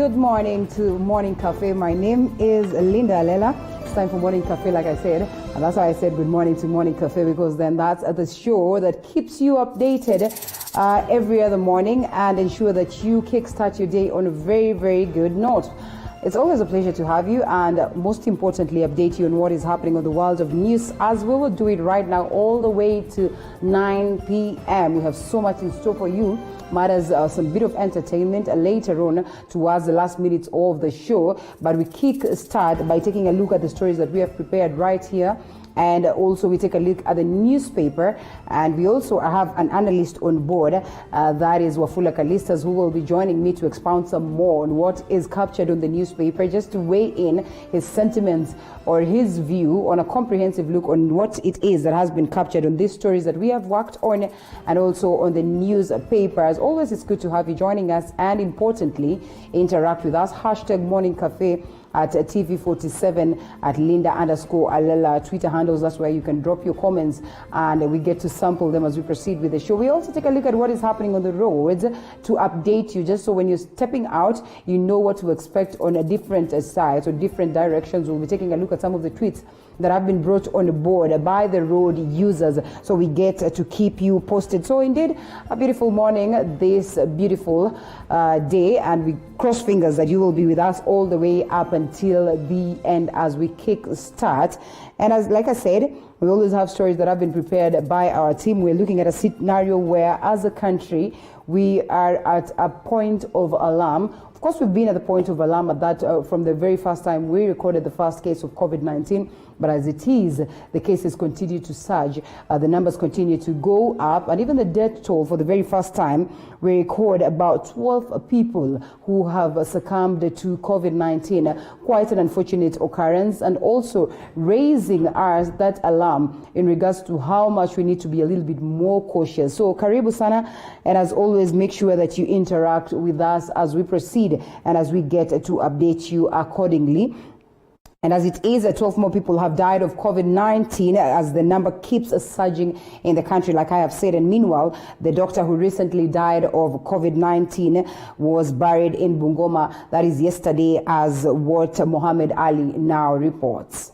Good morning to Morning Cafe. My name is Linda Alela. It's time for Morning Cafe, like I said. And that's why I said good morning to Morning Cafe, because then that's the show that keeps you updated every other morning and ensure that you kickstart your day on a very, very good note. It's always a pleasure to have you, and most importantly, update you on what is happening on the world of news, as we will do it right now all the way to 9 p.m. We have so much in store for you. Matters some bit of entertainment later on towards the last minutes of the show, but we kick start by taking a look at the stories that we have prepared right here. And also we take a look at the newspaper, and we also have an analyst on board, that is Wafula Kalistas, who will be joining me to expound some more on what is captured on the newspaper, just to weigh in his sentiments or his view on a comprehensive look on what it is that has been captured on these stories that we have worked on, and also on the newspaper. As always, it's good to have you joining us, and importantly, interact with us. Hashtag Morning Cafe at TV47 at Linda_Alela Twitter handles. That's where you can drop your comments, and we get to sample them as we proceed with the show. We also take a look at what is happening on the roads to update you, just so when you're stepping out, you know what to expect on a different sides or different directions. We'll be taking a look at some of the tweets that have been brought on board by the road users, so we get to keep you posted. So indeed, a beautiful morning, this beautiful day, and we cross fingers that you will be with us all the way up until the end as we kick start. And as like I said, we always have stories that have been prepared by our team. We're looking at a scenario where, as a country, we are at a point of alarm. Of course, we've been at the point of alarm at that from the very first time we recorded the first case of COVID-19. But as it is, the cases continue to surge. The numbers continue to go up. And even the death toll, for the very first time, we record about 12 people who have succumbed to COVID-19. Quite an unfortunate occurrence, and also raising that alarm in regards to how much we need to be a little bit more cautious. So karibu sana, and as always, make sure that you interact with us as we proceed and as we get to update you accordingly. And as it is, 12 more people have died of COVID-19 as the number keeps surging in the country, like I have said. And meanwhile, the doctor who recently died of COVID-19 was buried in Bungoma. That is yesterday, as what Mohammed Ali now reports.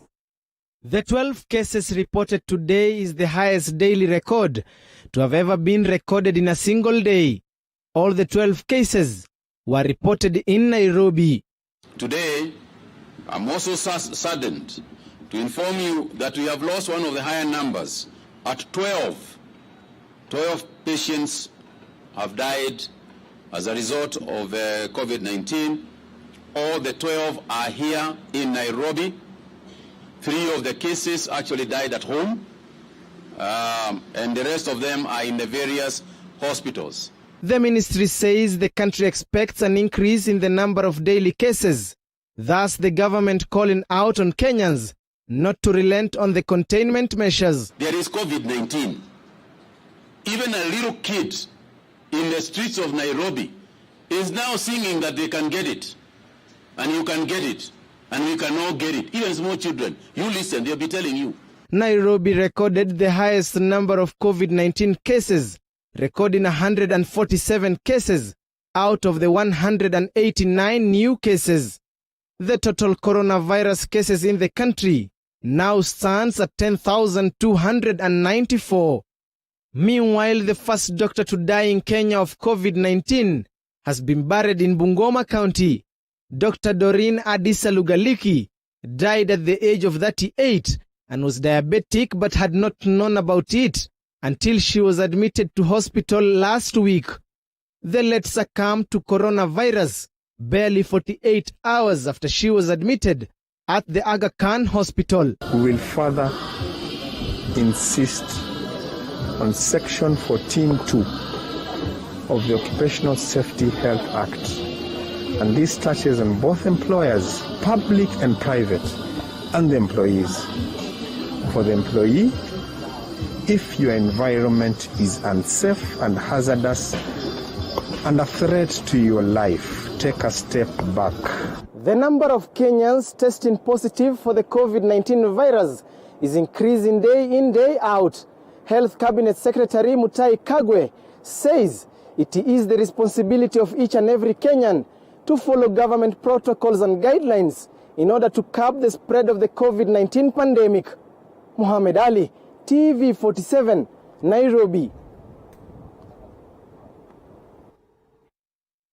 The 12 cases reported today is the highest daily record to have ever been recorded in a single day. All the 12 cases were reported in Nairobi. Today, I'm also saddened to inform you that we have lost one of the higher numbers at 12. 12 patients have died as a result of COVID-19. All the 12 are here in Nairobi. 3 of the cases actually died at home, and the rest of them are in the various hospitals. The ministry says the country expects an increase in the number of daily cases. Thus, the government calling out on Kenyans not to relent on the containment measures. There is COVID-19. Even a little kid in the streets of Nairobi is now singing that they can get it. And you can get it. And we can all get it. Even small children. You listen, they'll be telling you. Nairobi recorded the highest number of COVID-19 cases, recording 147 cases out of the 189 new cases. The total coronavirus cases in the country now stands at 10,294. Meanwhile, the first doctor to die in Kenya of COVID-19 has been buried in Bungoma County. Dr. Doreen Adisa Lugaliki died at the age of 38 and was diabetic but had not known about it until she was admitted to hospital last week. The late succumbed to coronavirus barely 48 hours after she was admitted at the Aga Khan Hospital. We will further insist on Section 14(2) of the Occupational Safety Health Act. And this touches on both employers, public and private, and the employees. For the employee, if your environment is unsafe and hazardous and a threat to your life, take a step back. The number of Kenyans testing positive for the COVID-19 virus is increasing day in, day out. Health Cabinet Secretary Mutahi Kagwe says it is the responsibility of each and every Kenyan to follow government protocols and guidelines in order to curb the spread of the COVID-19 pandemic. Muhammad Ali, TV47, Nairobi.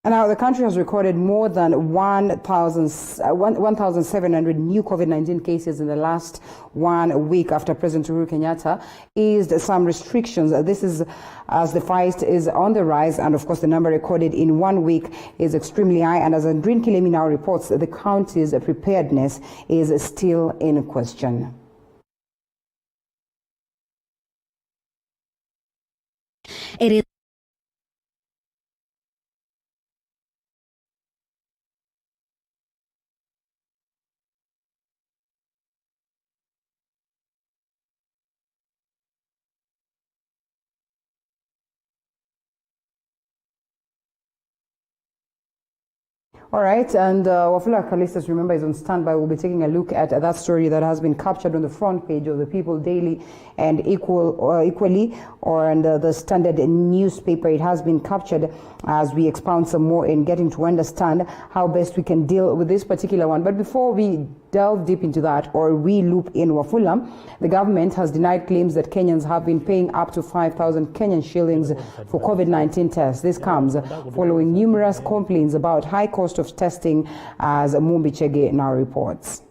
And now the country has recorded more than 1,700 new COVID-19 cases in the last 1 week after President Uhuru Kenyatta eased some restrictions. This is as the fight is on the rise, and of course the number recorded in 1 week is extremely high. And as Andrin Kilemi now reports, the county's preparedness is still in question. It is All right, and Wafula Kalistas, remember, is on standby. We'll be taking a look at that story that has been captured on the front page of the People Daily and Equally, or in the Standard newspaper. It has been captured as we expound some more in getting to understand how best we can deal with this particular one. But before we delve deep into that, or we loop in Wafula, the government has denied claims that Kenyans have been paying up to 5,000 Kenyan shillings for COVID-19 tests. This comes following numerous complaints about high cost of testing, as Mumbi Chege now reports.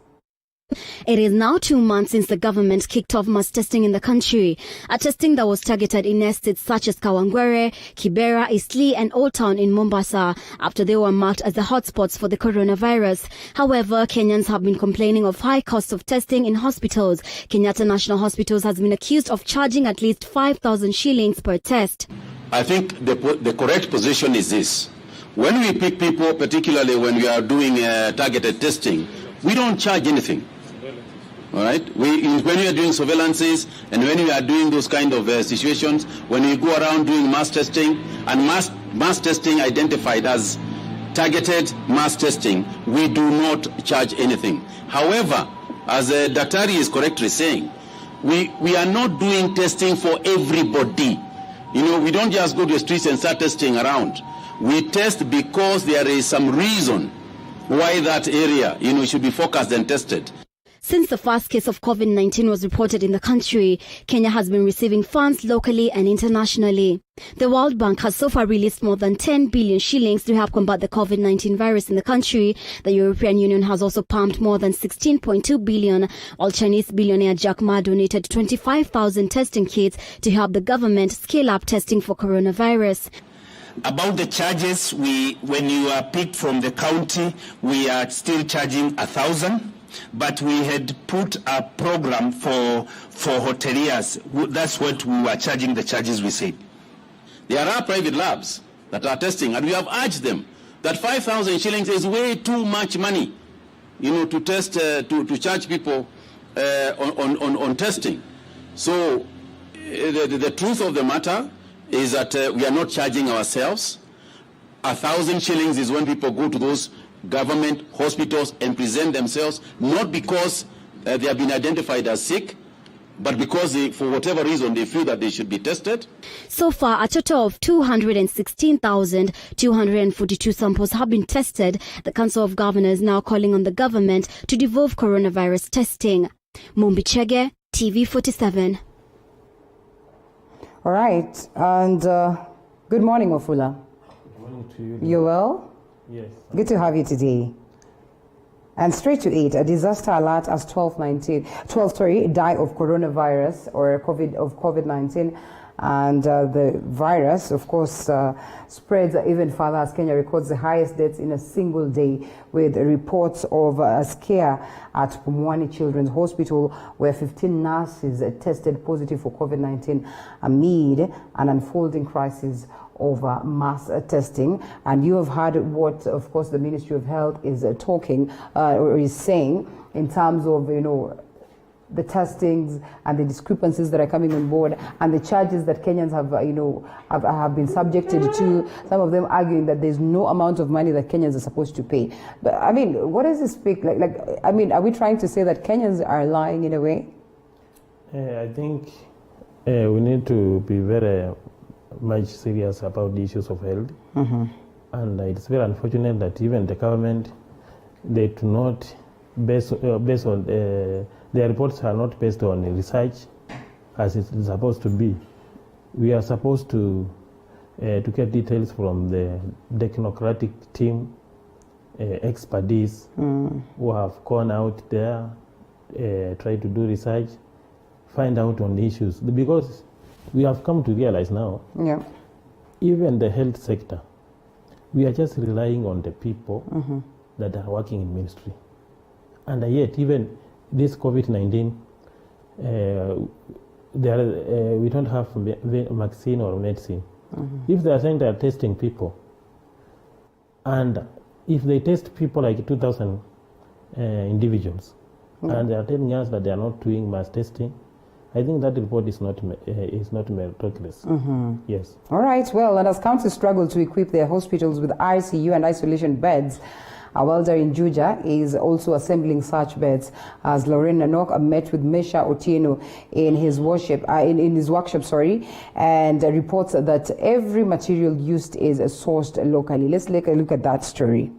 It is now 2 months since the government kicked off mass testing in the country, a testing that was targeted in estates such as Kawangwere, Kibera, Eastleigh and Old Town in Mombasa after they were marked as the hotspots for the coronavirus. However, Kenyans have been complaining of high costs of testing in hospitals. Kenyatta National Hospitals has been accused of charging at least 5,000 shillings per test. I think the correct position is this. When we pick people, particularly when we are doing targeted testing, we don't charge anything. All right. When we are doing surveillances and when we are doing those kind of situations, when we go around doing mass testing and mass testing identified as targeted mass testing, we do not charge anything. However, as Daktari is correctly saying, we are not doing testing for everybody. You know, we don't just go to the streets and start testing around. We test because there is some reason why that area, should be focused and tested. Since the first case of COVID-19 was reported in the country, Kenya has been receiving funds locally and internationally. The World Bank has so far released more than 10 billion shillings to help combat the COVID-19 virus in the country. The European Union has also pumped more than 16.2 billion, while Chinese billionaire Jack Ma donated 25,000 testing kits to help the government scale up testing for coronavirus. About the charges, when you are picked from the county, we are still charging 1,000. But we had put a program for hoteliers. That's what we were charging, the charges we said. There are private labs that are testing, and we have urged them that 5,000 shillings is way too much money, to test, to charge people on testing. So the truth of the matter is that we are not charging ourselves. 1,000 shillings is when people go to those government hospitals and present themselves, not because they have been identified as sick, but because for whatever reason they feel that they should be tested. So far, a total of 216,242 samples have been tested. The Council of Governors now calling on the government to devolve coronavirus testing. Mumbi Chege, TV47. All right, and good morning, Wafula. Good morning to you. You well? Yes. Good to have you today. And straight to it, a disaster alert as 12 die of coronavirus or COVID-19. And the virus, of course, spreads even further as Kenya records the highest deaths in a single day, with reports of a scare at Pumwani Children's Hospital where 15 nurses tested positive for COVID-19 amid an unfolding crisis over mass testing. And you have heard what, of course, the Ministry of Health is talking or is saying in terms of, the testings and the discrepancies that are coming on board and the charges that Kenyans have, have been subjected to, some of them arguing that there's no amount of money that Kenyans are supposed to pay. But I mean, what does this speak like? Are we trying to say that Kenyans are lying in a way? I think we need to be very much serious about the issues of health. And it's very unfortunate that even the government, they do not based on their reports are not based on research as it's supposed to be. We are supposed to get details from the technocratic team, expertise who have gone out there, try to do research, find out on the issues. Because we have come to realize now, even the health sector, we are just relying on the people that are working in ministry. And yet, even this COVID-19, we don't have vaccine or medicine. If they are saying they are testing people, and if they test people like 2,000 individuals, and they are telling us that they are not doing mass testing, I think that report is not meritorious. Yes. All right. Well, and as counties struggle to equip their hospitals with ICU and isolation beds, our welder in Juja is also assembling such beds. As Lorraine Nanok met with Mesha Otieno in his workshop, and reports that every material used is sourced locally. Let's take a look at that story.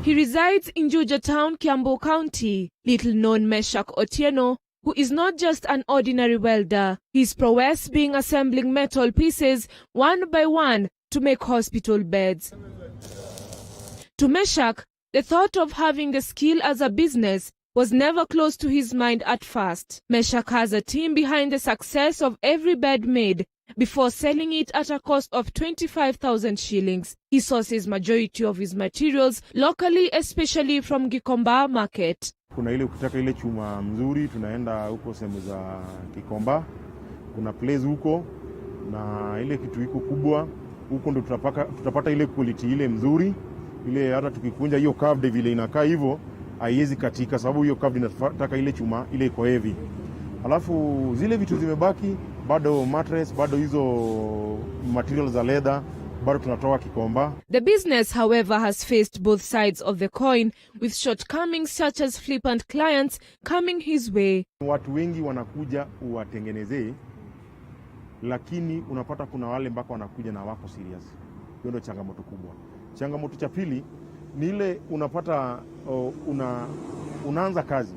He resides in Juja Town, Kiambu County. Little-known Meshak Otieno, who is not just an ordinary welder. His prowess being assembling metal pieces one by one to make hospital beds. To Meshak, the thought of having the skill as a business was never close to his mind at first. Meshak has a team behind the success of every bed made before selling it at a cost of 25,000 shillings. He sources majority of his materials locally, especially from Gikomba market. Kuna ile ukitaka ile chuma mzuri tunaenda huko sehemu za Gikomba. Kuna place huko na ile kitu iko kubwa huko ndo tutapata ile quality ile mzuri. Ile hata tukikunja hiyo curved vile inakaa hivyo haiwezi katika sababu hiyo curved inataka ile chuma ile iko heavy. Alafu zile vitu zimebaki bado mattress, bado hizo materials za leather, bado tunatoa Gikomba. The business, however, has faced both sides of the coin, with shortcomings such as flippant clients coming his way. Watu wengi wanakuja uwatengenezee, lakini unapata kuna wale mpaka wanakuja na wako serious. Hiyo ndio changamoto kubwa. Changamoto cha pili ni ile unapata unaanza kazi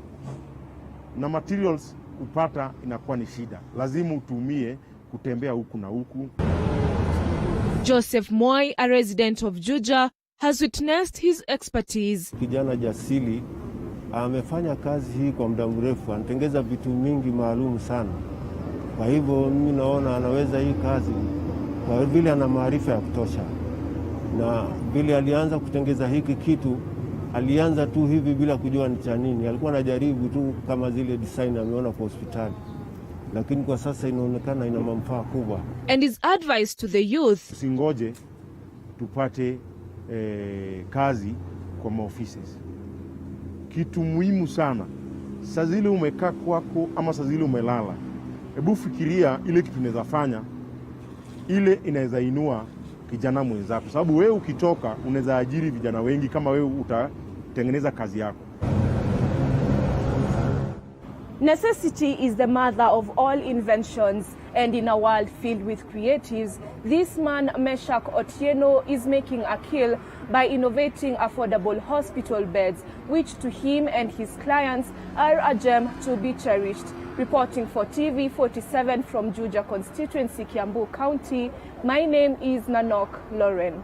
na materials kupata inakuwa ni shida. Lazima utumie kutembea huku na huku. Joseph Moi, a resident of Juja, has witnessed his expertise. Kijana jasili amefanya kazi hii kwa muda mrefu, anatengeza vitu mingi maalum sana. Kwa hivyo mimi naona anaweza hii kazi kwa vile ana maarifa ya kutosha. Na vile alianza kutengeza hiki kitu, alianza tu hivi bila kujua ni cha nini. Alikuwa anajaribu tu kama zile design ameona kwa hospitali. Lakini kwa sasa inaonekana ina manufaa kubwa. And his advice to the youth: usingoje tupate kazi kwa maoffices. Kitu muhimu sana, saa zile umekaa kwako ama saa zile umelala, hebu fikiria ile kitu unaweza fanya, ile inaweza inua kijana mwenzako. Sababu wewe ukitoka unaweza ajiri vijana wengi kama wewe utatengeneza kazi yako. Necessity is the mother of all inventions, and in a world filled with creatives, this man, Meshak Otieno, is making a kill by innovating affordable hospital beds, which to him and his clients are a gem to be cherished. Reporting for TV47 from Juja constituency, Kiambu County, my name is Nanok Lauren.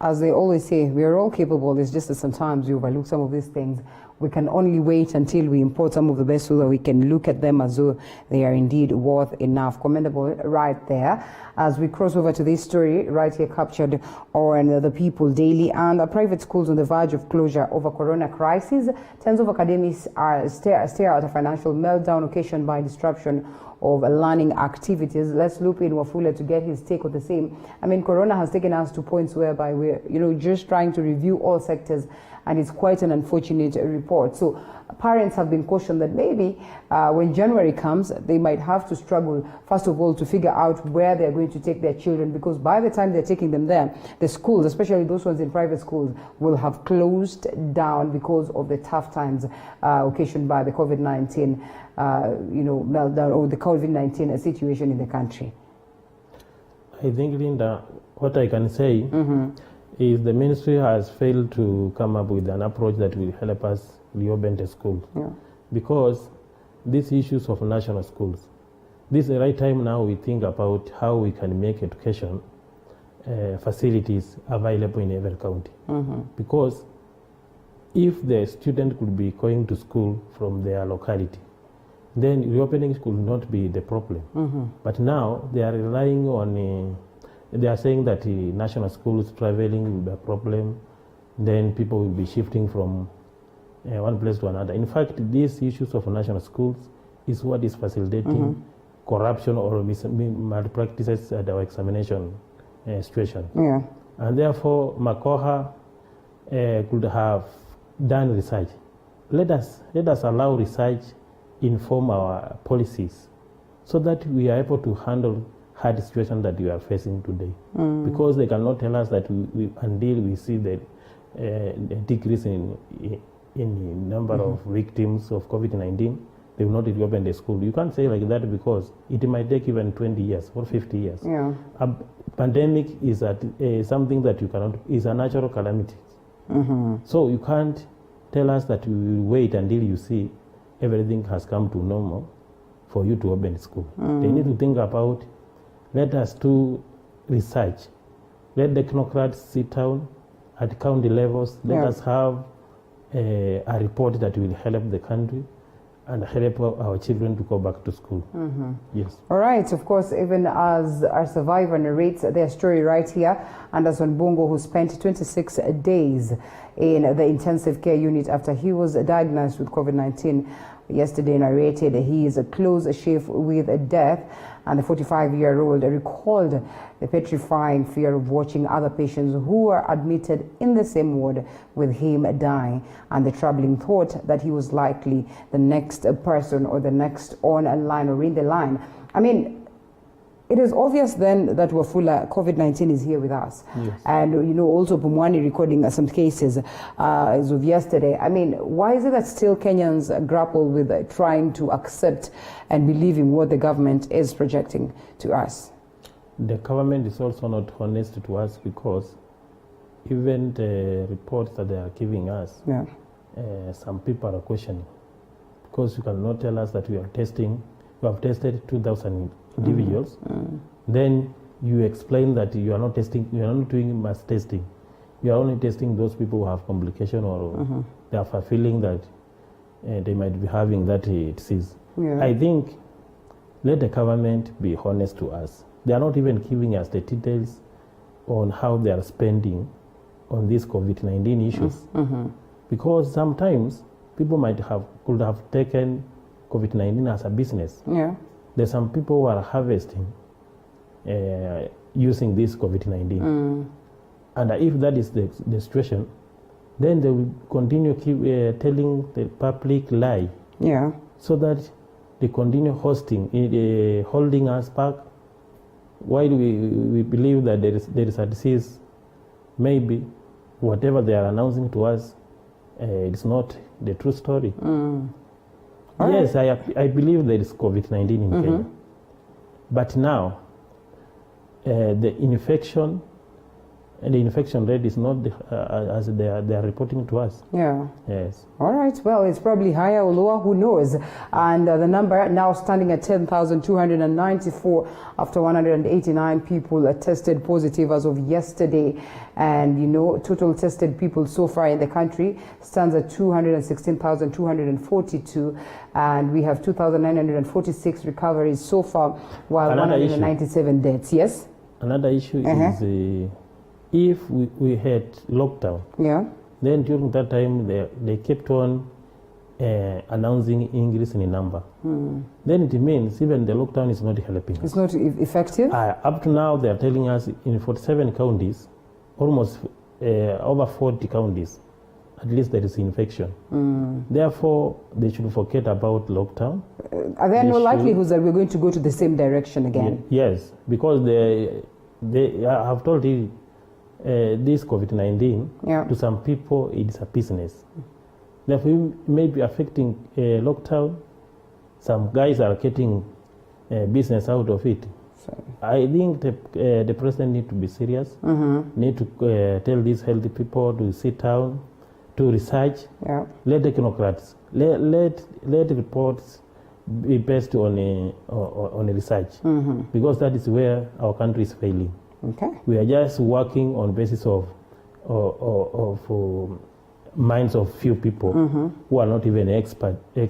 As they always say, we are all capable. It's just that sometimes we overlook some of these things. We can only wait until we import some of the best so that we can look at them as though they are indeed worth enough. Commendable right there. As we cross over to this story right here captured on the People Daily, and private schools on the verge of closure over corona crisis. Tens of academics are stare at a financial meltdown occasioned by disruption of learning activities. Let's loop in Wafula to get his take on the same. I mean, corona has taken us to points whereby we're, just trying to review all sectors, and it's quite an unfortunate report. So parents have been cautioned that maybe when January comes, they might have to struggle, first of all, to figure out where they're going to take their children, because by the time they're taking them there, the schools, especially those ones in private schools, will have closed down because of the tough times occasioned by the COVID-19 meltdown or the COVID-19 situation in the country. I think, Linda, what I can say is the ministry has failed to come up with an approach that will help us reopen the schools. Yeah. Because these issues of national schools, this is the right time now we think about how we can make education facilities available in every county. Because if the student could be going to school from their locality, then reopening could not be the problem. But now they are relying on, they are saying that national schools traveling will be a problem, then people will be shifting from one place to another. In fact, these issues of national schools is what is facilitating corruption or malpractices at our examination situation. Yeah. And therefore, Makoha could have done research. Let us allow research inform our policies so that we are able to handle hard situations that we are facing today. Because they cannot tell us that until we see the decrease in number of victims of COVID-19, they will not reopen the school. You can't say like that because it might take even 20 years or 50 years. Yeah. A pandemic is something that you cannot, is a natural calamity. So you can't tell us that you will wait until you see everything has come to normal for you to open school. They need to think about, let us do research. Let the technocrats sit down at county levels. Let us have a report that will help the country and help our children to go back to school. Yes. All right. Of course, even as our survivor narrates their story right here, Anderson Bongo, who spent 26 days in the intensive care unit after he was diagnosed with COVID-19, yesterday narrated he is a close shave with death, and the 45-year-old recalled the petrifying fear of watching other patients who were admitted in the same ward with him dying, and the troubling thought that he was likely the next person or the next on a line or in the line. I mean, it is obvious then that Wafula, COVID-19 is here with us. Yes. And, you know, also Pumwani recording some cases as of yesterday. I mean, why is it that still Kenyans grapple with trying to accept and believe in what the government is projecting to us? The government is also not honest to us because even the reports that they are giving us, some people are questioning. Because you cannot tell us that we have tested 2,000 individuals, then you explain that you are not testing, you are not doing mass testing. You are only testing those people who have complication or they are feeling that they might be having that disease. I think let the government be honest to us. They are not even giving us the details on how they are spending on these COVID-19 issues. Because sometimes people could have taken COVID-19 as a business. There's some people who are harvesting using this COVID-19. And if that is the situation, then they will continue telling the public lie. So that they continue holding us back while we believe that there is a disease. Maybe whatever they are announcing to us, it's not the true story. Yes, I believe there is COVID-19 in Kenya. But now, the infection rate is not as they are reporting to us. Yes. All right. Well, it's probably higher or lower, who knows? And the number now standing at 10,294 after 189 people tested positive as of yesterday. And, you know, total tested people so far in the country stands at 216,242. And we have 2,946 recoveries so far, while 197 deaths. Yes? Another issue is if we had lockdown, then during that time they kept on announcing increase in number. Then it means even the lockdown is not helping us. It's not effective? Up to now they are telling us in 47 counties, almost over 40 counties, at least there is infection. Therefore, they should forget about lockdown. Are there no likelihoods that we're going to go to the same direction again? Yes, because they have told you this COVID-19, to some people, it's a business. Therefore, it may be affecting lockdown. Some guys are getting business out of it. I think the president need to be serious. Need to tell these healthy people to sit down, to research. Yeah. Let technocrats let reports be based on a research, because that is where our country is failing. Okay. We are just working on basis of minds of few people who are not even expert in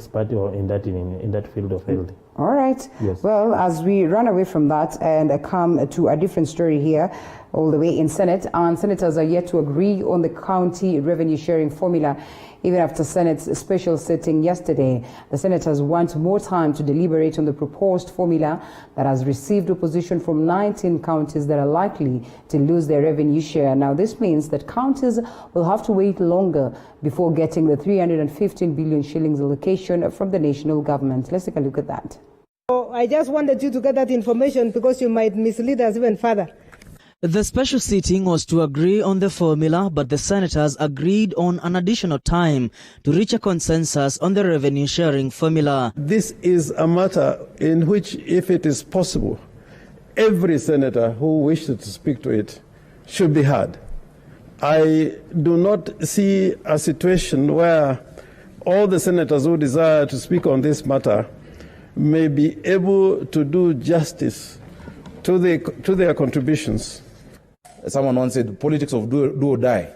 that field of health. All right. Yes. Well, as we run away from that and come to a different story here, all the way in Senate, and senators are yet to agree on the county revenue sharing formula. Even after Senate's special sitting yesterday, the senators want more time to deliberate on the proposed formula that has received opposition from 19 counties that are likely to lose their revenue share. Now, this means that counties will have to wait longer before getting the 315 billion shillings allocation from the national government. Let's take a look at that. I just wanted you to get that information because you might mislead us even further. The special sitting was to agree on the formula, but the senators agreed on an additional time to reach a consensus on the revenue sharing formula. This is a matter in which, if it is possible, every senator who wishes to speak to it should be heard. I do not see a situation where all the senators who desire to speak on this matter may be able to do justice to their contributions. Someone once said, politics of do or die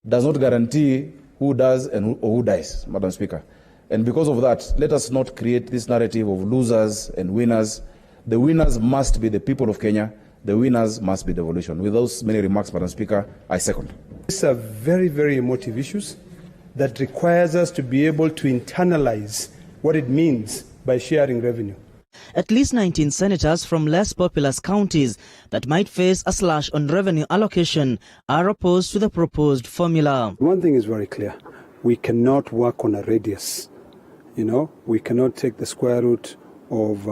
does not guarantee who does or who dies, Madam Speaker. And because of that, let us not create this narrative of losers and winners. The winners must be the people of Kenya. The winners must be the devolution. With those many remarks, Madam Speaker, I second. These are very, very emotive issues that requires us to be able to internalize what it means by sharing revenue. At least 19 senators from less populous counties that might face a slash on revenue allocation are opposed to the proposed formula. One thing is very clear. We cannot work on a radius. We cannot take the square root of,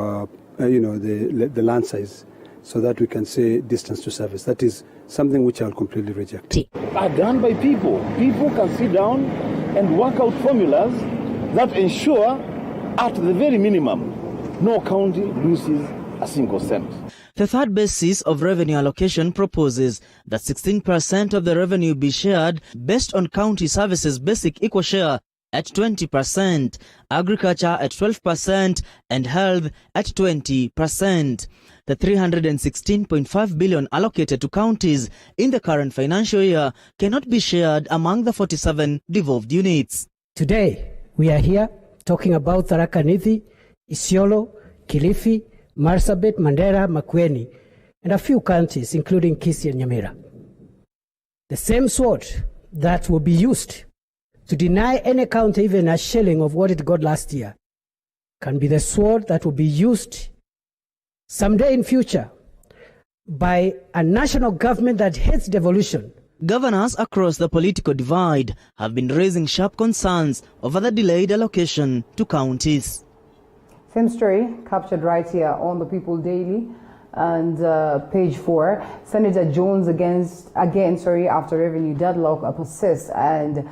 the land size so that we can say distance to service. That is something which I'll completely reject. Are done by people. People can sit down and work out formulas that ensure, at the very minimum, no county loses a single cent. The third basis of revenue allocation proposes that 16% of the revenue be shared based on county services basic equal share at 20%, agriculture at 12%, and health at 20%. The 316.5 billion allocated to counties in the current financial year cannot be shared among the 47 devolved units. Today, we are here talking about Tharaka Nithi, Isiolo, Kilifi, Marsabit, Mandera, Makueni, and a few counties, including Kisii and Nyamira. The same sword that will be used to deny any county even a shilling of what it got last year can be the sword that will be used someday in future by a national government that hates devolution. Governors across the political divide have been raising sharp concerns over the delayed allocation to counties. Same story captured right here on the People Daily and page 4. Senator Jones after revenue deadlock persists and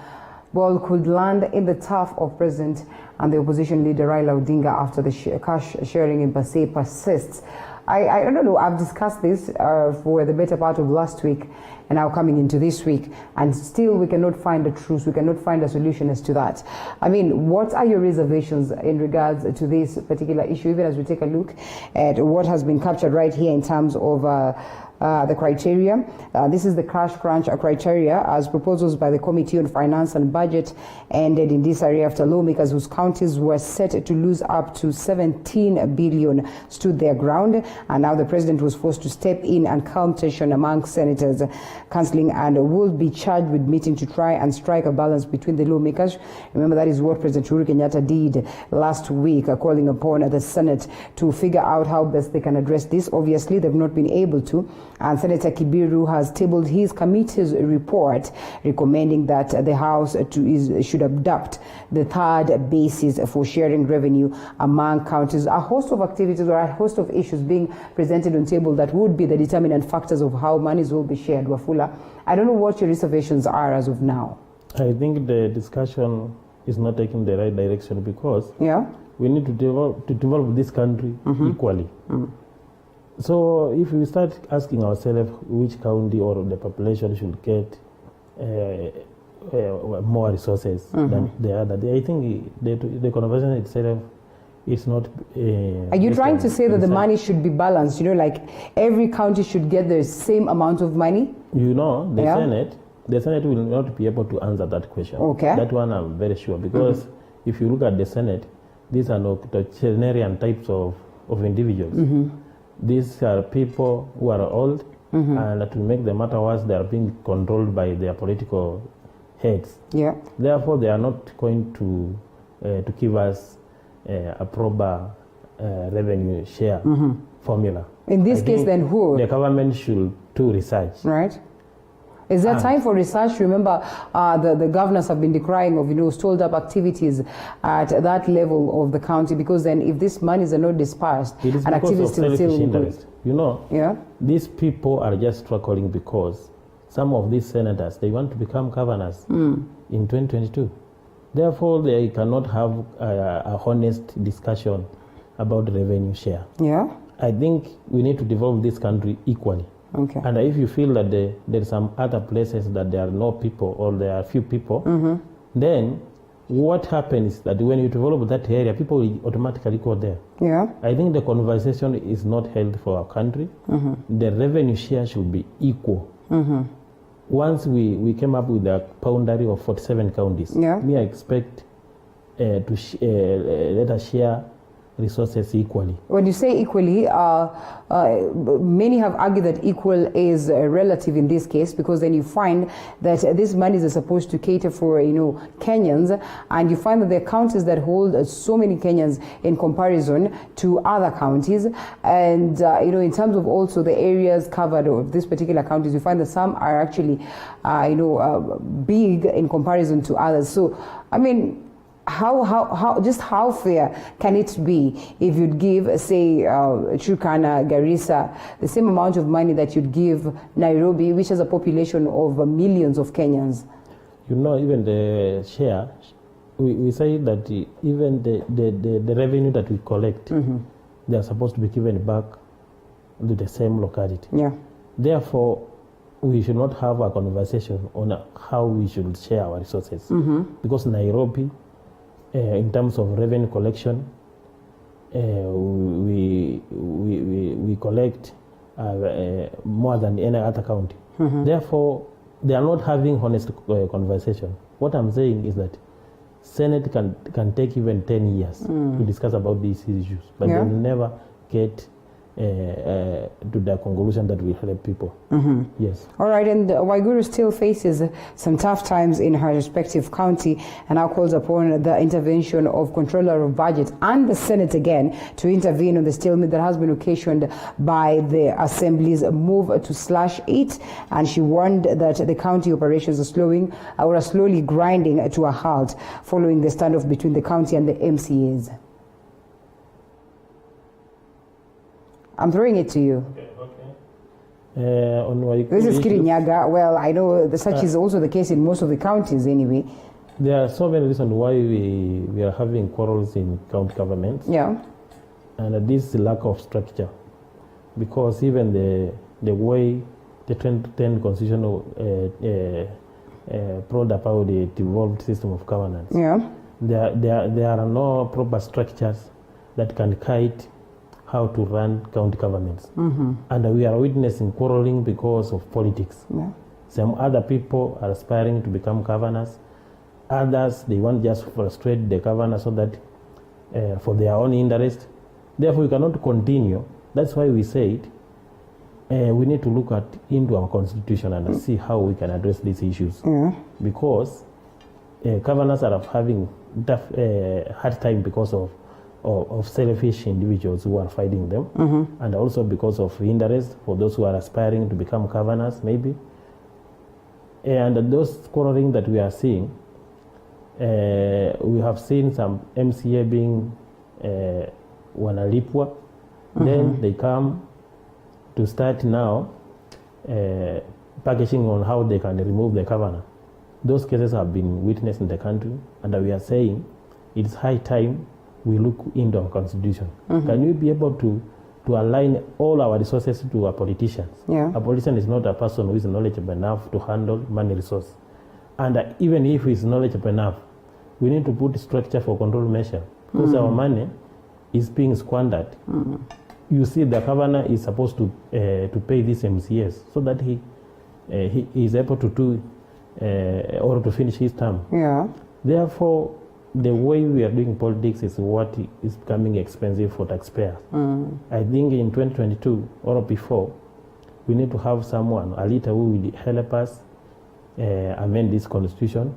ball could land in the turf of President and the opposition leader Raila Odinga after the cash sharing in Pasay persists. I don't know, I've discussed this for the better part of last week and now coming into this week, and still we cannot find a truce, we cannot find a solution as to that. I mean, what are your reservations in regards to this particular issue, even as we take a look at what has been captured right here in terms of the criteria. This is the cash crunch criteria as proposals by the Committee on Finance and Budget ended in this area after lawmakers whose counties were set to lose up to 17 billion stood their ground, and now the president was forced to step in and calm tension among senators, cancelling and will be charged with meeting to try and strike a balance between the lawmakers. Remember, that is what President Uhuru Kenyatta did last week, calling upon the Senate to figure out how best they can address this. Obviously, they've not been able to. And Senator Kibiru has tabled his committee's report recommending that the House should adopt the third basis for sharing revenue among counties. A host of activities or a host of issues being presented on table that would be the determinant factors of how monies will be shared. Wafula, I don't know what your reservations are as of now. I think the discussion is not taking the right direction because we need to develop this country equally. So if we start asking ourselves which county or the population should get more resources than the other, I think the conversation itself is not. Are you trying to say that the money should be balanced? You know, like every county should get the same amount of money? You know, the Senate will not be able to answer that question. Okay. That one I'm very sure, because if you look at the Senate, these are octogenarian types of individuals. These are people who are old, and to make the matter worse, they are being controlled by their political heads. Yeah. Therefore, they are not going to give us a proper revenue share formula. In this case, then who? The government should do research. Right. Is there time for research? Remember, the governors have been decrying of, you know, stalled up activities at that level of the county, because then if these monies are not dispersed, it is and because activities of selfish still interest. You know, these people are just struggling because some of these senators, they want to become governors in 2022. Therefore, they cannot have a honest discussion about revenue share. Yeah. I think we need to develop this country equally. Okay. And if you feel that there are some other places that there are no people or there are few people, then what happens is that when you develop that area, people will automatically go there. Yeah. I think the conversation is not held for our country. The revenue share should be equal. Once we came up with a boundary of 47 counties, me I expect to let us share resources equally. When you say equally, many have argued that equal is relative in this case, because then you find that these monies are supposed to cater for, you know, Kenyans, and you find that there are counties that hold so many Kenyans in comparison to other counties, and you know, in terms of also the areas covered of these particular counties, you find that some are actually, you know, big in comparison to others. So, I mean, how fair can it be if you'd give, say, Turkana, Garissa, the same amount of money that you'd give Nairobi, which has a population of millions of Kenyans? You know, even the share, we say that even the revenue that we collect, they are supposed to be given back to the same locality. Yeah. Therefore, we should not have a conversation on how we should share our resources, because Nairobi, in terms of revenue collection, we collect more than any other county. Therefore, they are not having honest conversation. What I'm saying is that Senate can take even 10 years to discuss about these issues, but they will never get to the conclusion that will help people. Yes. All right, and Waiguru still faces some tough times in her respective county, and now calls upon the intervention of Controller of Budget and the Senate again to intervene on the stalemate that has been occasioned by the Assembly's move to slash it, and she warned that the county operations are slowly grinding to a halt following the standoff between the county and the MCAs. I'm throwing it to you. This is Kirinyaga. Well, I know such is also the case in most of the counties anyway. There are so many reasons why we are having quarrels in county governments. Yeah. And this lack of structure. Because even the way the 2010 Constitution brought about the devolved system of governance. Yeah. There are no proper structures that can guide how to run county governments. And we are witnessing quarreling because of politics. Yeah. Some other people are aspiring to become governors. Others, they want just to frustrate the governor so that for their own interest. Therefore, we cannot continue. That's why we said we need to look into our constitution and see how we can address these issues. Because governors are having hard time because of selfish individuals who are fighting them, and also because of interest for those who are aspiring to become governors, maybe. And those quarreling that we are seeing, we have seen some MCA being wanalipwa, then they come to start now packaging on how they can remove the governor. Those cases have been witnessed in the country, and we are saying it's high time we look into our constitution. Can we be able to to align all our resources to our politicians. Yeah. A politician is not a person who is knowledgeable enough to handle money resource. And even if he is knowledgeable enough, we need to put structure for control measure because our money is being squandered. You see, the governor is supposed to pay these MCAs so that he is able to do or to finish his term. Yeah. Therefore, the way we are doing politics is what is becoming expensive for taxpayers. I think in 2022 or before, we need to have someone, a leader who will help us amend this constitution,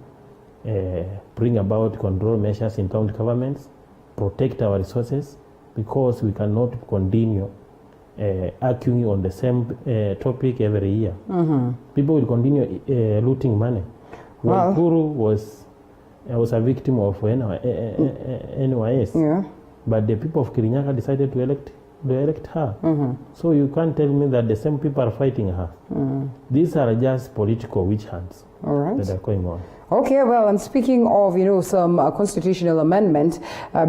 bring about control measures in county governments, protect our resources, because we cannot continue arguing on the same topic every year. People will continue looting money. Well, Waiguru was a victim of NYS, but the people of Kirinyaga decided to elect her. So you can't tell me that the same people are fighting her. These are just political witch hunts that are going on. Okay, well, and speaking of, some constitutional amendment,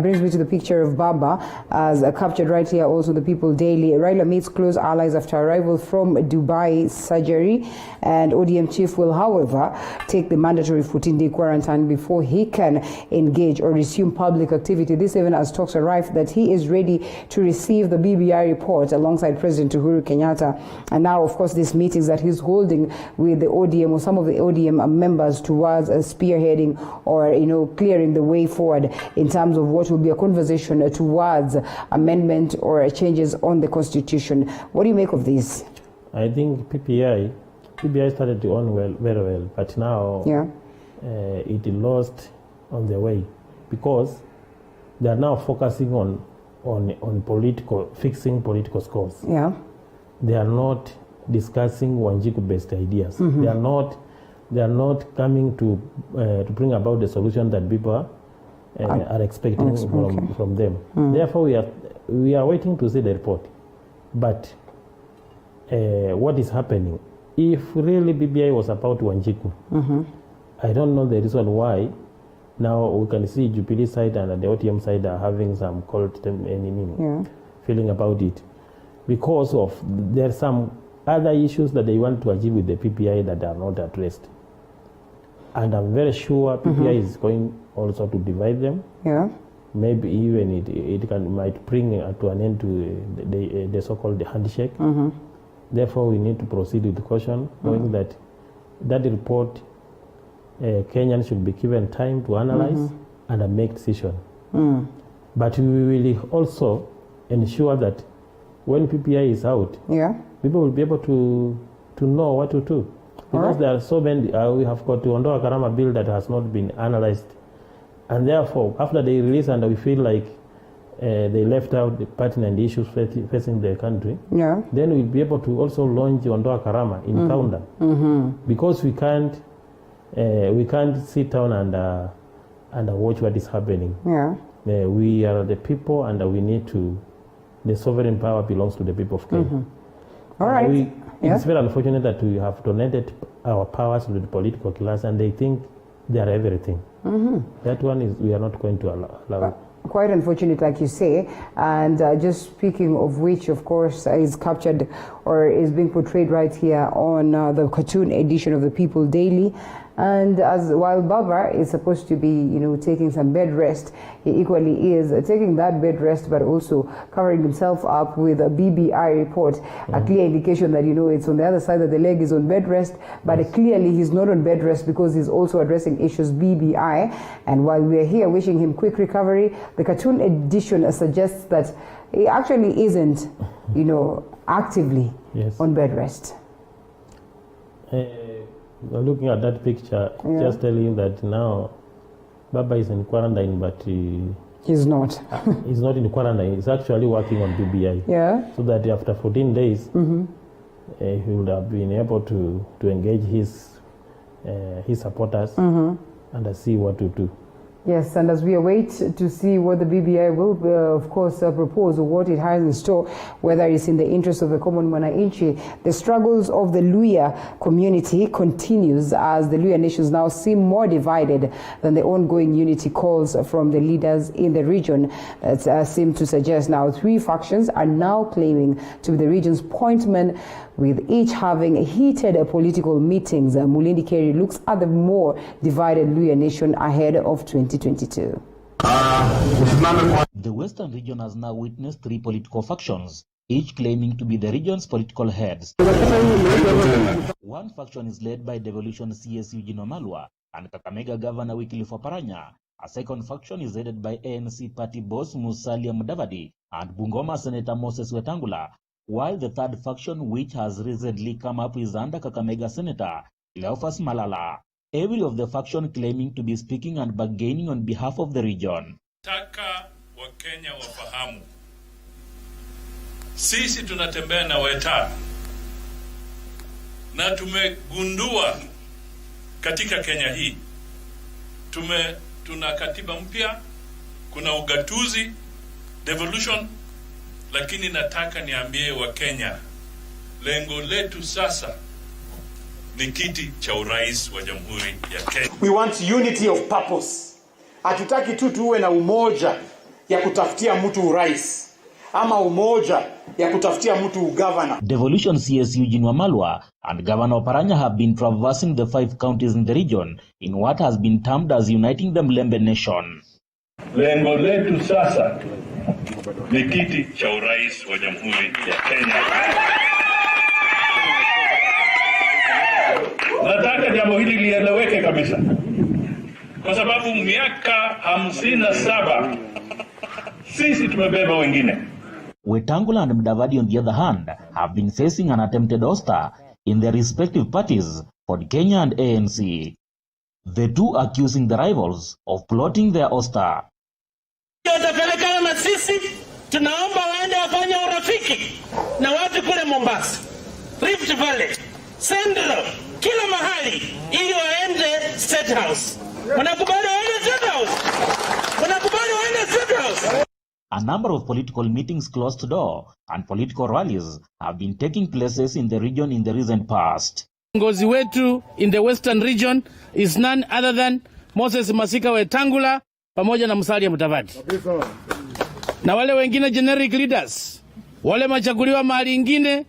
brings me to the picture of Baba as captured right here, also the People Daily. Raila meets close allies after arrival from Dubai surgery, and ODM chief will, however, take the mandatory 14-day quarantine before he can engage or resume public activity. This even as talks arrive that he is ready to receive the BBI report alongside President Uhuru Kenyatta. And now, of course, these meetings that he's holding with the ODM or some of the ODM members towards spearheading or clearing the way forward in terms of what will be a conversation towards amendment or changes on the constitution. What do you make of this? I think PPI started to own very well, but now it lost on the way because they are now focusing on fixing political scores. Yeah, they are not discussing Wanjiku-based ideas. They are not coming to bring about the solution that people are expecting from them. Therefore, we are waiting to see the report. But what is happening? If really BBI was about Wanjiku, I don't know the reason why. Now we can see Jubilee side and the OTM side are having some cold feeling about it, because of there are some other issues that they want to achieve with the PPI that are not addressed. And I'm very sure PPI is going also to divide them. Yeah. Maybe even it might bring to an end to the so-called handshake. Therefore, we need to proceed with caution, knowing that report, Kenyans should be given time to analyze and make decision. But we will also ensure that when PPI is out, people will be able to know what to do. Because there are so many, we have got to Ondoa Karama bill that has not been analyzed. And therefore, after they release and we feel like they left out the pertinent issues facing the country, then we'll be able to also launch Ondoa Karama in Kaunda. Because we can't sit down and watch what is happening. We are the people and we need to, the sovereign power belongs to the people of Kenya. All right. It's very unfortunate that we have donated our powers to the political class and they think they are everything. That one is, we are not going to allow it. Quite unfortunate, like you say. And just speaking of which, of course, is captured or is being portrayed right here on the cartoon edition of the People Daily. And while Baba is supposed to be, taking some bed rest, he equally is taking that bed rest, but also covering himself up with a BBI report, a clear indication that, it's on the other side that the leg is on bed rest, but clearly he's not on bed rest because he's also addressing issues BBI. And while we're here wishing him quick recovery, the cartoon edition suggests that he actually isn't, actively on bed rest. Looking at that picture, just telling you that now Baba is in quarantine, but he's not. He's not in quarantine. He's actually working on BBI. So that after 14 days, he would have been able to engage his supporters and see what to do. Yes, and as we await to see what the BBI will, of course, propose or what it has in store, whether it's in the interest of the common mwananchi, the struggles of the Luhya community continues as the Luhya nations now seem more divided than the ongoing unity calls from the leaders in the region that seem to suggest now 3 factions are now claiming to be the region's pointmen, with each having heated political meetings. Mulindi Kerry looks at the more divided Luhya nation ahead of 2022. The Western region has now witnessed 3 political factions, each claiming to be the region's political heads. One faction is led by Devolution CS Eugene Wamalwa and Kakamega Governor Wycliffe Oparanya. A second faction is headed by ANC party boss Musalia Mudavadi and Bungoma Senator Moses Wetangula, while the third faction, which has recently come up, is under Kakamega Senator Cleophas Malala. Every of the faction claiming to be speaking and bargaining on behalf of the region. Taka wa Kenya wafahamu, sisi tunatembea na Weta na tumegundua katika Kenya hii tuna katiba mpya, kuna ugatuzi, devolution, lakini nataka niambie wa Kenya, lengo letu sasa ni kiti cha urais wa Jamhuri ya Kenya. We want unity of purpose. Hatutaki tu tuwe na umoja ya kutafutia mtu urais ama umoja ya kutafutia mtu governor. Devolution CS Eugene Wamalwa and Governor Oparanya have been traversing the 5 counties in the region in what has been termed as uniting the Mlembe nation. Lengo letu sasa ni kiti cha urais wa Jamhuri ya Kenya. Nataka jambo hili lieleweke kabisa, kwa sababu miaka 57 sisi tumebeba wengine. Wetangula and Mudavadi, on the other hand, have been facing an attempted ouster in their respective parties, Ford Kenya and ANC. The two accusing the rivals of plotting their ouster. Watapelekana na sisi, tunaomba waende wafanye urafiki na watu kule Mombasa, Rift Valley, Central, kila mahali, ili waende State House. Wanakubali waende State House? Wanakubali waende State House? A number of political meetings closed door and political rallies have been taking places in the region in the recent past. Ngozi wetu in the Western region is none other than Moses Masika Wetangula pamoja na Musalia Mudavadi. Na wale wengine generic leaders, wale machaguliwa mahali ingine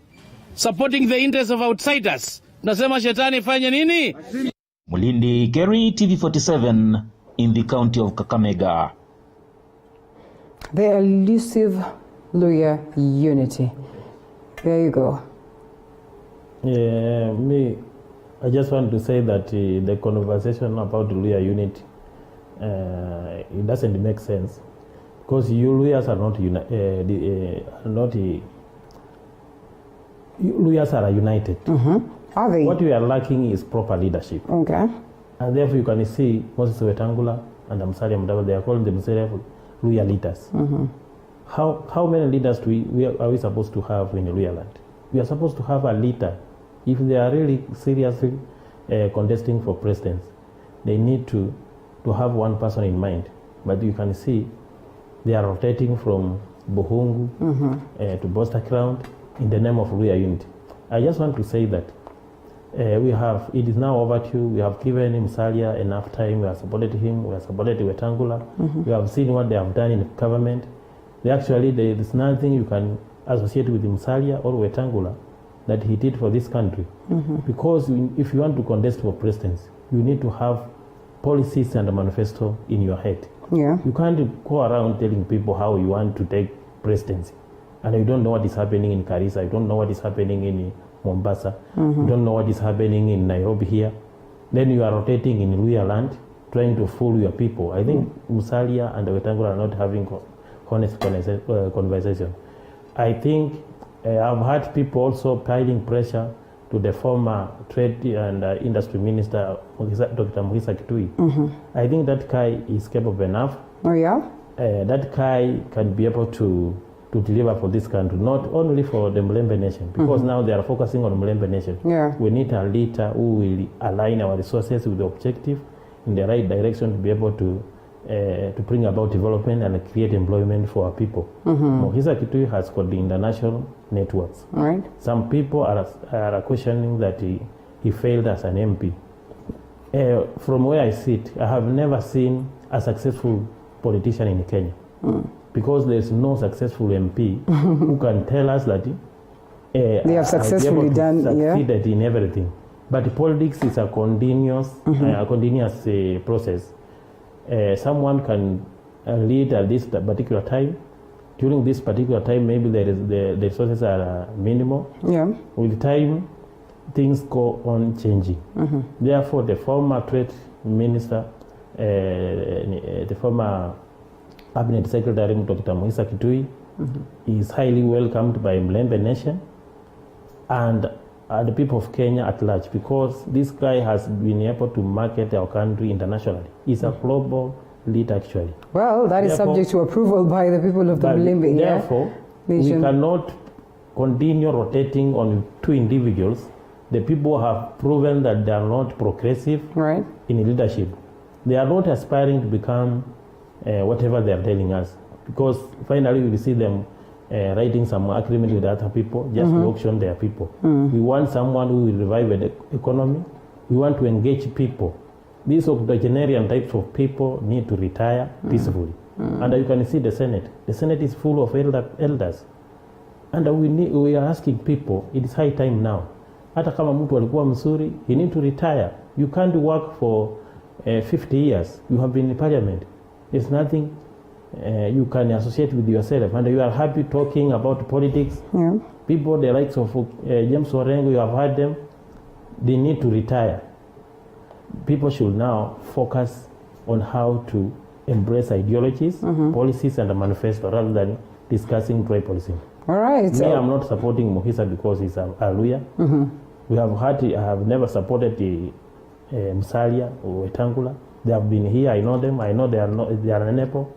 supporting the interests of outsiders. Nasema shetani fanye nini? Mulindi Kerry, TV47 in the county of Kakamega. The elusive Luhya unity. There you go. Yeah, I just want to say that the conversation about Luhya unity, it doesn't make sense, because you Luhyas are Luhyas are united. Are they? What we are lacking is proper leadership. Okay. And therefore you can see Moses Wetangula and Musalia Mudavadi, they are calling themselves Luhya leaders. How many leaders are we supposed to have in Luhya land? We are supposed to have a leader. If they are really seriously contesting for presidency, they need to have one person in mind. But you can see they are rotating from Buhungu to Boster Ground in the name of Luhya unity. I just want to say that it is now overdue. We have given Musalia enough time. We have supported him. We have supported Wetangula. We have seen what they have done in the government. There is nothing you can associate with Musalia or Wetangula that he did for this country. Because if you want to contest for presidency, you need to have policies and a manifesto in your head. Yeah. You can't go around telling people how you want to take presidency, and you don't know what is happening in Garissa, you don't know what is happening in Mombasa, you don't know what is happening in Nairobi here. Then you are rotating in Luhya land, trying to fool your people. I think Musalia and Wetangula are not having honest conversation. I think I've had people also piling pressure to the former Trade and Industry Minister, Dr. Mugisa Kitui. I think that guy is capable enough. Oh, yeah? That guy can be able to deliver for this country, not only for the Mlembe nation, because now they are focusing on Mlembe nation. Yeah. We need a leader who will align our resources with the objective in the right direction to be able to to bring about development and create employment for our people. Mohisa Kitui has got the international networks. Right. Some people are questioning that he failed as an MP. From where I sit, I have never seen a successful politician in Kenya because there's no successful MP who can tell us that they have successfully succeeded in everything. But politics is a continuous, process. Someone can lead at this particular time. During this particular time, maybe the resources are minimal. Yeah. With time, things go on changing. Therefore, the former trade minister, the former cabinet secretary, Dr. Mohisa Kitui, is highly welcomed by Mlembe Nation and the people of Kenya at large, because this guy has been able to market our country internationally. He's a global lead, actually. Well, that is subject to approval by the people of the Mlembe. Therefore, we cannot continue rotating on two individuals. The people have proven that they are not progressive in leadership. They are not aspiring to become whatever they are telling us, because finally we will see them writing some agreement with other people just to auction their people. We want someone who will revive the economy. We want to engage people. These octogenarian types of people need to retire peacefully. And you can see the Senate. The Senate is full of elders. And we are asking people, it is high time now. Hata kama mtu alikuwa mzuri, he need to retire. You can't work for 50 years. You have been in parliament. There's nothing you can associate with yourself, and you are happy talking about politics. People, the likes of James Orengo, you have heard them, they need to retire. People should now focus on how to embrace ideologies, policies, and a manifesto rather than discussing tribalism. All right. Me, I'm not supporting Mohisa because he's a Luya. We have had, I have never supported the Musalia or Wetangula. They have been here, I know them, I know they are an Nepo.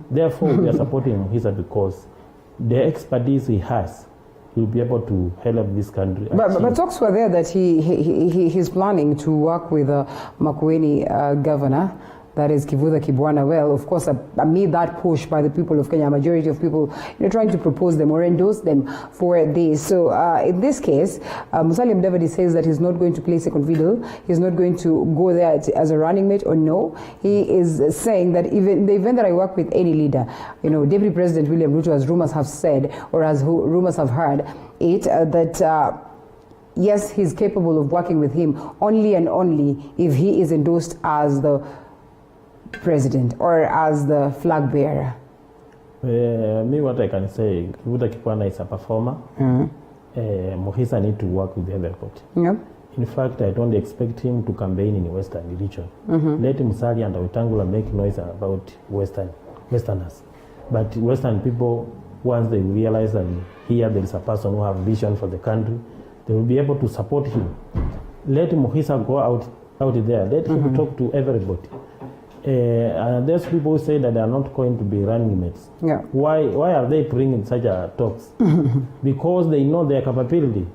Therefore, we are supporting Mohisa because the expertise he has, he'll be able to help this country. But talks were there that he's planning to work with Makueni governor, that is Kivutha Kibwana. Well, of course, amid that push by the people of Kenya, a majority of people trying to propose them or endorse them for this. So in this case, Musalia Mudavadi says that he's not going to play second fiddle. He's not going to go there as a running mate or no. He is saying that even in the event that I work with any leader, Deputy President William Ruto, as rumors have said, or as rumors have heard, that yes, he's capable of working with him only and only if he is endorsed as the president or as the flag bearer. Me, what I can say, Kivutha Kibwana is a performer. Mohisa need to work with everybody. In fact, I don't expect him to campaign in the Western region. Let Musalia and Wetangula make noise about Westerners. But Western people, once they realize and hear there is a person who has vision for the country, they will be able to support him. Let Mohisa go out there. Let him talk to everybody. And there's people who say that they are not going to be running mates. Why are they bringing such talks? Because they know their capability.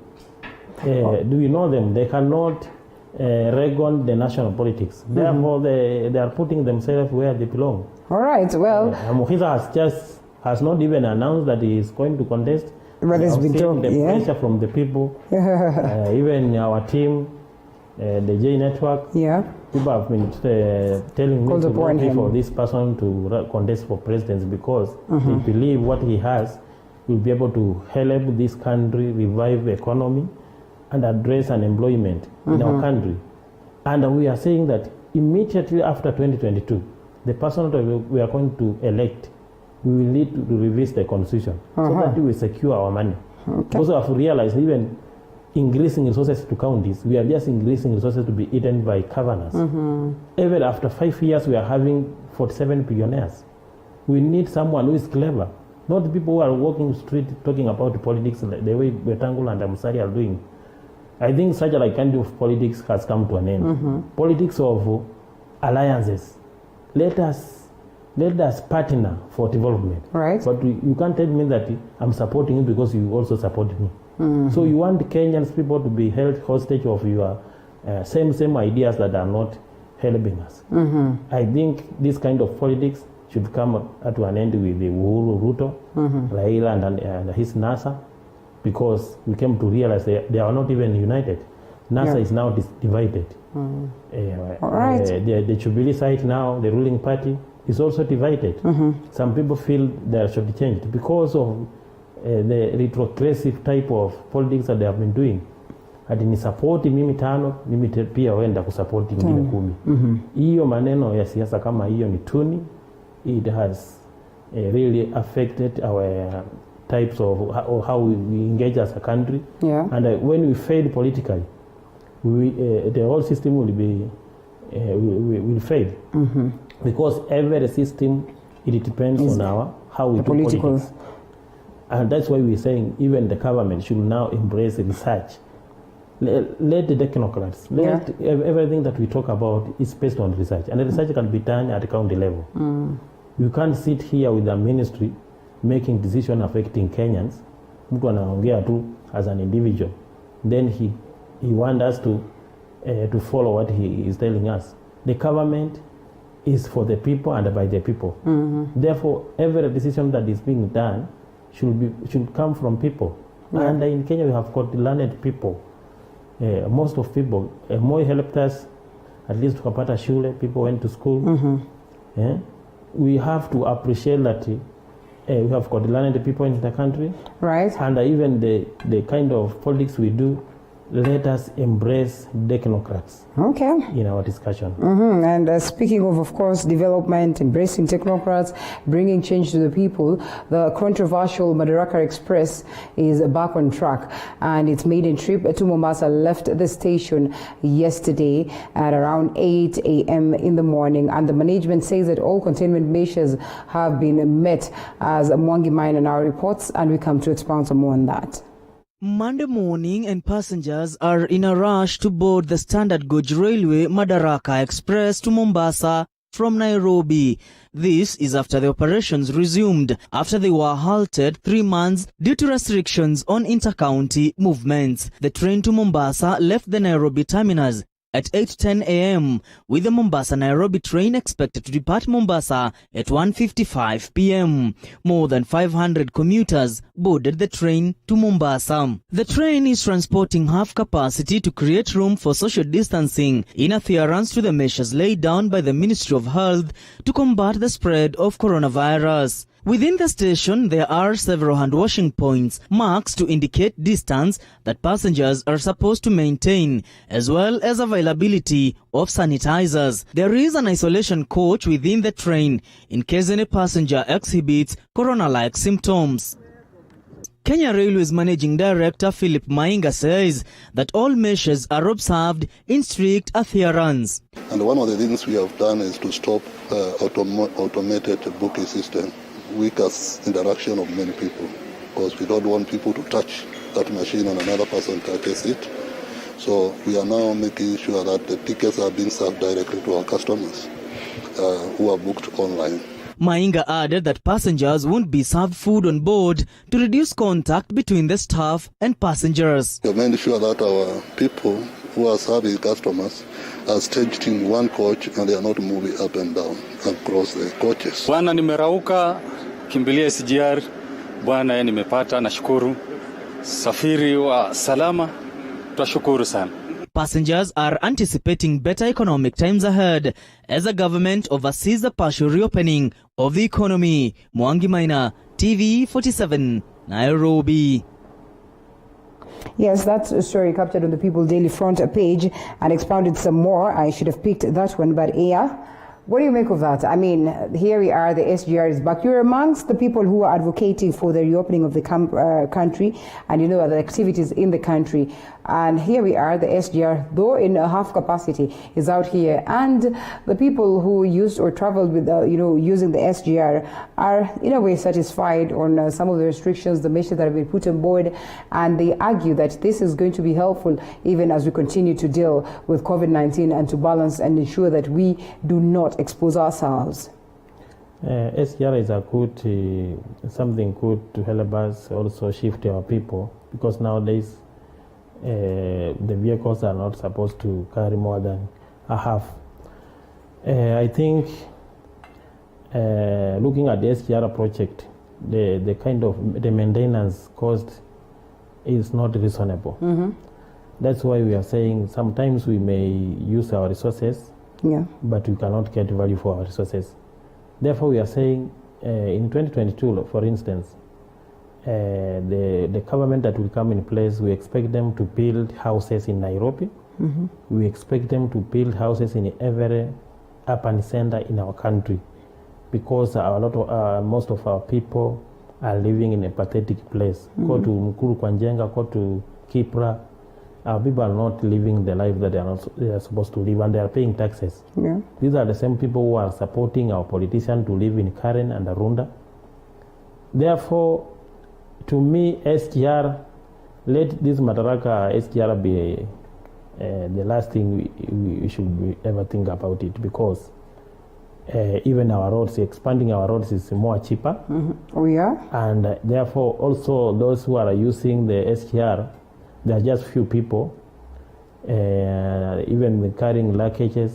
Do you know them? They cannot recon the national politics. Therefore, they are putting themselves where they belong. All right, well. Mohisa has not even announced that he is going to contest. But it's been told, the pressure from the people, even our team, the J Network. People have been telling me to vote for this person to contest for president because they believe what he has will be able to help this country revive the economy and address unemployment in our country. And we are saying that immediately after 2022, the person that we are going to elect, we will need to revisit the constitution so that we will secure our money. Also, I've realized even increasing resources to counties, we are just increasing resources to be eaten by governors. Even after 5 years, we are having 47 billionaires. We need someone who is clever, not the people who are walking the street talking about politics the way Wetangula and Musalia are doing. I think such a kind of politics has come to an end. Politics of alliances. Let us partner for development. But you can't tell me that I'm supporting you because you also support me. So you want Kenyans people to be held hostage of your same ideas that are not helping us. I think this kind of politics should come to an end with the Uhuru Ruto, Raila and his NASA, because we came to realize they are not even united. NASA is now divided. All right. The Jubilee side now, the ruling party, is also divided. Some people feel they are shortchanged because of the retrogressive type of politics that they have been doing. Ati ni support mimi tano, mimi pia wenda kusupport ingine 10. Hiyo maneno ya siasa kama hiyo ni tuni. It has really affected our types of how we engage as a country. And when we fail politically, the whole system will be will fail. Because every system, it depends on how we do politics. And that's why we're saying even the government should now embrace research. Let the technocrats, let everything that we talk about is based on research. And the research can be done at the county level. You can't sit here with the ministry making decisions affecting Kenyans. Mtu anaongea tu as an individual. Then he wants us to follow what he is telling us. The government is for the people and by the people. Therefore, every decision that is being done should come from people. And in Kenya, we have got learned people. Most of people, Moi helped us, at least tukapata shule, people went to school. We have to appreciate that we have got learned people in the country. Right. And even the kind of politics we do, let us embrace technocrats in our discussion. And speaking of course, development, embracing technocrats, bringing change to the people, the controversial Madaraka Express is back on track, and its maiden trip to Mombasa left the station yesterday at around 8 a.m. in the morning, and the management says that all containment measures have been met, as Mwangi Maina now reports, and we come to expound some more on that. Monday morning, and passengers are in a rush to board the Standard Gauge Railway Madaraka Express to Mombasa from Nairobi. This is after the operations resumed after they were halted 3 months due to restrictions on inter-county movements. The train to Mombasa left the Nairobi terminus at 8:10 a.m. with the Mombasa-Nairobi train expected to depart Mombasa at 1:55 p.m. More than 500 commuters boarded the train to Mombasa. The train is transporting half capacity to create room for social distancing in adherence to the measures laid down by the Ministry of Health to combat the spread of coronavirus. Within the station, there are several hand-washing points, marks to indicate distance that passengers are supposed to maintain, as well as availability of sanitizers. There is an isolation coach within the train in case any passenger exhibits corona-like symptoms. Kenya Railways Managing Director Philip Mainga says that all measures are observed in strict adherence. And one of the things we have done is to stop automated booking system. Weakest interaction of many people, because we don't want people to touch that machine and another person touches it. So we are now making sure that the tickets are being served directly to our customers who are booked online. Mainga added that passengers won't be served food on board to reduce contact between the staff and passengers. We are making sure that our people who are serving customers are staged in one coach and they are not moving up and down across the coaches. Bwana, nimerauka kimbilia SGR. Bwana, nimepata, nashukuru. Safiri wa salama, tunashukuru sana. Passengers are anticipating better economic times ahead as the government oversees the partial reopening of the economy. Mwangi Maina, TV47, Nairobi. Yes, that's a story captured on the People Daily front page and expounded some more. I should have picked that one, but what do you make of that? I mean, here we are, the SGR is back. You're amongst the people who are advocating for the reopening of the country, and you know the activities in the country. And here we are, the SGR, though in a half capacity, is out here. And the people who used or traveled with, using the SGR are in a way satisfied on some of the restrictions, the measures that have been put on board. And they argue that this is going to be helpful even as we continue to deal with COVID-19 and to balance and ensure that we do not expose ourselves. SGR is a good, something good to help us also shift our people, because nowadays the vehicles are not supposed to carry more than a half. I think looking at the SGR project, the kind of the maintenance cost is not reasonable. That's why we are saying sometimes we may use our resources, but we cannot get value for our resources. Therefore, we are saying in 2022, for instance, the government that will come in place, we expect them to build houses in Nairobi. We expect them to build houses in every urban center in our country, because most of our people are living in a pathetic place. Go to Mkuru Kwanjenga, go to Kipra. Our people are not living the life that they are supposed to live, and they are paying taxes. These are the same people who are supporting our politicians to live in Karen and Arunda. Therefore, to me, SGR, let this Madaraka SGR be the last thing we should ever think about it, because even our roads, expanding our roads is more cheaper. And therefore, also those who are using the SGR, there are just few people, even with carrying luggages.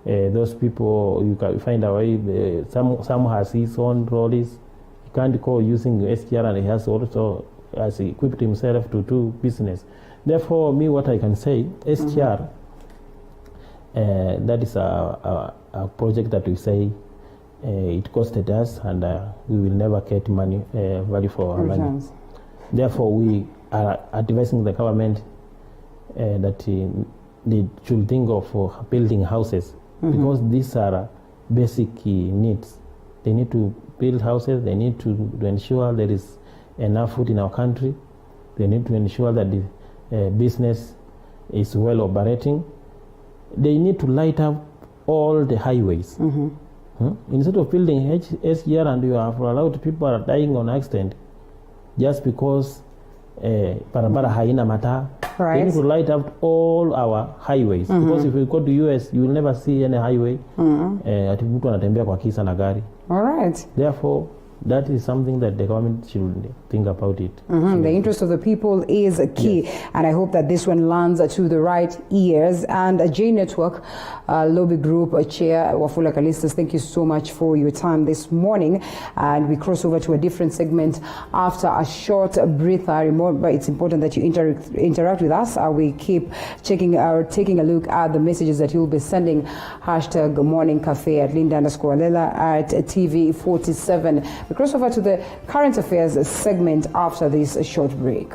Those people, you can find a way, some has his own trolleys. You can't go using SGR, and he has also has equipped himself to do business. Therefore, me, what I can say, SGR, that is a project that we say it costed us, and we will never get money, value for our money. Therefore, we are advising the government that they should think of building houses, because these are basic needs. They need to build houses. They need to ensure there is enough food in our country. They need to ensure that the business is well operating. They need to light up all the highways. Instead of building SGR and you have allowed people are dying on accident just because barabara haina mataa. They need to light up all our highways, because if you go to US, you will never see any highway ati mtu anatembea kwa kisa na gari. Therefore, that is something that the government should think about it. The interest of the people is key, and I hope that this one lands to the right ears. And J Network Lobby Group Chair Wafula Kalistas, thank you so much for your time this morning. And we cross over to a different segment after a short breather. Remember, it's important that you interact with us. We keep taking a look at the messages that you'll be sending. Hashtag Morning Cafe at Linda_Alela at TV47. We cross over to the current affairs segment after this short break.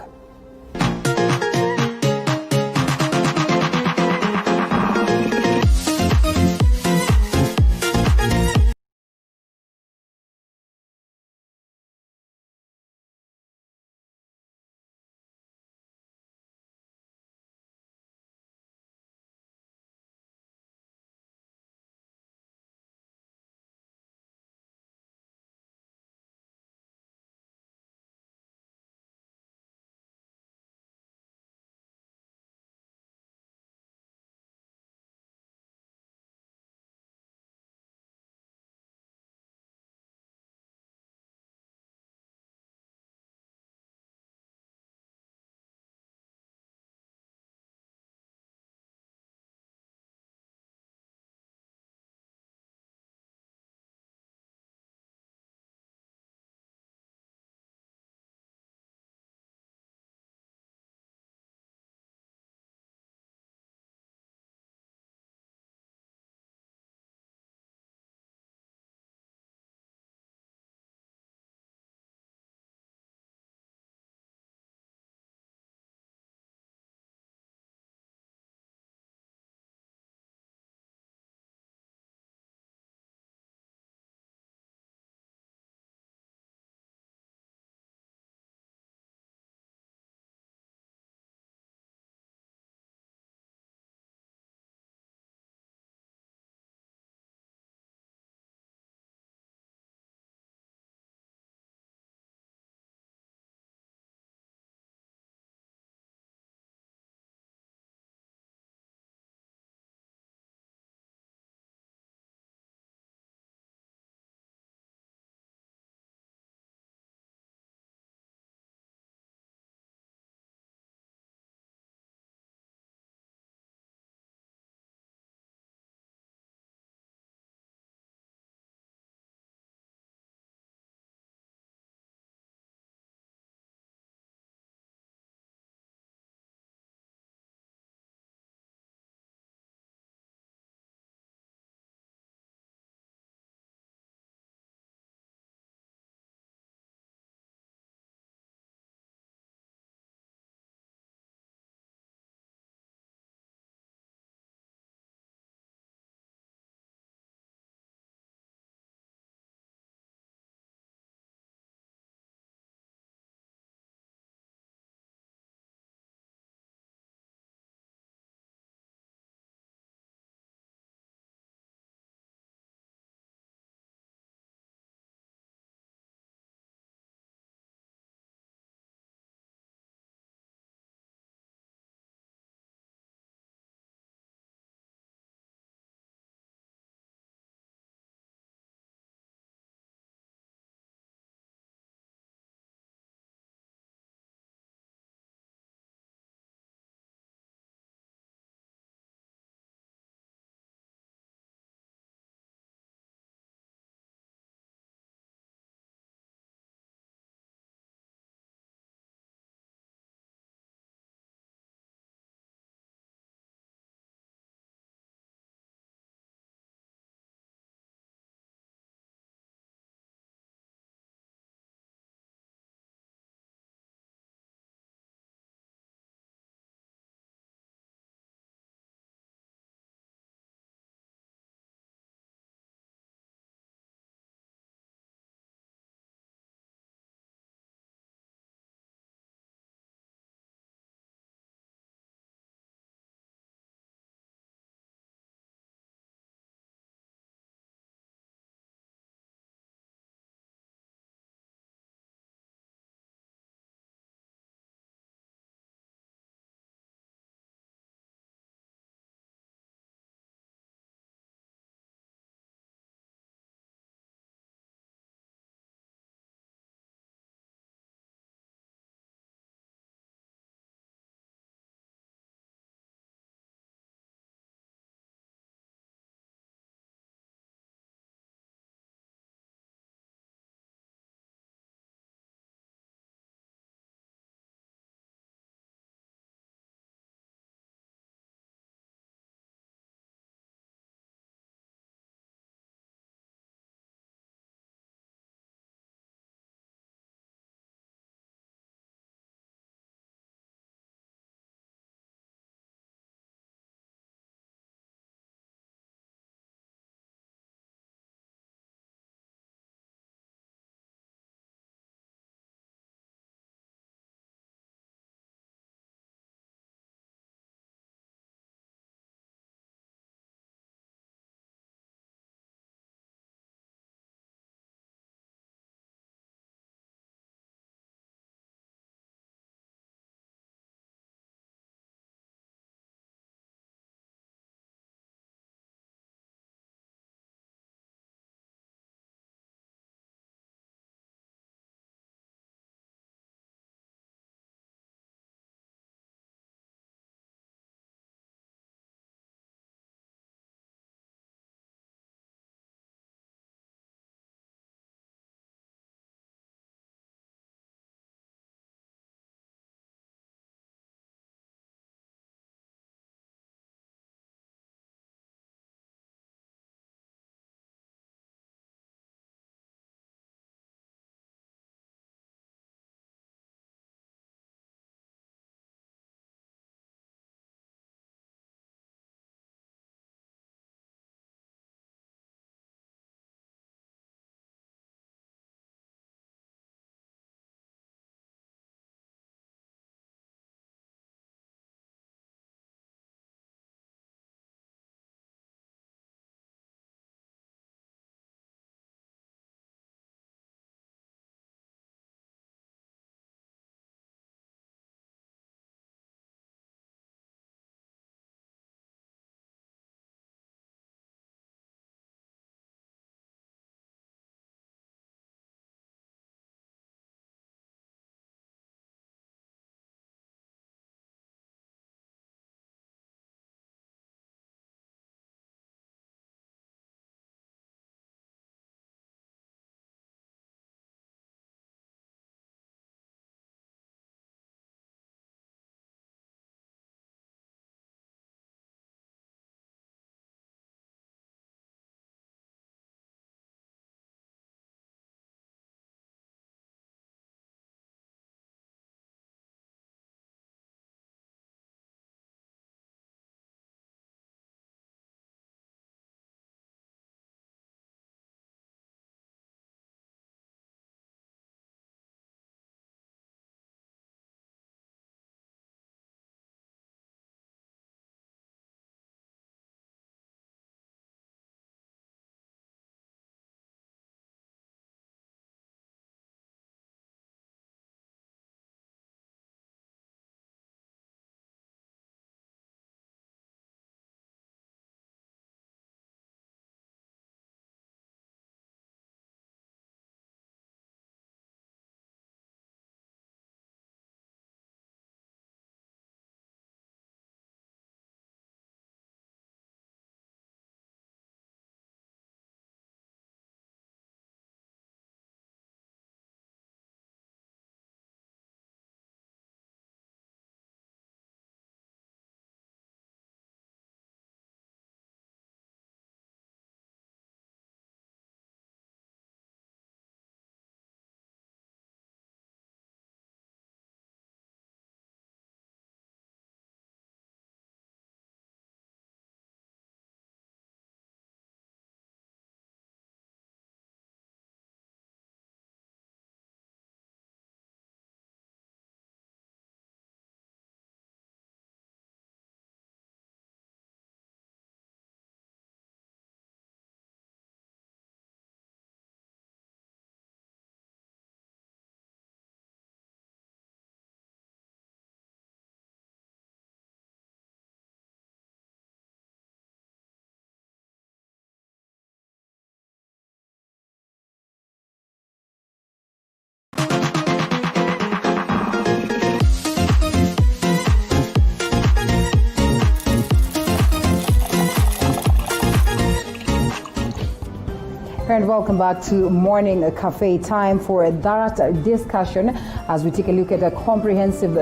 and welcome back to Morning Cafe. Time for that discussion as we take a look at a comprehensive,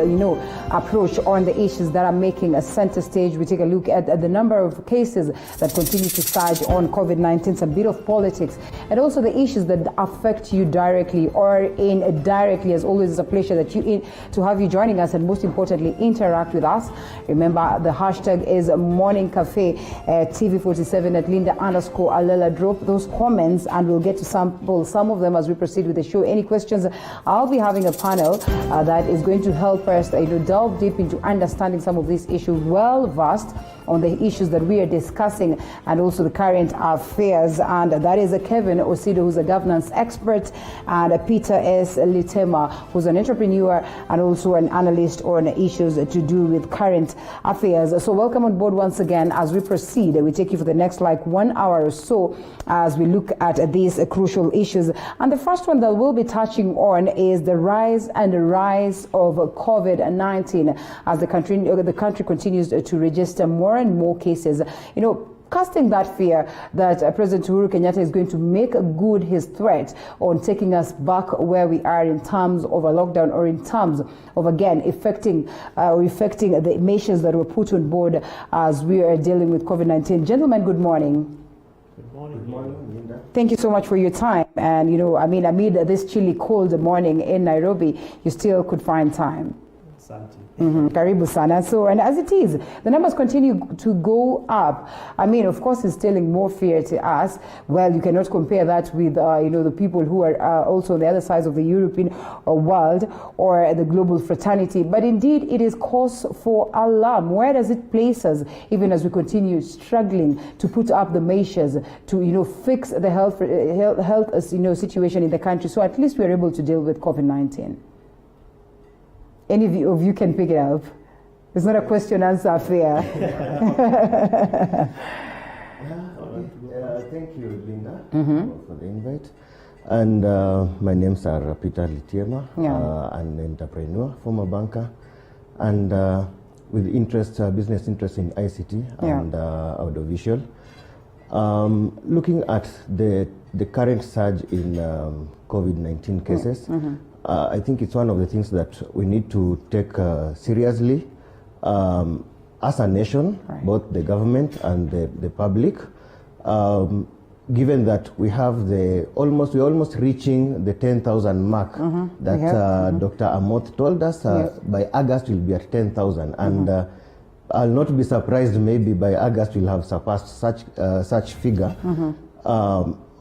approach on the issues that are making a center stage. We take a look at the number of cases that continue to surge on COVID-19, some bit of politics, and also the issues that affect you directly or indirectly. As always, it's a pleasure to have you joining us, and most importantly, interact with us. Remember, the hashtag is Morning Cafe, TV47 at Linda_Alela. Drop those comments and we'll get to sample some of them as we proceed with the show. Any questions? I'll be having a panel that is going to help us delve deep into understanding some of these issues, well versed on the issues that we are discussing and also the current affairs. And that is Kevin Osido, who's a governance expert, and Peter S. Litema, who's an entrepreneur and also an analyst on issues to do with current affairs. So welcome on board once again as we proceed. We take you for the next 1 hour or so as we look at these crucial issues. And the first one that we'll be touching on is the rise of COVID-19 as the country continues to register more and more cases. Casting that fear that President Uhuru Kenyatta is going to make good his threat on taking us back where we are in terms of a lockdown, or in terms of, again, affecting the measures that were put on board as we are dealing with COVID-19. Gentlemen, good morning. Good morning, Linda. Thank you so much for your time. And, amid this chilly, cold morning in Nairobi, you still could find time. Karibu sana. So, and as it is, the numbers continue to go up. Of course, it's instilling more fear to us. Well, you cannot compare that with, the people who are also on the other side of the European world or the global fraternity. But indeed, it is cause for alarm. Where does it place us, even as we continue struggling to put up the measures to, fix the health situation in the country? So at least we're able to deal with COVID-19. Any of you can pick it up. It's not a question-answer affair. Thank you, Linda, for the invite. And my name's Peter Litiema, an entrepreneur, former banker, and with business interest in ICT and audiovisual. Looking at the current surge in COVID-19 cases, I think it's one of the things that we need to take seriously as a nation, both the government and the public, given that we're almost reaching the 10,000 mark that Dr. Amoth told us. By August we'll be at 10,000, and I'll not be surprised maybe by August we'll have surpassed such figure.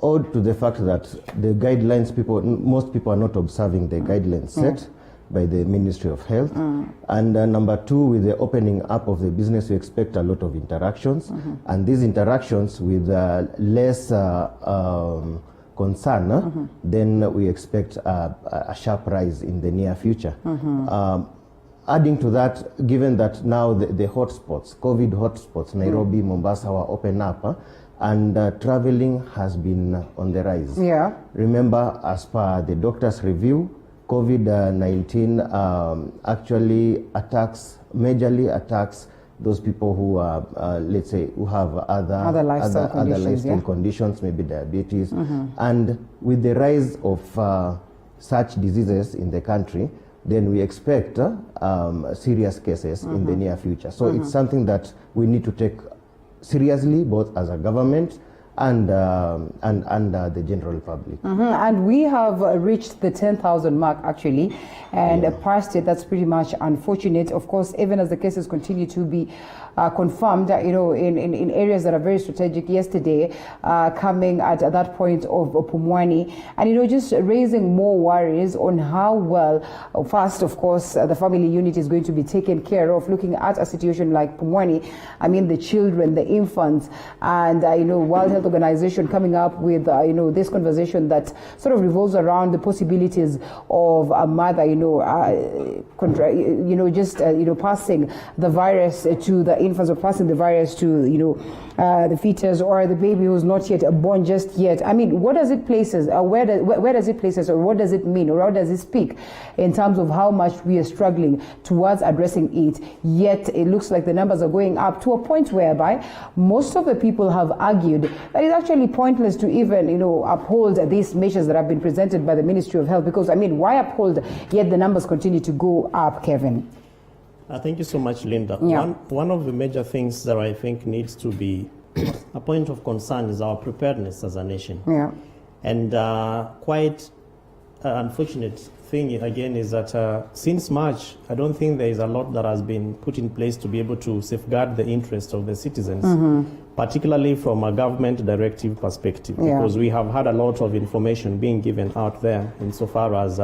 Owed to the fact that the guidelines, most people are not observing the guidelines set by the Ministry of Health. And number two, with the opening up of the business, we expect a lot of interactions. And these interactions with less concern, then we expect a sharp rise in the near future. Adding to that, given that now the hotspots, COVID hotspots, Nairobi, Mombasa, were open up, and traveling has been on the rise. Remember, as per the doctor's review, COVID-19 actually majorly attacks those people who are, let's say, who have other lifestyle conditions, maybe diabetes. And with the rise of such diseases in the country, then we expect serious cases in the near future. So it's something that we need to take seriously, both as a government and the general public. And we have reached the 10,000 mark actually, and past it. That's pretty much unfortunate. Of course, even as the cases continue to be confirmed, in areas that are very strategic. Yesterday, coming at that point of Pumwani, and just raising more worries on how well, first, of course, the family unit is going to be taken care of. Looking at a situation like Pumwani, the children, the infants, and World Health Organization coming up with this conversation that sort of revolves around the possibilities of a mother, passing the virus to the infants or passing the virus to, the fetus or the baby who's not yet born just yet. I mean, what does it place us? Where does it place us, or what does it mean, or how does it speak in terms of how much we are struggling towards addressing it? Yet it looks like the numbers are going up to a point whereby most of the people have argued that it's actually pointless to even, uphold these measures that have been presented by the Ministry of Health. Because, I mean, why uphold yet the numbers continue to go up, Kevin? Thank you so much, Linda. Yeah. One of the major things that I think needs to be a point of concern is our preparedness as a nation. Yeah. And quite unfortunate thing, again, is that since March, I don't think there is a lot that has been put in place to be able to safeguard the interests of the citizens, particularly from a government directive perspective, because we have had a lot of information being given out there insofar as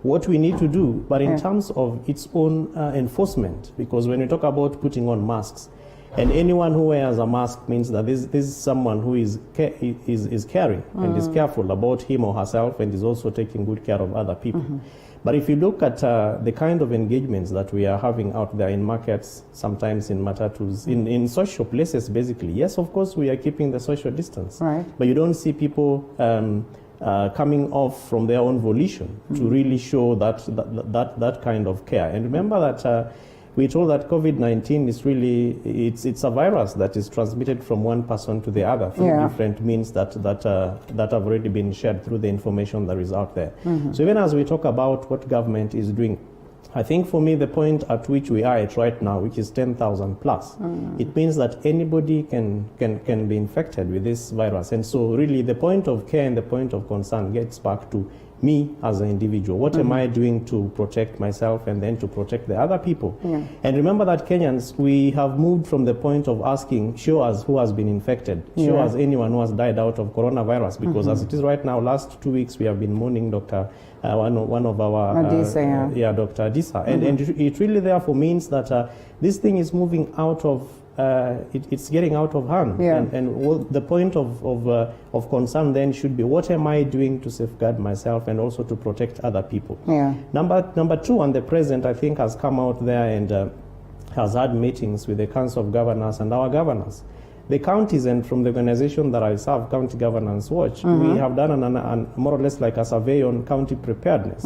what we need to do, but in terms of its own enforcement, because when we talk about putting on masks, and anyone who wears a mask means that this is someone who is caring and is careful about him or herself and is also taking good care of other people. But if you look at the kind of engagements that we are having out there in markets, sometimes in matatus, in social places basically, yes, of course we are keeping the social distance, but you don't see people coming off from their own volition to really show that kind of care. And remember that we're told that COVID-19 is really, it's a virus that is transmitted from one person to the other through different means that have already been shared through the information that is out there. So even as we talk about what government is doing, I think for me the point at which we are at right now, which is 10,000 plus, it means that anybody can be infected with this virus. And so really the point of care and the point of concern gets back to me as an individual. What am I doing to protect myself and then to protect the other people? And remember that Kenyans, we have moved from the point of asking, show us who has been infected, show us anyone who has died out of coronavirus, because as it is right now, last 2 weeks we have been mourning Dr. One of our Adisa, Dr. Adisa, and it really therefore means that this thing is moving out of it's getting out of hand, and the point of concern then should be, what am I doing to safeguard myself and also to protect other people? Number two, and the president I think has come out there and has had meetings with the Council of Governors and our governors. The counties, and from the organization that I serve, County Governance Watch, we have done an more or less like a survey on county preparedness.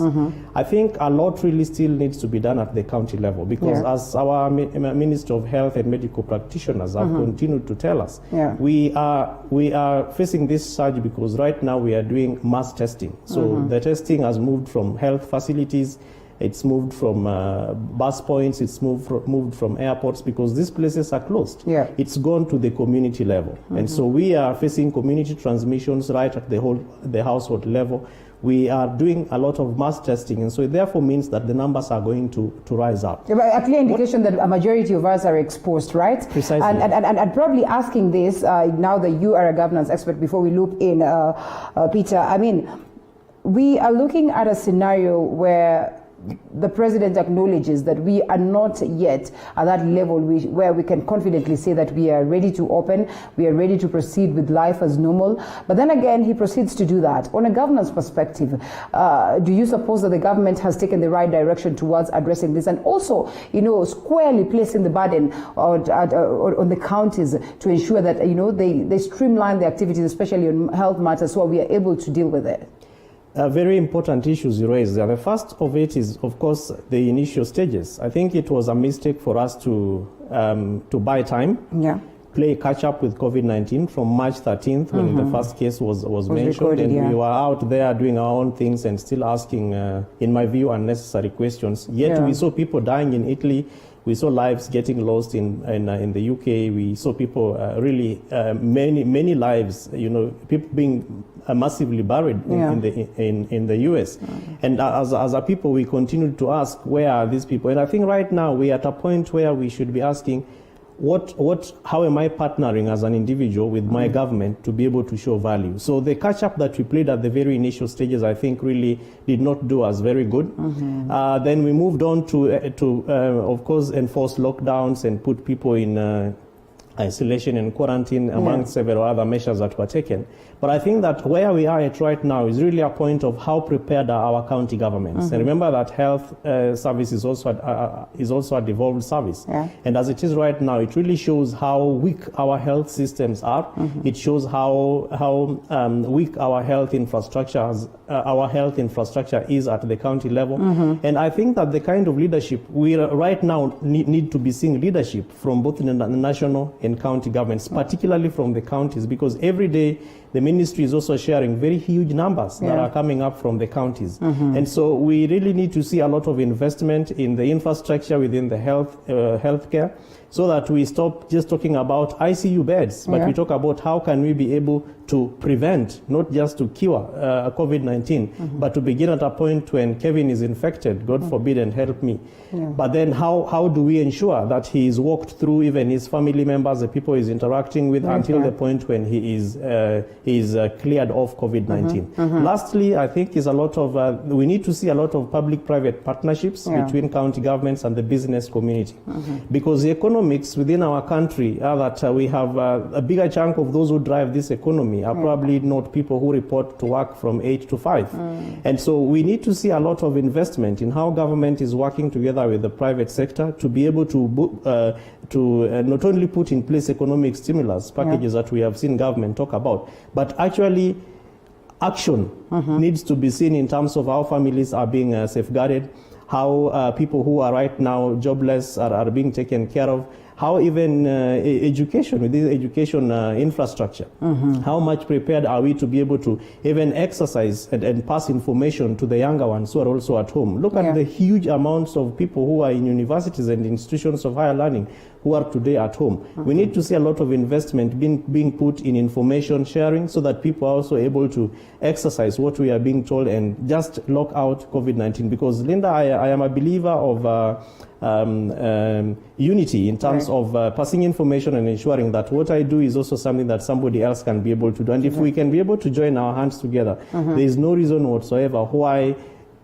I think a lot really still needs to be done at the county level, because as our Minister of Health and medical practitioners have continued to tell us, we are facing this surge because right now we are doing mass testing. So the testing has moved from health facilities, it's moved from bus points, it's moved from airports, because these places are closed. It's gone to the community level. And so we are facing community transmissions right at the household level. We are doing a lot of mass testing, and so it therefore means that the numbers are going to rise up. But a clear indication that a majority of us are exposed, right? Precisely. And probably asking this, now that you are a governance expert, before we loop in Peter, I mean, we are looking at a scenario where the president acknowledges that we are not yet at that level where we can confidently say that we are ready to open, we are ready to proceed with life as normal. But then again, he proceeds to do that. On a governance perspective, do you suppose that the government has taken the right direction towards addressing this, and also, squarely placing the burden on the counties to ensure that, they streamline the activities, especially on health matters, so we are able to deal with it? Very important issues you raised. The first of it is, of course, the initial stages. I think it was a mistake for us to buy time, play catch up with COVID-19 from March 13th when the first case was mentioned, recorded, and we were out there doing our own things and still asking, in my view, unnecessary questions. Yet we saw people dying in Italy. We saw lives getting lost in the UK. We saw people many lives, people being massively buried in the US. And as a people, we continue to ask, where are these people? And I think right now we're at a point where we should be asking, how am I partnering as an individual with my government to be able to show value? So the catch-up that we played at the very initial stages, I think, really did not do us very good. Then we moved on to of course, enforce lockdowns and put people in isolation and quarantine, among several other measures that were taken. But I think that where we are at right now is really a point of how prepared are our county governments. And remember that health service is also a devolved service. And as it is right now, it really shows how weak our health systems are. It shows how weak our health infrastructure is at the county level. And I think that the kind of leadership we right now need to be seeing leadership from both the national and county governments, particularly from the counties, because every day the ministry is also sharing very huge numbers that are coming up from the counties. And so we really need to see a lot of investment in the infrastructure within the healthcare, so that we stop just talking about ICU beds, but we talk about how can we be able to prevent, not just to cure COVID-19, but to begin at a point when Kevin is infected, God forbid, and help me. But then how do we ensure that he is walked through, even his family members, the people he's interacting with, until the point when he is cleared of COVID-19. Lastly, I think is a lot of, we need to see a lot of public-private partnerships between county governments and the business community. Because the economics within our country are that we have a bigger chunk of those who drive this economy are probably not people who report to work from 8 to 5. And so we need to see a lot of investment in how government is working together with the private sector to be able to not only put in place economic stimulus packages that we have seen government talk about, but actually action needs to be seen in terms of how families are being safeguarded, how people who are right now jobless are being taken care of, how even education, with this education infrastructure, how much prepared are we to be able to even exercise and pass information to the younger ones who are also at home. Look at the huge amounts of people who are in universities and institutions of higher learning who are today at home. We need to see a lot of investment being put in information sharing, so that people are also able to exercise what we are being told and just lock out COVID-19. Because, Linda, I am a believer of unity in terms of passing information and ensuring that what I do is also something that somebody else can be able to do. And if we can be able to join our hands together, there is no reason whatsoever why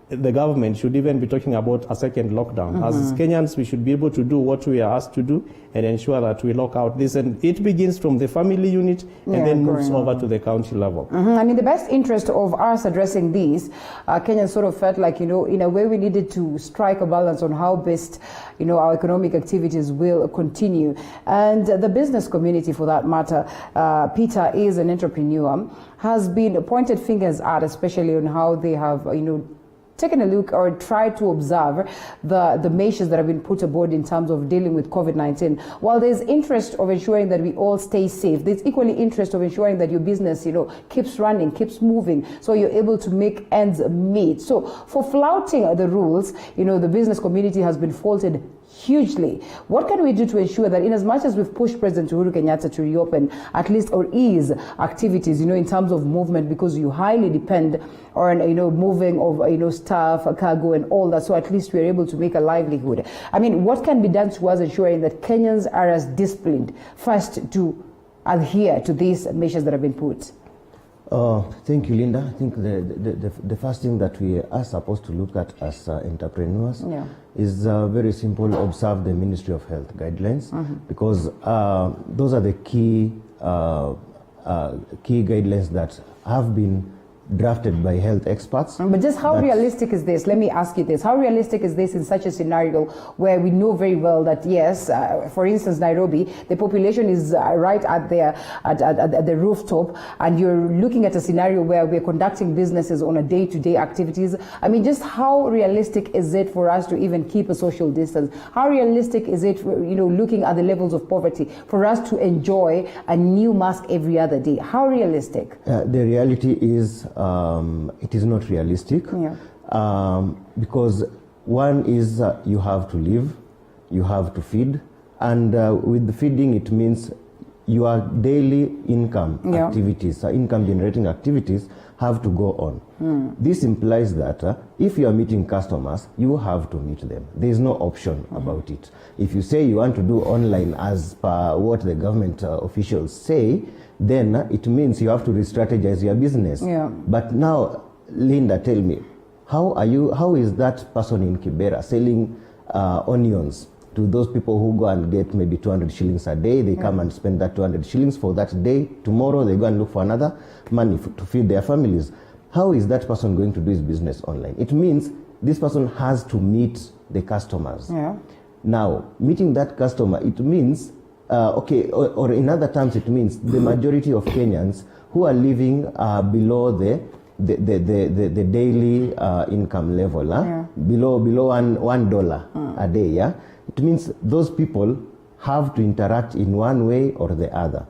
the government should even be talking about a second lockdown. As Kenyans, we should be able to do what we are asked to do and ensure that we lock out this. And it begins from the family unit and then moves over to the county level. And in the best interest of us addressing these, Kenyans sort of felt like, in a way we needed to strike a balance on how best, our economic activities will continue. And the business community, for that matter, Peter is an entrepreneur, has been pointed fingers at, especially on how they have, taken a look or tried to observe the measures that have been put aboard in terms of dealing with COVID-19. While there's interest of ensuring that we all stay safe, there's equally interest of ensuring that your business, keeps running, keeps moving, so you're able to make ends meet. So for flouting the rules, the business community has been faulted hugely. What can we do to ensure that, in as much as we've pushed President Uhuru Kenyatta to reopen at least or ease activities, in terms of movement, because you highly depend on, moving of, staff, cargo and all that, so at least we're able to make a livelihood. I mean, what can be done towards ensuring that Kenyans are as disciplined, first, to adhere to these measures that have been put? Thank you, Linda. I think the first thing that we are supposed to look at as entrepreneurs is very simple: observe the Ministry of Health guidelines, because those are the key guidelines that have been drafted by health experts. But just how realistic is this? Let me ask you this. How realistic is this in such a scenario where we know very well that, yes, for instance, Nairobi, the population is right at the rooftop, and you're looking at a scenario where we're conducting businesses on a day-to-day activities. I mean, just how realistic is it for us to even keep a social distance? How realistic is it, looking at the levels of poverty, for us to enjoy a new mask every other day? How realistic? The reality is, it is not realistic, because one is you have to live, you have to feed, and with the feeding it means your daily income activities, income generating activities have to go on. This implies that if you are meeting customers, you have to meet them. There is no option about it. If you say you want to do online as per what the government officials say, then it means you have to re-strategize your business. But now, Linda, tell me, how is that person in Kibera selling onions to those people who go and get maybe 200 shillings a day. They come and spend that 200 shillings for that day. Tomorrow they go and look for another money to feed their families. How is that person going to do his business online? It means this person has to meet the customers. Yeah. Now, meeting that customer, it means, or in other terms, it means the majority of Kenyans who are living below the daily income level, below $1 a day. Yeah, it means those people have to interact in one way or the other.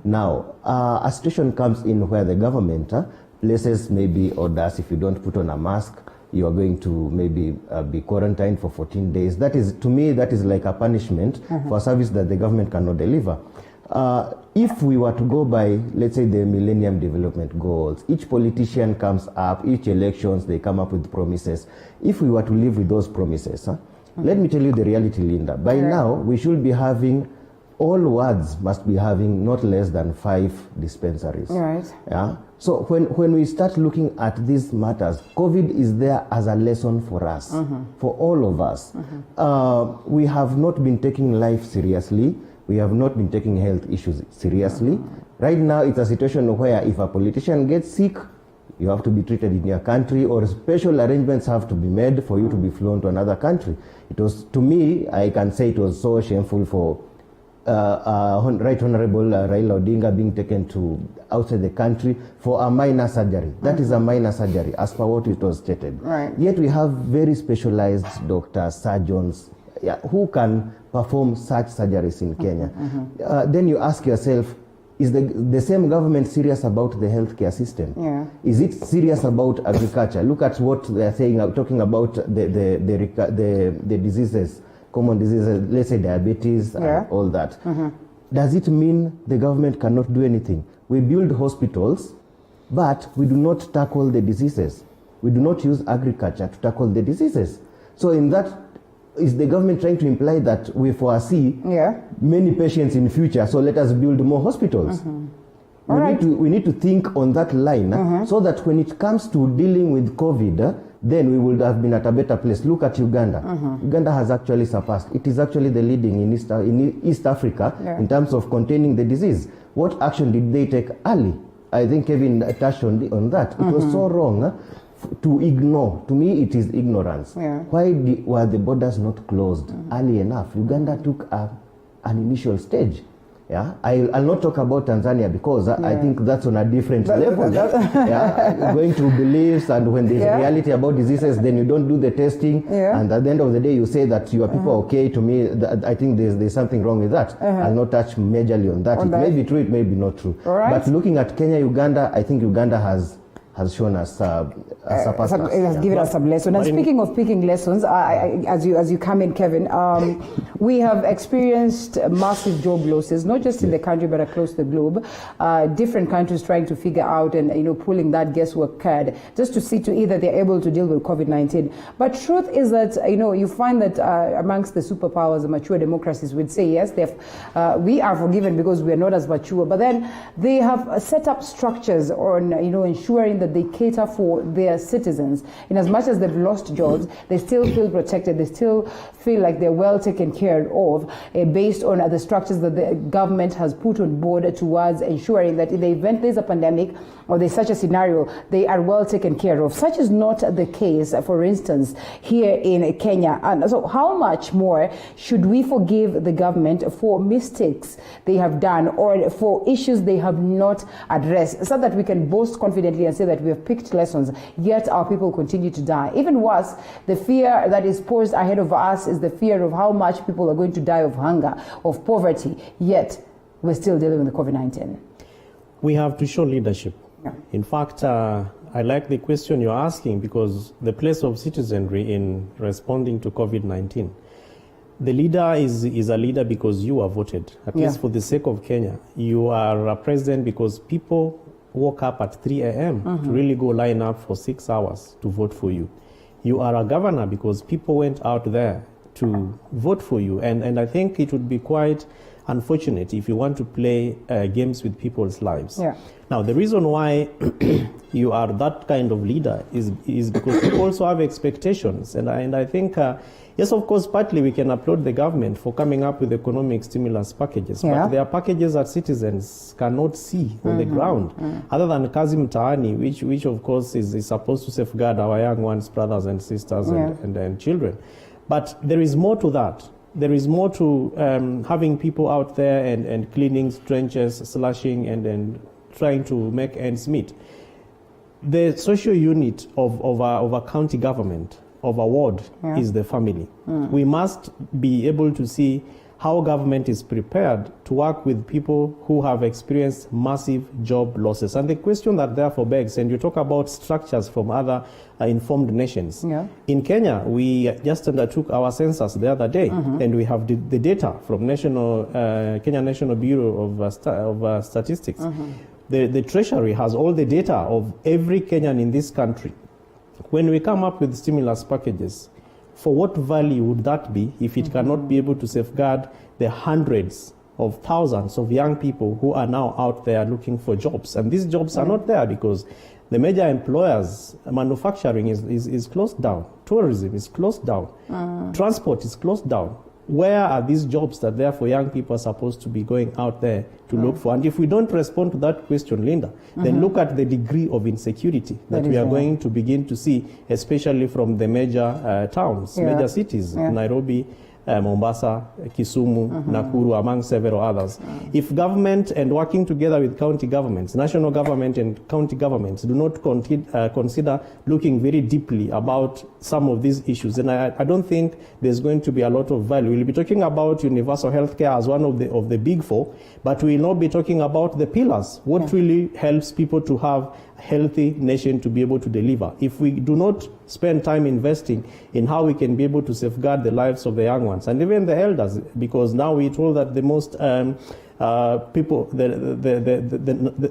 Now, a situation comes in where the government places maybe orders: if you don't put on a mask, you are going to maybe be quarantined for 14 days. That is, to me, that is like a punishment for a service that the government cannot deliver. If we were to go by, let's say, the Millennium Development Goals, each politician comes up, each elections, they come up with promises. If we were to live with those promises, let me tell you the reality, Linda. By now, we should be having, all wards must be having not less than 5 dispensaries. Right. Yeah. So when we start looking at these matters, COVID is there as a lesson for us, for all of us. We have not been taking life seriously. We have not been taking health issues seriously. Right now, it's a situation where if a politician gets sick, you have to be treated in your country, or special arrangements have to be made for you to be flown to another country. It was, to me, I can say it was so shameful for Right Honorable Raila Odinga being taken to outside the country for a minor surgery. That is a minor surgery, as per what it was stated. Right. Yet we have very specialized doctors, surgeons, who can perform such surgeries in Kenya. Then you ask yourself, is the same government serious about the healthcare system? Yeah. Is it serious about agriculture? Look at what they are saying, talking about the diseases, common diseases, let's say diabetes and all that. Does it mean the government cannot do anything? We build hospitals, but we do not tackle the diseases. We do not use agriculture to tackle the diseases. So in that, is the government trying to imply that we foresee many patients in future, so let us build more hospitals? We need to think on that line, so that when it comes to dealing with COVID, then we would have been at a better place. Look at Uganda. Uganda has actually surpassed. It is actually the leading in East Africa in terms of containing the disease. What action did they take early? I think Kevin touched on that. It was so wrong to ignore. To me, it is ignorance. Why were the borders not closed early enough? Uganda took an initial stage. Yeah, I'll not talk about Tanzania because I think that's on a different level. Going to beliefs, and when there's reality about diseases, then you don't do the testing, and at the end of the day, you say that your people are okay. To me, I think there's something wrong with that. I'll not touch majorly on that. It may be true, it may be not true. But looking at Kenya, Uganda, I think Uganda has shown us it has given us some lessons. And speaking of picking lessons, as you come in, Kevin, we have experienced massive job losses, not just in the country but across the globe. Different countries trying to figure out and pulling that guesswork card just to see to either they're able to deal with COVID-19. But truth is that you find that amongst the superpowers, the mature democracies would say yes, we are forgiven because we are not as mature. But then they have set up structures on ensuring that they cater for their citizens. In as much as they've lost jobs, they still feel protected. They still feel like they're well taken care of based on the structures that the government has put on board towards ensuring that in the event there's a pandemic or there's such a scenario, they are well taken care of. Such is not the case, for instance, here in Kenya. And so how much more should we forgive the government for mistakes they have done or for issues they have not addressed, so that we can boast confidently and say that we have picked lessons, yet our people continue to die? Even worse, the fear that is posed ahead of us is the fear of how much people are going to die of hunger, of poverty, yet we're still dealing with the COVID-19. We have to show leadership. In fact, I like the question you're asking, because the place of citizenry in responding to COVID-19, the leader is a leader because you are voted, at least for the sake of Kenya. You are a president because people woke up at 3 a.m. to really go line up for 6 hours to vote for you. You are a governor because people went out there to vote for you. And I think it would be quite unfortunate if you want to play games with people's lives. Yeah. Now, the reason why you are that kind of leader is because you also have expectations. And I think, yes, of course, partly we can applaud the government for coming up with economic stimulus packages. Yeah. But there are packages that citizens cannot see on the ground, other than Kazi Mtaani, which of course is supposed to safeguard our young ones, brothers and sisters and children. But there is more to that. There is more to having people out there and cleaning trenches, slashing, and trying to make ends meet. The social unit of a county government, of a ward, is the family. We must be able to see how government is prepared to work with people who have experienced massive job losses. And the question that therefore begs, and you talk about structures from other informed nations. Yeah. In Kenya, we just undertook our census the other day, and we have the data from Kenya National Bureau of Statistics. The Treasury has all the data of every Kenyan in this country. When we come up with stimulus packages, for what value would that be if it cannot be able to safeguard the hundreds of thousands of young people who are now out there looking for jobs? And these jobs are not there because the major employers, manufacturing is closed down, tourism is closed down, transport is closed down. Where are these jobs that therefore young people are supposed to be going out there to look for? And if we don't respond to that question, Linda, then look at the degree of insecurity that we are going to begin to see, especially from the major towns, major cities, Nairobi, Mombasa, Kisumu, Nakuru, among several others. If government and working together with county governments, national government and county governments do not consider looking very deeply about some of these issues, then I don't think there's going to be a lot of value. We'll be talking about universal health care as one of the big four, but we will not be talking about the pillars. What really helps people to have a healthy nation to be able to deliver? If we do not spend time investing in how we can be able to safeguard the lives of the young ones and even the elders, because now we're told that the most people,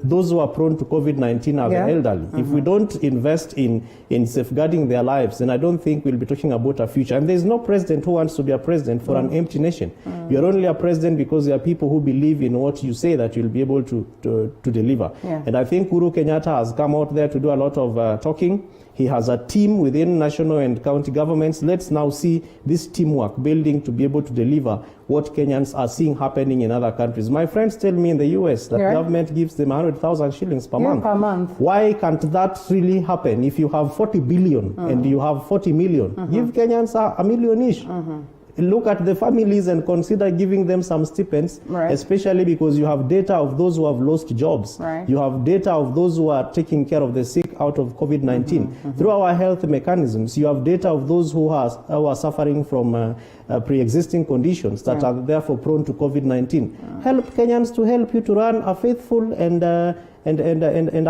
those who are prone to COVID-19 are the elderly. If we don't invest in safeguarding their lives, then I don't think we'll be talking about a future. And there's no president who wants to be a president for an empty nation. You're only a president because there are people who believe in what you say that you'll be able to deliver. And I think Uhuru Kenyatta has come out there to do a lot of talking. He has a team within national and county governments. Let's now see this teamwork building to be able to deliver what Kenyans are seeing happening in other countries. My friends tell me in the US that government gives them 100,000 shillings per month. Why can't that really happen? If you have 40 billion and you have 40 million, give Kenyans a million-ish. Look at the families and consider giving them some stipends, especially because you have data of those who have lost jobs. You have data of those who are taking care of the sick out of COVID-19. Through our health mechanisms, you have data of those who are suffering from pre-existing conditions that are therefore prone to COVID-19. Help Kenyans to help you to run a faithful and a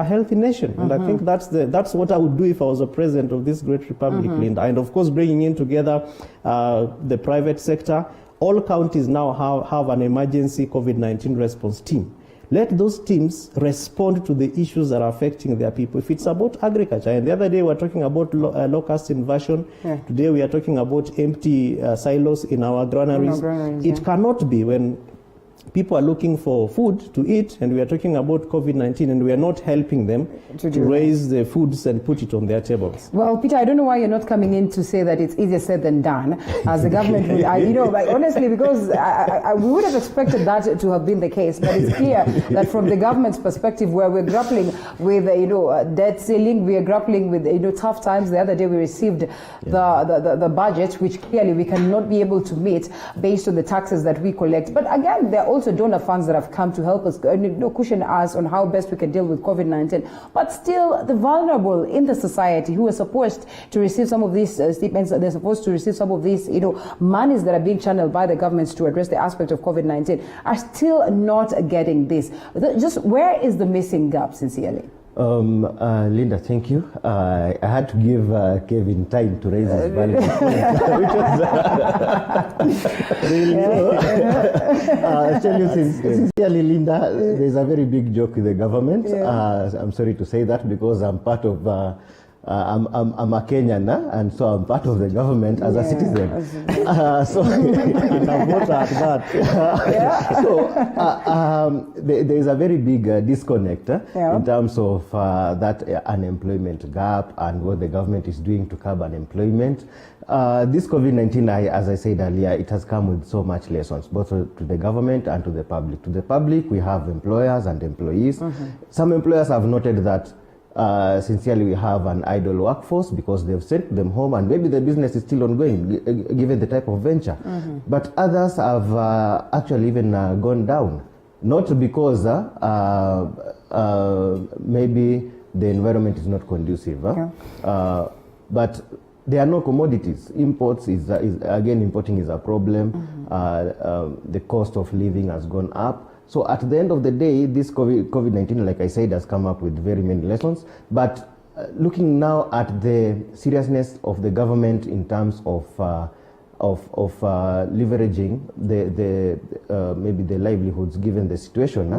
healthy nation. And I think that's what I would do if I was a president of this great republic, Linda. And of course, bringing in together the private sector. All counties now have an emergency COVID-19 response team. Let those teams respond to the issues that are affecting their people. If it's about agriculture, and the other day we were talking about locust invasion, today we are talking about empty silos in our granaries. It cannot be when people are looking for food to eat, and we are talking about COVID-19, and we are not helping them to raise the foods and put it on their tables. Well, Peter, I don't know why you're not coming in to say that it's easier said than done, as the government would, honestly, because we would have expected that to have been the case, but it's clear that from the government's perspective, where we're grappling with, debt ceiling, we are grappling with, tough times. The other day we received the budget, which clearly we cannot be able to meet based on the taxes that we collect. But again, there are also donor funds that have come to help us, cushion us on how best we can deal with COVID-19. But still, the vulnerable in the society who are supposed to receive some of these statements, they're supposed to receive some of these, monies that are being channeled by the governments to address the aspect of COVID-19, are still not getting this. Just where is the missing gap, sincerely? Linda, thank you. I had to give Kevin time to raise his valid I'll tell you sincerely, Linda, there's a very big joke with the government. I'm sorry to say that because I'm part of I'm a Kenyan, and so I'm part of the government as a citizen. So and a voter at that. There is a very big disconnect in terms of that unemployment gap and what the government is doing to curb unemployment. This COVID-19, as I said earlier, it has come with so much lessons, both to the government and to the public. To the public, we have employers and employees. Some employers have noted that sincerely we have an idle workforce because they've sent them home and maybe the business is still ongoing given the type of venture. But others have actually even gone down, not because maybe the environment is not conducive, but there are no commodities. Imports is again, importing is a problem. The cost of living has gone up. So at the end of the day, this COVID-19, like I said, has come up with very many lessons. But looking now at the seriousness of the government in terms of leveraging maybe the livelihoods given the situation,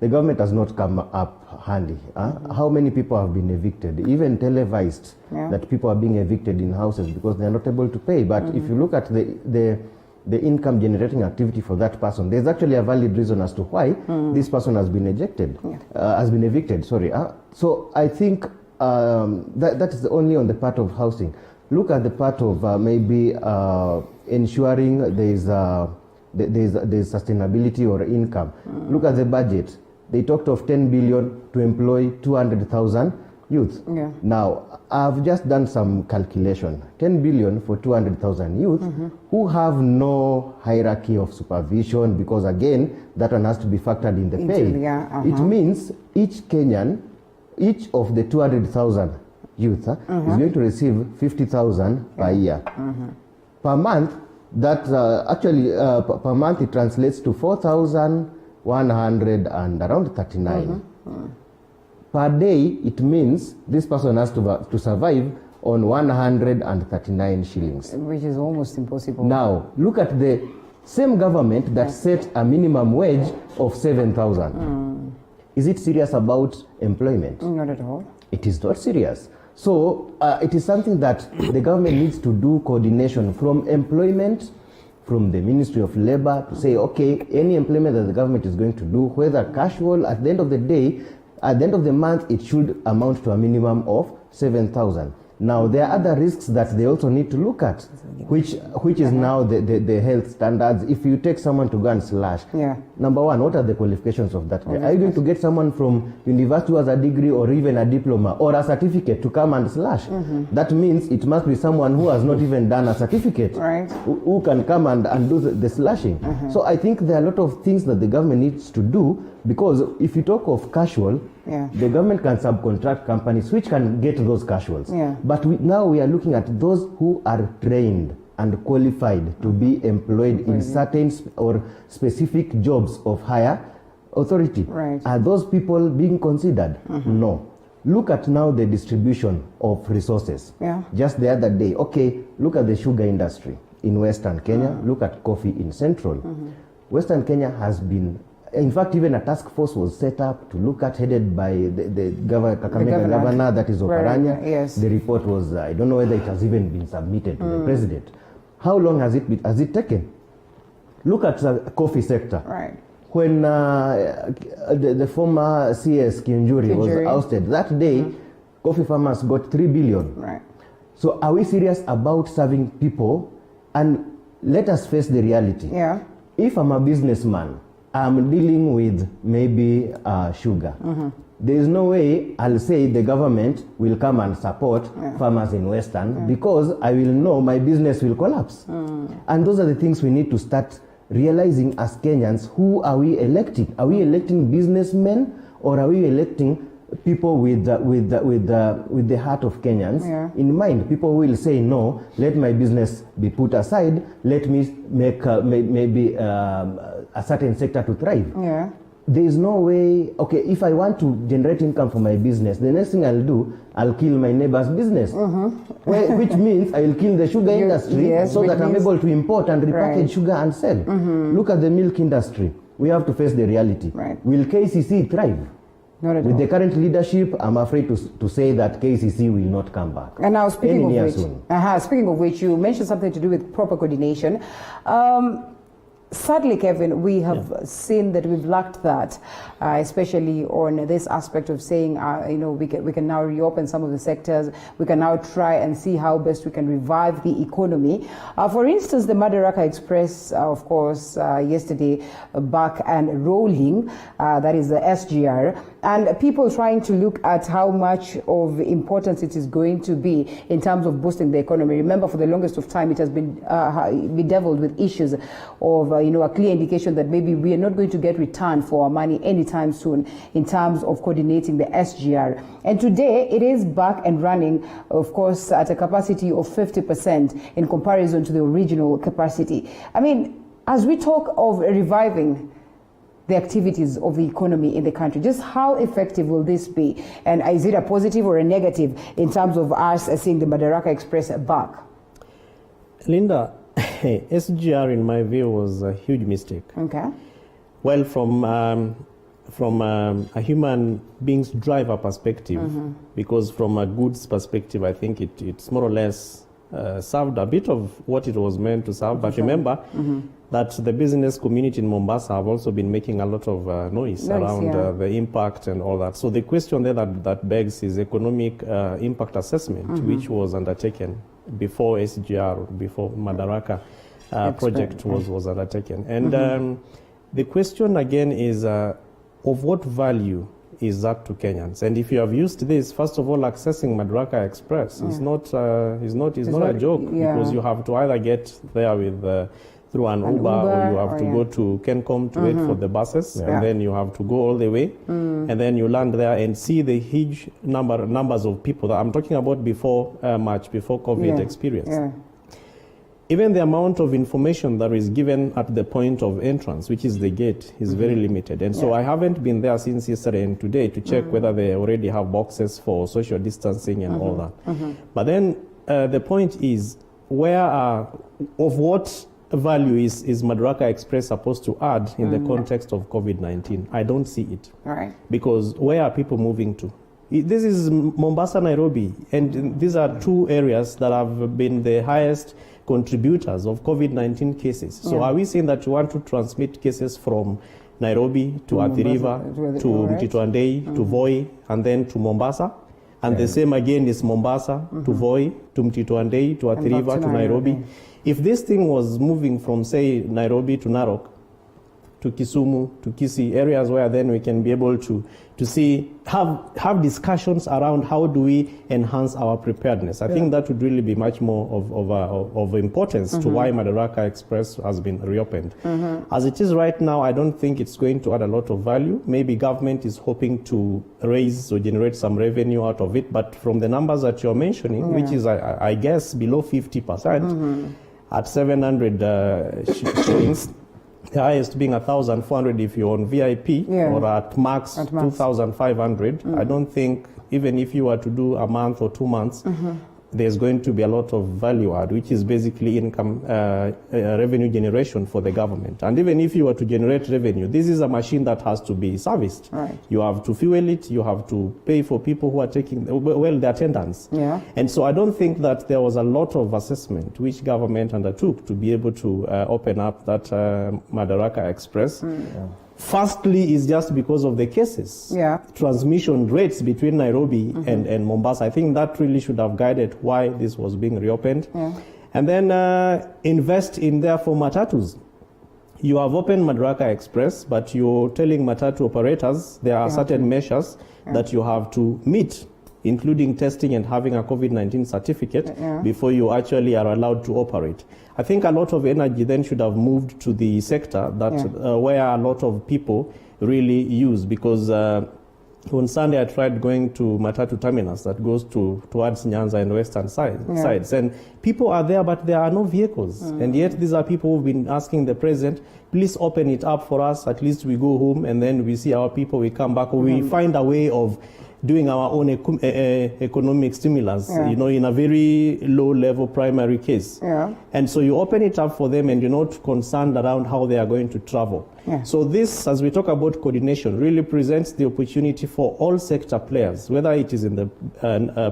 the government has not come up handy. How many people have been evicted, even televised that people are being evicted in houses because they are not able to pay. But if you look at the income generating activity for that person, there's actually a valid reason as to why this person has been evicted. So I think that is only on the part of housing. Look at the part of maybe ensuring there's sustainability or income. Look at the budget. They talked of 10 billion to employ 200,000 youth. Now, I've just done some calculation. 10 billion for 200,000 youth who have no hierarchy of supervision, because again, that one has to be factored in the pay. It means each Kenyan, each of the 200,000 youth is going to receive 50,000 per year. Per month, that per month it translates to 4,100 and around 39. Per day, it means this person has to survive on 139 shillings. Which is almost impossible. Now, look at the same government that set a minimum wage of 7,000. Is it serious about employment? Not at all. It is not serious. So it is something that the government needs to do coordination from employment, from the Ministry of Labor, to say, okay, any employment that the government is going to do, whether casual, at the end of the day, at the end of the month, it should amount to a minimum of 7,000. Now, there are other risks that they also need to look at, which is now the health standards. If you take someone to go and slash, number one, what are the qualifications of that guy? Are you going to get someone from university who has a degree or even a diploma or a certificate to come and slash? That means it must be someone who has not even done a certificate, who can come and do the slashing. So I think there are a lot of things that the government needs to do, because if you talk of casual, the government can subcontract companies which can get those casuals. But now we are looking at those who are trained and qualified to be employed in certain or specific jobs of higher authority. Are those people being considered? No. Look at now the distribution of resources. Just the other day, okay, look at the sugar industry in Western Kenya, look at coffee in Central. Western Kenya has been, in fact, even a task force was set up to look at, headed by the Kakamega governor, that is Oparanya. The report was, I don't know whether it has even been submitted to the president. How long has it taken? Look at the coffee sector. When the former CS Kinjuri was ousted, that day, coffee farmers got 3 billion. So are we serious about serving people? And let us face the reality. If I'm a businessman, I'm dealing with maybe sugar. There is no way I'll say the government will come and support farmers in Western, because I will know my business will collapse. And those are the things we need to start realizing as Kenyans. Who are we electing? Are we electing businessmen, or are we electing people with the heart of Kenyans in mind? People will say, no, let my business be put aside, let me make maybe a certain sector to thrive. There is no way, okay, if I want to generate income for my business, the next thing I'll do, I'll kill my neighbor's business. Which means I will kill the sugar industry so that I'm able to import and repackage sugar and sell. Look at the milk industry. We have to face the reality. Will KCC thrive? Not at With all. the current leadership, I'm afraid to say that KCC will not come back. And now, speaking soon. speaking of which, you mentioned something to do with proper coordination. Sadly, Kevin, we have seen that we've lacked that, especially on this aspect of saying, we can now reopen some of the sectors. We can now try and see how best we can revive the economy. For instance, the Madaraka Express, of course, yesterday back and rolling, that is the SGR, and people trying to look at how much of importance it is going to be in terms of boosting the economy. Remember, for the longest of time, it has been bedeviled with issues of a clear indication that maybe we are not going to get return for our money anytime soon in terms of coordinating the SGR. And today it is back and running, of course, at a capacity of 50% in comparison to the original capacity. I mean, as we talk of reviving the activities of the economy in the country, just how effective will this be? And is it a positive or a negative in terms of us seeing the Madaraka Express back? Linda, SGR, in my view, was a huge mistake. Okay. Well, from a human being's driver perspective, because from a goods perspective, I think it's more or less served a bit of what it was meant to serve. But remember that the business community in Mombasa have also been making a lot of noise around the impact and all that. So the question there that begs is economic impact assessment, which was undertaken before SGR, before Madaraka project was undertaken. And the question again is, of what value is that to Kenyans? And if you have used this, first of all, accessing Madaraka Express is not a joke, because you have to either get there with through an Uber, or you have to go to Kencom to wait for the buses, and then you have to go all the way, and then you land there and see the huge numbers of people that I'm talking about before before COVID experience. Even the amount of information that is given at the point of entrance, which is the gate, is very limited. And so I haven't been there since yesterday and today to check whether they already have boxes for social distancing and all that. But then the point is, of what value is Madaraka Express supposed to add in the context of COVID-19? I don't see it. All right. Because where are people moving to? This is Mombasa, Nairobi, and these are two areas that have been the highest contributors of COVID-19 cases. So are we saying that you want to transmit cases from Nairobi to Athi River, to Mtito Andei, to Voi, and then to Mombasa? And the same again is Mombasa, to Voi, to Mtito Andei, to Athi River, to Nairobi. If this thing was moving from, say, Nairobi to Narok, to Kisumu, to Kisii, areas where then we can be able to see, have discussions around how do we enhance our preparedness. I think that would really be much more of importance to why Madaraka Express has been reopened. As it is right now, I don't think it's going to add a lot of value. Maybe government is hoping to raise or generate some revenue out of it, but from the numbers that you're mentioning, which is, I guess, below 50%, at 700 shillings, the highest being 1,400 if you're on VIP, or at max 2,500. I don't think, even if you were to do a month or 2 months, there's going to be a lot of value add, which is basically income revenue generation for the government. And even if you were to generate revenue, this is a machine that has to be serviced. You have to fuel it, you have to pay for people who are taking, the attendance. And so I don't think that there was a lot of assessment which government undertook to be able to open up that Madaraka Express. Firstly, is just because of the cases, transmission rates between Nairobi and Mombasa. I think that really should have guided why this was being reopened. And then invest in, therefore, matatus. You have opened Madaraka Express, but you're telling matatu operators there are certain measures that you have to meet, including testing and having a COVID-19 certificate before you actually are allowed to operate. I think a lot of energy then should have moved to the sector that where a lot of people really use, because on Sunday I tried going to Matatu Terminus that goes towards Nyanza and western sides, and people are there, but there are no vehicles. And yet these are people who've been asking the president, please open it up for us, at least we go home and then we see our people, we come back, or we find a way of doing our own economic stimulus, Yeah. in a very low-level primary case. Yeah. And so you open it up for them and you're not concerned around how they are going to travel. Yeah. So this, as we talk about coordination, really presents the opportunity for all sector players, whether it is in the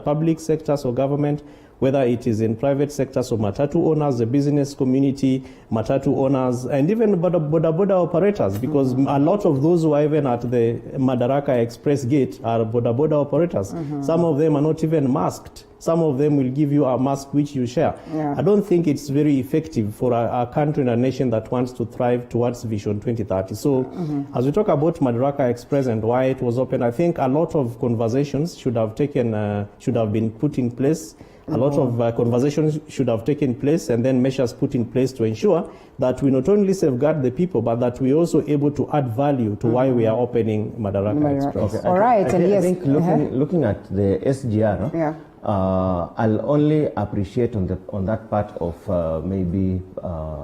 public sectors or government, whether it is in private sectors, so matatu owners, the business community, matatu owners, and even boda operators, because a lot of those who are even at the Madaraka Express gate are boda operators. Some of them are not even masked. Some of them will give you a mask which you share. Yeah. I don't think it's very effective for a country and a nation that wants to thrive towards Vision 2030. So as we talk about Madaraka Express and why it was open, I think a lot of conversations should have been put in place. A lot of conversations should have taken place and then measures put in place to ensure that we not only safeguard the people, but that we're also able to add value to why we are opening Madaraka Express. Okay. All right, and yes. I think looking at the SGR, Yeah. I'll only appreciate on that part of maybe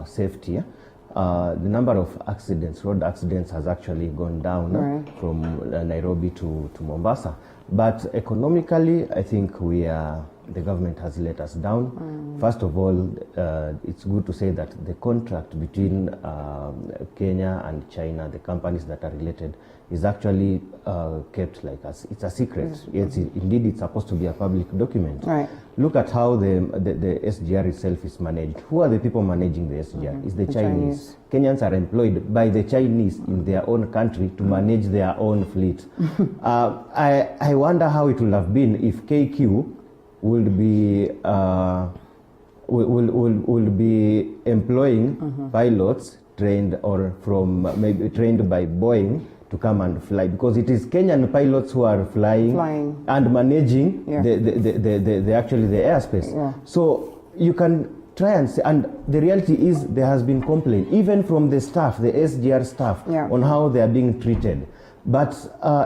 safety. The number of road accidents has actually gone down from Nairobi to Mombasa. But economically, I think the government has let us down. First of all, it's good to say that the contract between Kenya and China, the companies that are related, is actually kept like it's a secret. Yes, indeed, it's supposed to be a public document. Right. Look at how the SGR itself is managed. Who are the people managing the SGR? It's the Chinese. Kenyans are employed by the Chinese in their own country to manage their own fleet. I wonder how it would have been if KQ would be employing pilots trained by Boeing to come and fly, because it is Kenyan pilots who are flying. And managing the airspace. Yeah. So you can try and say, and the reality is there has been complaint even from the staff, the SGR staff, on how they are being treated. But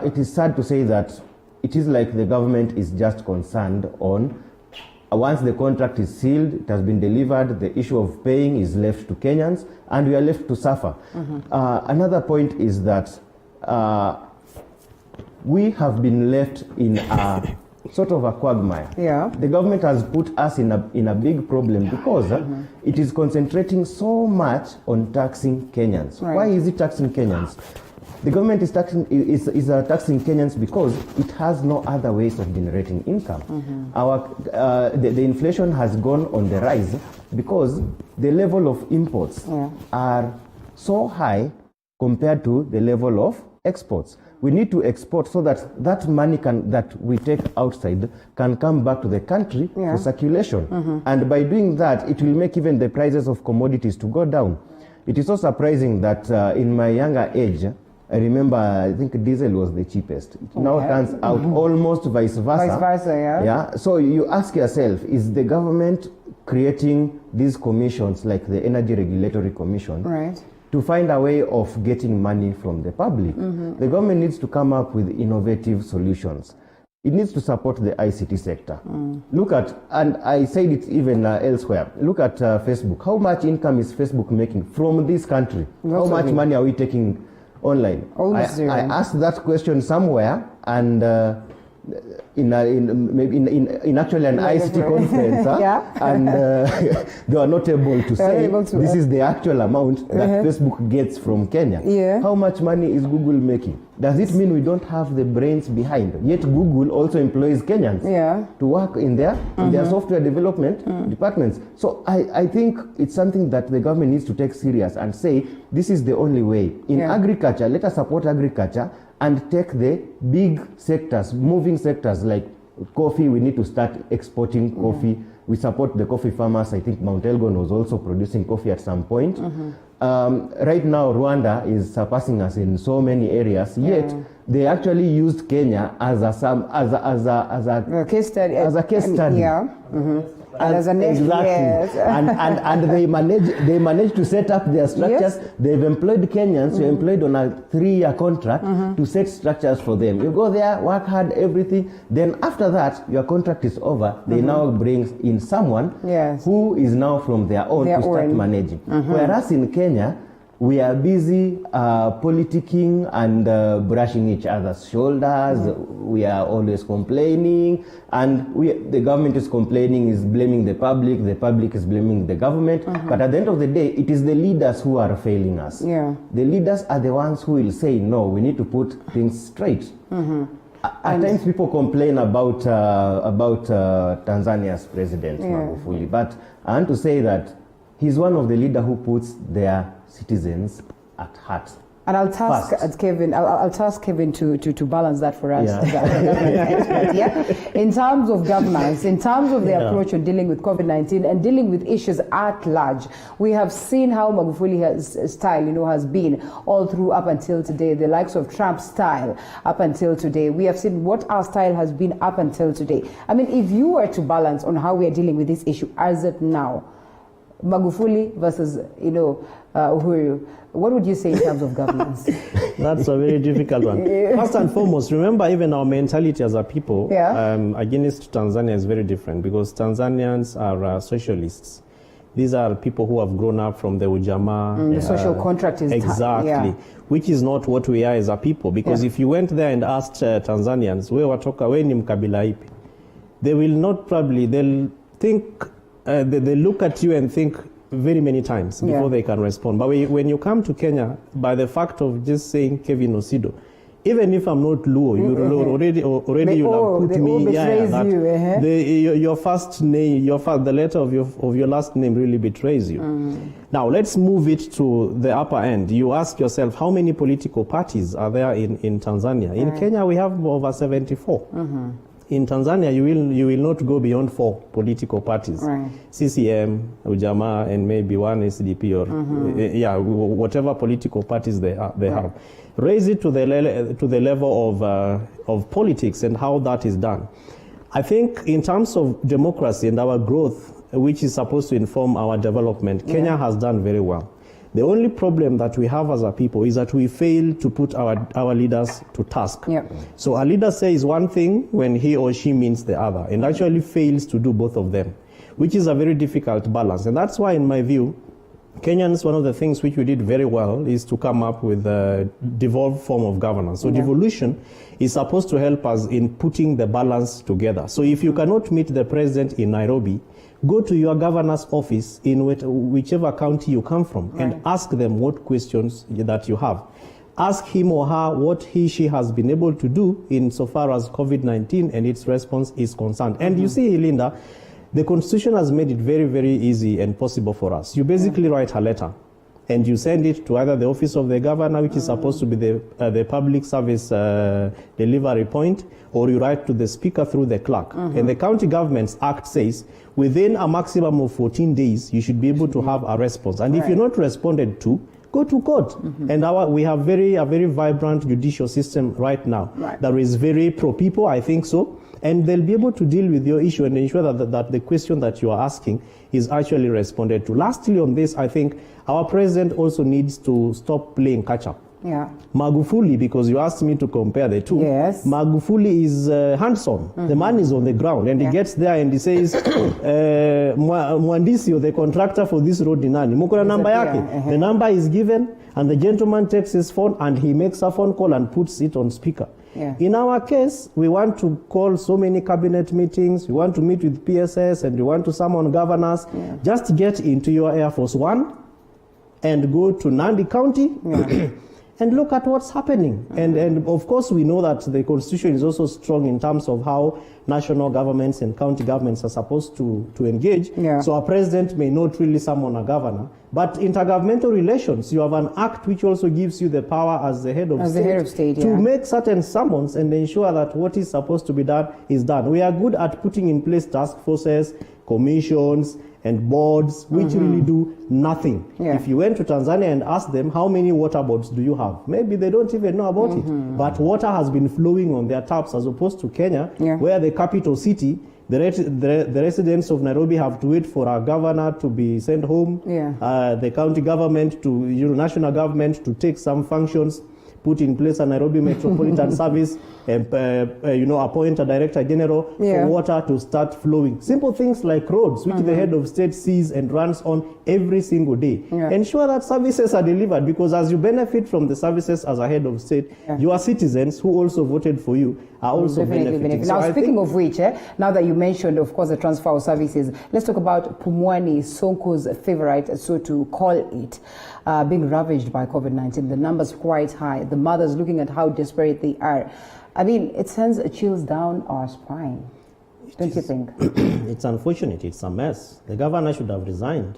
it is sad to say that it is like the government is just concerned on once the contract is sealed, it has been delivered, the issue of paying is left to Kenyans, and we are left to suffer. Another point is that we have been left in a sort of a quagmire. Yeah. The government has put us in a big problem because it is concentrating so much on taxing Kenyans. Right. Why is it taxing Kenyans? The government is taxing Kenyans because it has no other ways of generating income. The inflation has gone on the rise because the level of imports are so high compared to the level of exports. We need to export so that money that we take outside can come back to the country for circulation. And by doing that, it will make even the prices of commodities to go down. It is so surprising that in my younger age, I remember, I think diesel was the cheapest. It now turns out almost vice versa. Vice versa, Yeah. So you ask yourself, is the government creating these commissions like the Energy Regulatory Commission to find a way of getting money from the public? The government needs to come up with innovative solutions. It needs to support the ICT sector. Look at, and I said it even elsewhere, look at Facebook. How much income is Facebook making from this country? How much money are we taking online? I asked that question somewhere, and in actually an ICT conference, and they were not able to say this is the actual amount that Facebook gets from Kenya. How much money is Google making? Does it mean we don't have the brains behind? Yet Google also employs Kenyans to work in their software development departments. So I think it's something that the government needs to take serious and say this is the only way. In agriculture, let us support agriculture and take the big sectors, moving sectors like coffee. We need to start exporting coffee. We support the coffee farmers. I think Mount Elgon was also producing coffee at some point. Right now, Rwanda is surpassing us in so many areas. Yet they actually used Kenya as a case study. And as a next, and they managed to set up their structures. They've employed Kenyans who are employed on a 3-year contract to set structures for them. You go there, work hard, everything. Then after that, your contract is over. They now bring in someone who is now from their own to start managing. Whereas in Kenya, we are busy politicking and brushing each other's shoulders. We are always complaining, and the government is complaining, is blaming the public is blaming the government. But at the end of the day, it is the leaders who are failing us. Yeah. The leaders are the ones who will say, no, we need to put things straight. At times people complain about Tanzania's president, Magufuli, but I want to say that he's one of the leaders who puts their citizens at heart. And I'll task Kevin. I'll task Kevin to balance that for us. Yeah. In terms of governance, in terms of the approach on dealing with COVID-19 and dealing with issues at large, we have seen how Magufuli's style, has been all through up until today. The likes of Trump's style up until today. We have seen what our style has been up until today. I mean, if you were to balance on how we are dealing with this issue as it now, Magufuli versus, Uhuru, what would you say in terms of governance? That's a very difficult one. First and foremost, remember even our mentality as a people against Tanzania is very different, because Tanzanians are socialists. These are people who have grown up from the Ujamaa. The social contract is exactly, which is not what we are as a people. Because if you went there and asked Tanzanians, we ni mkabila ipi, they will not probably, they'll think, they look at you and think very many times before they can respond. But when you come to Kenya, by the fact of just saying Kevin Osido, even if I'm not Luo, you already you have put me. Your first name, the letter of your last name really betrays you. Now let's move it to the upper end. You ask yourself, how many political parties are there in Tanzania? In Kenya, we have over 74. In Tanzania, you will not go beyond 4 political parties: CCM, Ujamaa, and maybe one SDP or whatever political parties they have. Raise it to the level of politics and how that is done. I think in terms of democracy and our growth, which is supposed to inform our development, Kenya has done very well. The only problem that we have as a people is that we fail to put our leaders to task. So a leader says one thing when he or she means the other, and actually fails to do both of them, which is a very difficult balance. And that's why, in my view, Kenyans, one of the things which we did very well is to come up with a devolved form of governance. So devolution is supposed to help us in putting the balance together. So if you cannot meet the president in Nairobi, go to your governor's office in whichever county you come from and ask them what questions that you have. Ask him or her what she has been able to do insofar as COVID-19 and its response is concerned. And you see, Linda, the Constitution has made it very, very easy and possible for us. You basically write a letter and you send it to either the office of the governor, which is supposed to be the public service delivery point, or you write to the speaker through the clerk. And the County Governments Act says within a maximum of 14 days, you should be able to have a response. And if you're not responded to, go to court. And we have a very vibrant judicial system right now that is very pro-people, I think so. And they'll be able to deal with your issue and ensure that the question that you are asking is actually responded to. Lastly on this, I think our president also needs to stop playing catch-up. Magufuli, because you asked me to compare the two, Magufuli is hands-on. The man is on the ground, and he gets there and he says, Mwandisi, the contractor for this road in Nani, mukona namba yake. The number is given, and the gentleman takes his phone and he makes a phone call and puts it on speaker. In our case, we want to call so many cabinet meetings, we want to meet with PSS, and we want to summon governors. Just get into your Air Force One and go to Nandi County and look at what's happening. And of course, we know that the Constitution is also strong in terms of how national governments and county governments are supposed to engage. So a president may not really summon a governor, but intergovernmental relations, you have an act which also gives you the power as the head of state, to make certain summons and ensure that what is supposed to be done is done. We are good at putting in place task forces, commissions, and boards which really do nothing. If you went to Tanzania and asked them, how many water boards do you have? Maybe they don't even know about it. But water has been flowing on their taps, as opposed to Kenya, where the capital city, the residents of Nairobi have to wait for our governor to be sent home, the county government to, national government to take some functions, put in place a Nairobi Metropolitan Service, and appoint a Director General for water to start flowing. Simple things like roads, which the head of state sees and runs on every single day. Ensure that services are delivered, because as you benefit from the services as a head of state, your citizens who also voted for you are also benefiting. Now, speaking of which, now that you mentioned, of course, the transfer of services, let's talk about Pumwani, Sonko's favorite, so to call it, being ravaged by COVID-19. The numbers quite high. The mothers looking at how desperate they are. I mean, it sends chills down our spine. Don't you think? It's unfortunate. It's a mess. The governor should have resigned,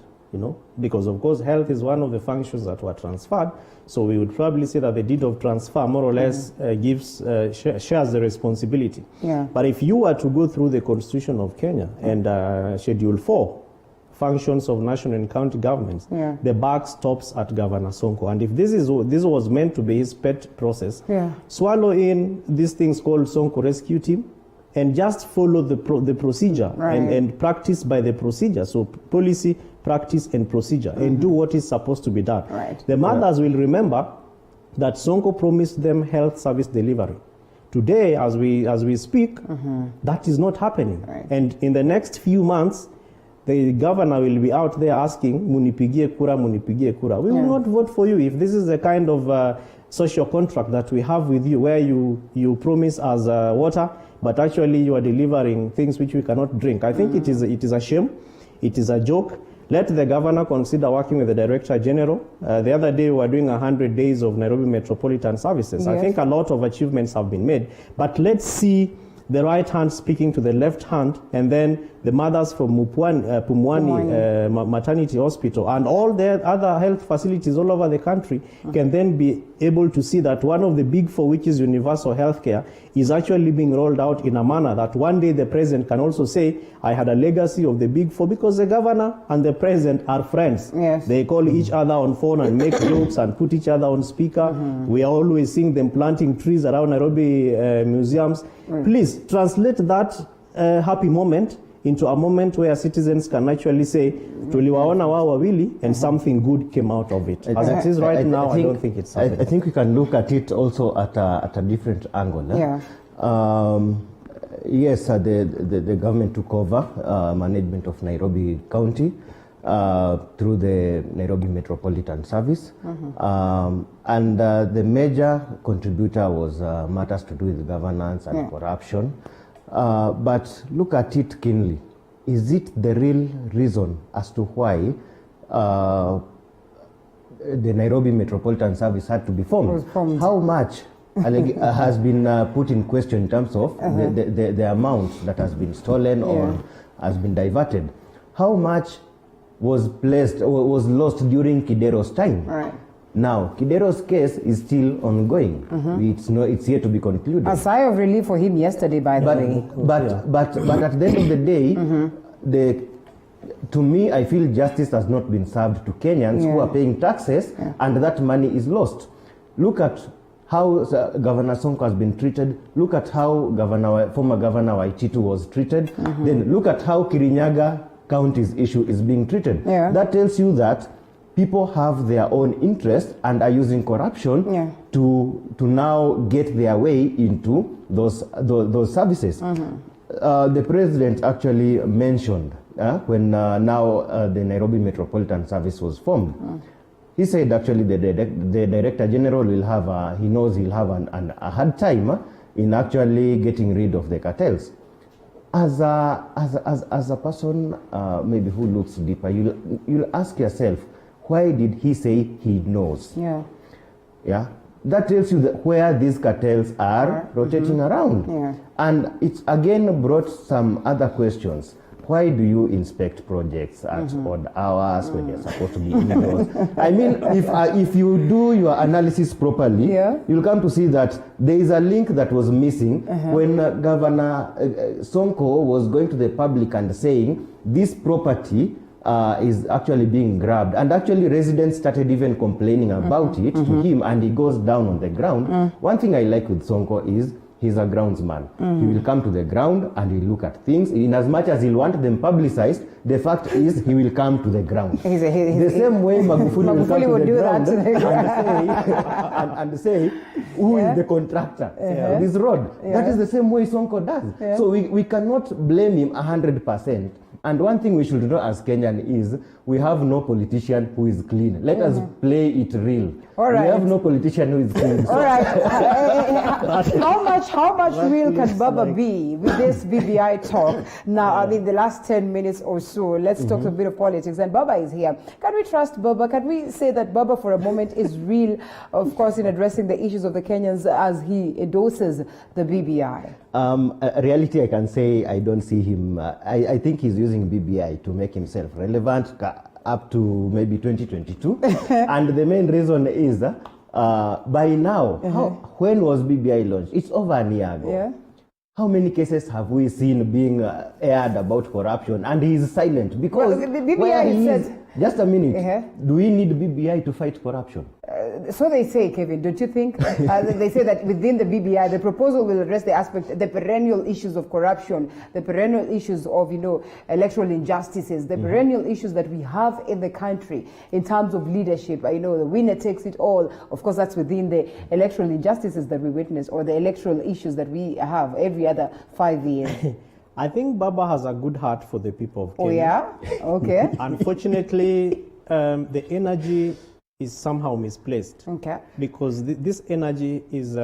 because of course health is one of the functions that were transferred. So we would probably say that the deed of transfer more or less shares the responsibility. But if you were to go through the Constitution of Kenya and Schedule 4, functions of national and county governments, the buck stops at Governor Sonko. And if this was meant to be his pet process, swallow in these things called Sonko Rescue Team and just follow the procedure and practice by the procedure. So policy, practice and procedure, and do what is supposed to be done. The mothers will remember that Sonko promised them health service delivery. Today, as we speak, that is not happening. And in the next few months, the governor will be out there asking, Munipigie kura, Munipigie kura. We will not vote for you if this is the kind of social contract that we have with you, where you promise us water, but actually you are delivering things which we cannot drink. I think it is a shame. It is a joke. Let the governor consider working with the Director General. The other day we were doing 100 days of Nairobi Metropolitan Services. I think a lot of achievements have been made, but let's see the right hand speaking to the left hand, and then the mothers from Pumwani Maternity Hospital and all the other health facilities all over the country can then be able to see that one of the big four, which is universal healthcare, is actually being rolled out in a manner that one day the president can also say, I had a legacy of the big four, because the governor and the president are friends. They call each other on phone and make jokes and put each other on speaker. We are always seeing them planting trees around Nairobi museums. Please translate that happy moment into a moment where citizens can actually say, tuliwaona wao wawili, and something good came out of it. As it is right now, I don't think it's happening. I think we can look at it also at a different angle. Yes, the government took over management of Nairobi County through the Nairobi Metropolitan Service. And the major contributor was matters to do with governance and corruption. But look at it keenly. Is it the real reason as to why the Nairobi Metropolitan Service had to be formed? How much has been put in question in terms of the amount that has been stolen or has been diverted? How much was lost during Kidero's time? Now, Kidero's case is still ongoing. It's yet to be concluded. A sigh of relief for him yesterday, by the way. But at the end of the day, to me, I feel justice has not been served to Kenyans who are paying taxes, and that money is lost. Look at how Governor Sonko has been treated. Look at how former Governor Waititu was treated. Then look at how Kirinyaga County's issue is being treated. That tells you that people have their own interest and are using corruption to now get their way into those services. The president actually mentioned when the Nairobi Metropolitan Service was formed. He said actually the Director General will have he'll have a hard time in actually getting rid of the cartels. As a person maybe who looks deeper, you'll ask yourself, why did he say he knows? That tells you where these cartels are rotating around. And it's again brought some other questions. Why do you inspect projects at odd hours when you're supposed to be indoors? I mean, if you do your analysis properly, you'll come to see that there is a link that was missing when Governor Sonko was going to the public and saying this property is actually being grabbed, and actually residents started even complaining about it to him, and he goes down on the ground. One thing I like with Sonko is he's a groundsman. He will come to the ground and he'll look at things. In as much as he'll want them publicized, the fact is he will come to the ground. The same way Magufuli will come to the ground and say, who is the contractor of this road? That is the same way Sonko does. So we cannot blame him 100%. And one thing we should know as Kenyan is we have no politician who is clean. Let us play it real. All right. We have no politician who is clean. All right. How much real can Baba be with this BBI talk? Now, I mean, the last 10 minutes or so, let's talk a bit of politics. And Baba is here. Can we trust Baba? Can we say that Baba for a moment is real, of course, in addressing the issues of the Kenyans as he endorses the BBI? Reality, I can say I don't see him. I think he's using BBI to make himself relevant up to maybe 2022. And the main reason is by now, when was BBI launched? It's over a year ago. Yeah. How many cases have we seen being aired about corruption? And he is silent because the BBI said, just a minute. Do we need BBI to fight corruption? So they say, Kevin, don't you think? They say that within the BBI, the proposal will address the perennial issues of corruption, the perennial issues of, electoral injustices, the perennial issues that we have in the country in terms of leadership. The winner takes it all. Of course, that's within the electoral injustices that we witness or the electoral issues that we have every other 5 years. I think Baba has a good heart for the people of Kenya. Oh, yeah? Okay. Unfortunately, the energy is somehow misplaced. Okay. Because this energy is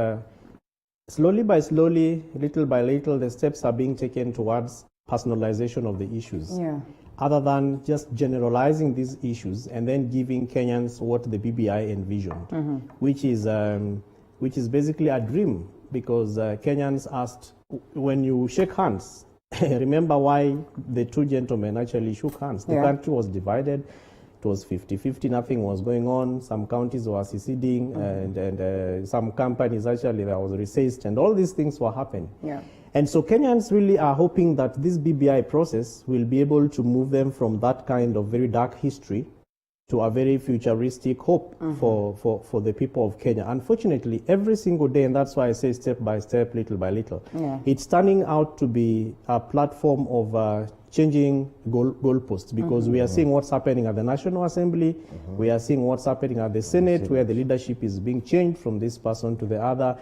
slowly by slowly, little by little, the steps are being taken towards personalization of the issues. Yeah. Other than just generalizing these issues and then giving Kenyans what the BBI envisioned, which is basically a dream, because Kenyans asked, when you shake hands, remember why the two gentlemen actually shook hands. The country was divided. It was 50-50, nothing was going on. Some counties were seceding, and some companies actually there was recessed, and all these things were happening. Yeah. And so Kenyans really are hoping that this BBI process will be able to move them from that kind of very dark history to a very futuristic hope for the people of Kenya. Unfortunately, every single day, and that's why I say step by step, little by little, it's turning out to be a platform of changing goalposts, because we are seeing what's happening at the National Assembly, we are seeing what's happening at the Senate, where the leadership is being changed from this person to the other.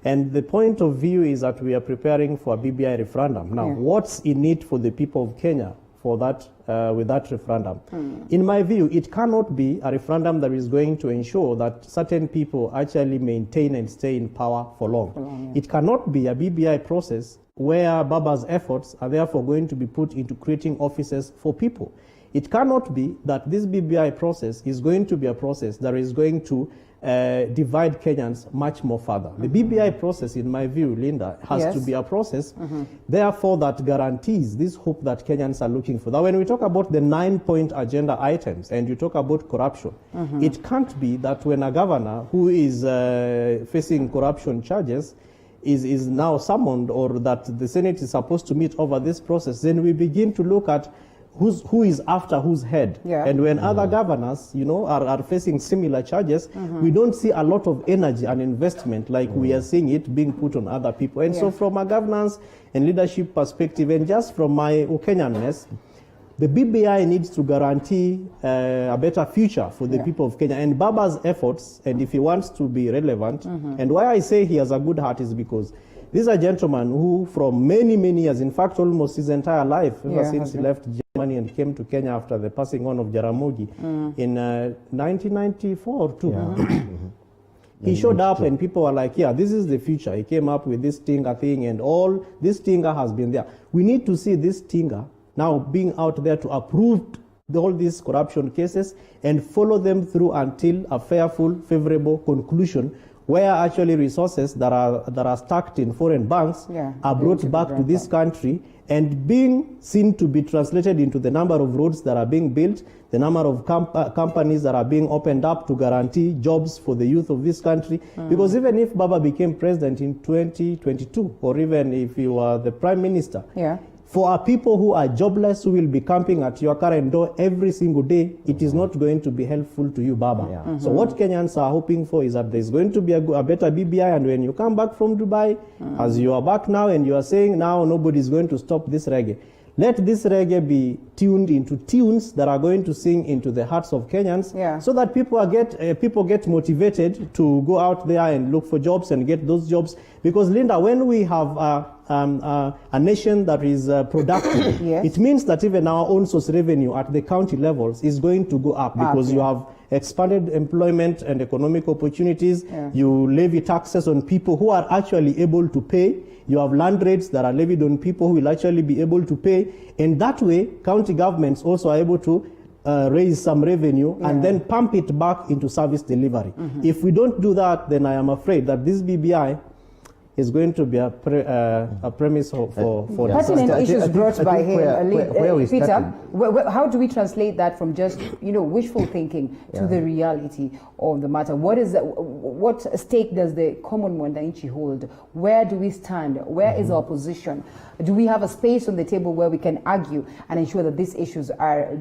And the point of view is that we are preparing for a BBI referendum. Now, what's in it for the people of Kenya for that, with that referendum? In my view, it cannot be a referendum that is going to ensure that certain people actually maintain and stay in power for long. It cannot be a BBI process where Baba's efforts are therefore going to be put into creating offices for people. It cannot be that this BBI process is going to be a process that is going to divide Kenyans much more further. The BBI process, in my view, Linda, has to be a process, therefore, that guarantees this hope that Kenyans are looking for. Now, when we talk about the 9-point agenda items and you talk about corruption, it can't be that when a governor who is facing corruption charges is now summoned, or that the Senate is supposed to meet over this process, then we begin to look at who is after whose head. And when other governors, are facing similar charges, we don't see a lot of energy and investment like we are seeing it being put on other people. And so from a governance and leadership perspective, and just from my Kenyanness, the BBI needs to guarantee a better future for the people of Kenya. And Baba's efforts, and if he wants to be relevant, and why I say he has a good heart is because this is a gentleman who, from many, many years, in fact, almost his entire life, ever since he left Germany and came to Kenya after the passing on of Jaramogi in 1994 or 2. He showed up and people were like, yeah, this is the future. He came up with this Tinga thing, and all this Tinga has been there. We need to see this Tinga now being out there to approve all these corruption cases and follow them through until a fairful, favorable conclusion, where actually resources that are stacked in foreign banks are brought back to this country and being seen to be translated into the number of roads that are being built, the number of companies that are being opened up to guarantee jobs for the youth of this country. Because even if Baba became president in 2022, or even if he were the prime minister, For our people who are jobless, who will be camping at your current door every single day, it is not going to be helpful to you, Baba. So what Kenyans are hoping for is that there's going to be a better BBI, and when you come back from Dubai, as you are back now and you are saying now nobody's going to stop this reggae, let this reggae be tuned into tunes that are going to sing into the hearts of Kenyans, so that people get motivated to go out there and look for jobs and get those jobs. Because, Linda, when we have a nation that is productive, it means that even our own source revenue at the county levels is going to go up, because you have expanded employment and economic opportunities. You levy taxes on people who are actually able to pay. You have land rates that are levied on people who will actually be able to pay. And that way, county governments also are able to raise some revenue and then pump it back into service delivery. If we don't do that, then I am afraid that this BBI is going to be a premise for pertinent issues brought by him. Peter, how do we translate that from just wishful thinking to the reality of the matter? What stake does the common Mwananchi hold? Where do we stand? Where is our position? Do we have a space on the table where we can argue and ensure that these issues are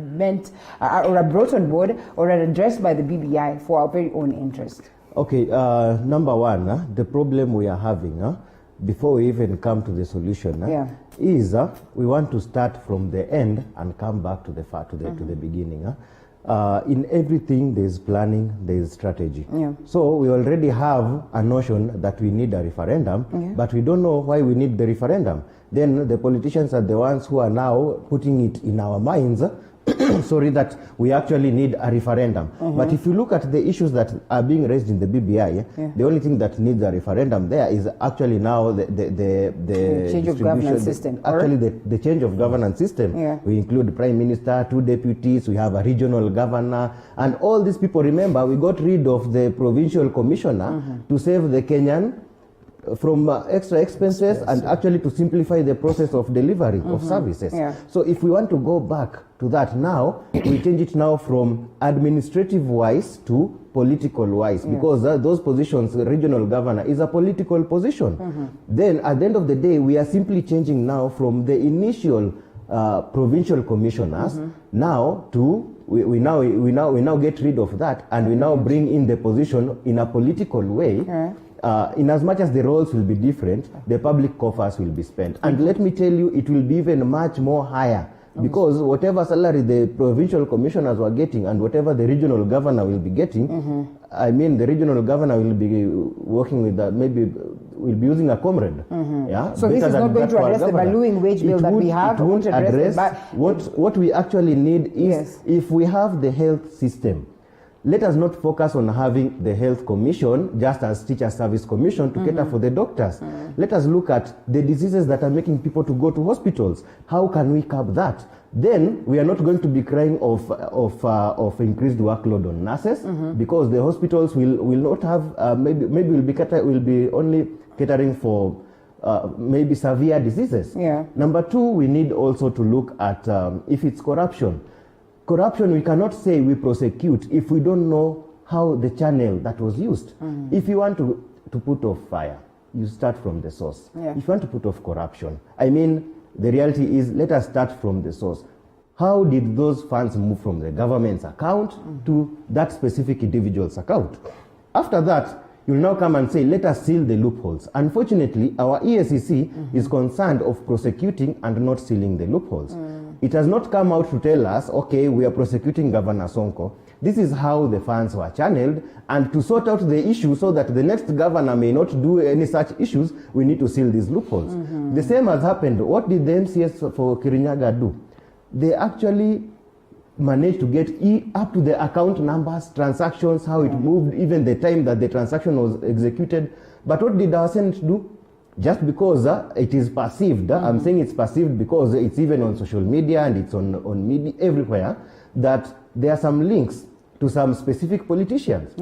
or are brought on board or are addressed by the BBI for our very own interest? Okay, number one, the problem we are having, before we even come to the solution, is we want to start from the end and come back to the beginning. In everything, there is planning, there is strategy. So we already have a notion that we need a referendum, but we don't know why we need the referendum. Then the politicians are the ones who are now putting it in our minds, sorry, that we actually need a referendum. But if you look at the issues that are being raised in the BBI, the only thing that needs a referendum there is actually now the change of governance system. Actually, the change of governance system. We include Prime Minister, 2 deputies, we have a regional governor, and all these people. Remember, we got rid of the provincial commissioner to save the Kenyan from extra expenses and actually to simplify the process of delivery of services. So if we want to go back to that now, we change it now from administrative wise to political wise, because those positions, regional governor is a political position. Then at the end of the day, we are simply changing now from the initial provincial commissioners now to we now get rid of that, and we now bring in the position in a political way. In as much as the roles will be different, the public coffers will be spent. And let me tell you, it will be even much more higher, because whatever salary the provincial commissioners were getting and whatever the regional governor will be getting, I mean, the regional governor will be working with maybe will be using a comrade. So this is not going to address the ballooning wage bill that we have. It won't address what we actually need is, if we have the health system, let us not focus on having the health commission just as teacher service commission to cater for the doctors. Let us look at the diseases that are making people to go to hospitals. How can we curb that? Then we are not going to be crying of increased workload on nurses, because the hospitals will not have maybe will be only catering for maybe severe diseases. Number 2, we need also to look at if it's corruption. Corruption, we cannot say we prosecute if we don't know how the channel that was used. If you want to put off fire, you start from the source. If you want to put off corruption, I mean, the reality is, let us start from the source. How did those funds move from the government's account to that specific individual's account? After that, you'll now come and say, let us seal the loopholes. Unfortunately, our EACC is concerned of prosecuting and not sealing the loopholes. It has not come out to tell us, okay, we are prosecuting Governor Sonko. This is how the funds were channeled, and to sort out the issue so that the next governor may not do any such issues, we need to seal these loopholes. The same has happened. What did the MCS for Kirinyaga do? They actually managed to get up to the account numbers, transactions, how it moved, even the time that the transaction was executed. But what did our Senate do? Just because it is perceived, I'm saying it's perceived because it's even on social media and it's on media everywhere, that there are some links to some specific politicians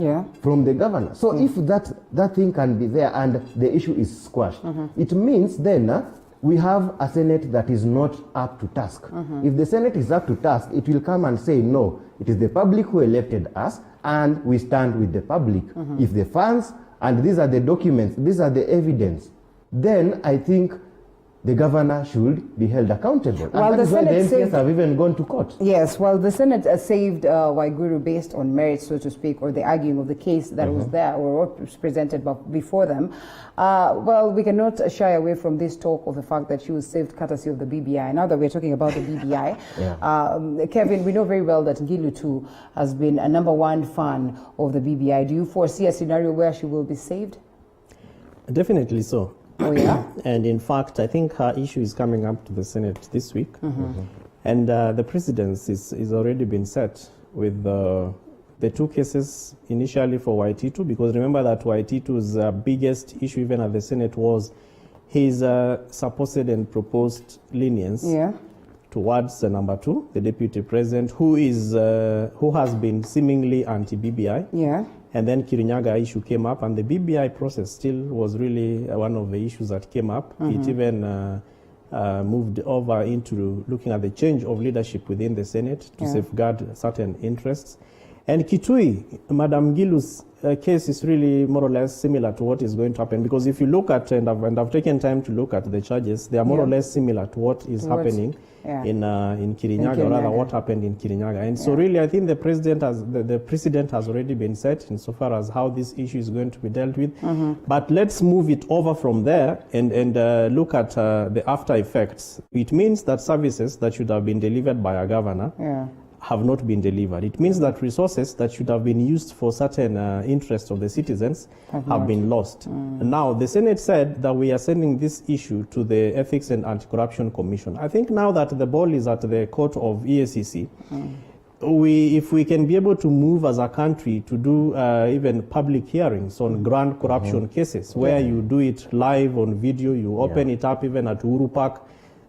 from the governor. So if that thing can be there and the issue is squashed, it means then we have a Senate that is not up to task. If the Senate is up to task, it will come and say, no, it is the public who elected us and we stand with the public. If the funds, and these are the documents, these are the evidence, then I think the governor should be held accountable. And Well, that the is why the Senate MPs saved- have even gone to court. Yes, well, the Senate saved Waiguru based on merit, so to speak, or the arguing of the case that was there or what was presented before them. Well, we cannot shy away from this talk of the fact that she was saved courtesy of the BBI. Now that we're talking about the BBI, Kevin, we know very well that Ngilu too has been a #1 fan of the BBI. Do you foresee a scenario where she will be saved? Definitely so. Oh, yeah? And in fact, I think her issue is coming up to the Senate this week. And the precedence is already been set with the two cases initially for Waititu, because remember that Waititu's biggest issue even at the Senate was his supposed and proposed lenience towards the #2, the deputy president, who has been seemingly anti-BBI. Yeah. And then Kirinyaga issue came up, and the BBI process still was really one of the issues that came up. It even moved over into looking at the change of leadership within the Senate to safeguard certain interests. And Kitui, Madam Gilu's case is really more or less similar to what is going to happen, because if you look at, and I've taken time to look at the charges, they are more or less similar to what is happening in Kirinyaga, or rather what happened in Kirinyaga. And so really I think the precedent has already been set insofar as how this issue is going to be dealt with. But let's move it over from there and look at the after effects. It means that services that should have been delivered by a governor have not been delivered. It means that resources that should have been used for certain interests of the citizens have been lost. Now, the Senate said that we are sending this issue to the Ethics and Anti-Corruption Commission. I think now that the ball is at the court of EACC, if we can be able to move as a country to do even public hearings on grand corruption cases, where you do it live on video, you open it up even at Uhuru Park,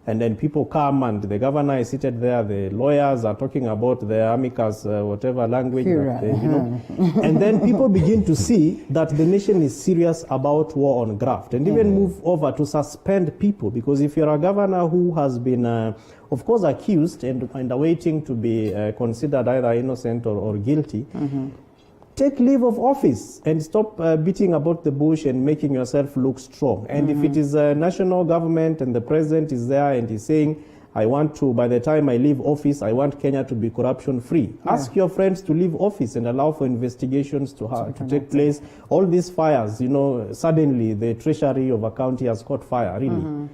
and then people come and the governor is seated there, the lawyers are talking about the amicus, whatever language, that they, and then people begin to see that the nation is serious about war on graft, and even move over to suspend people, because if you're a governor who has been, of course, accused and awaiting to be considered either innocent or guilty, take leave of office and stop beating about the bush and making yourself look strong. And if it is a national government and the president is there and he's saying, I want to, by the time I leave office, I want Kenya to be corruption free. Ask your friends to leave office and allow for investigations to take place. All these fires, suddenly the treasury of a county has caught fire, really.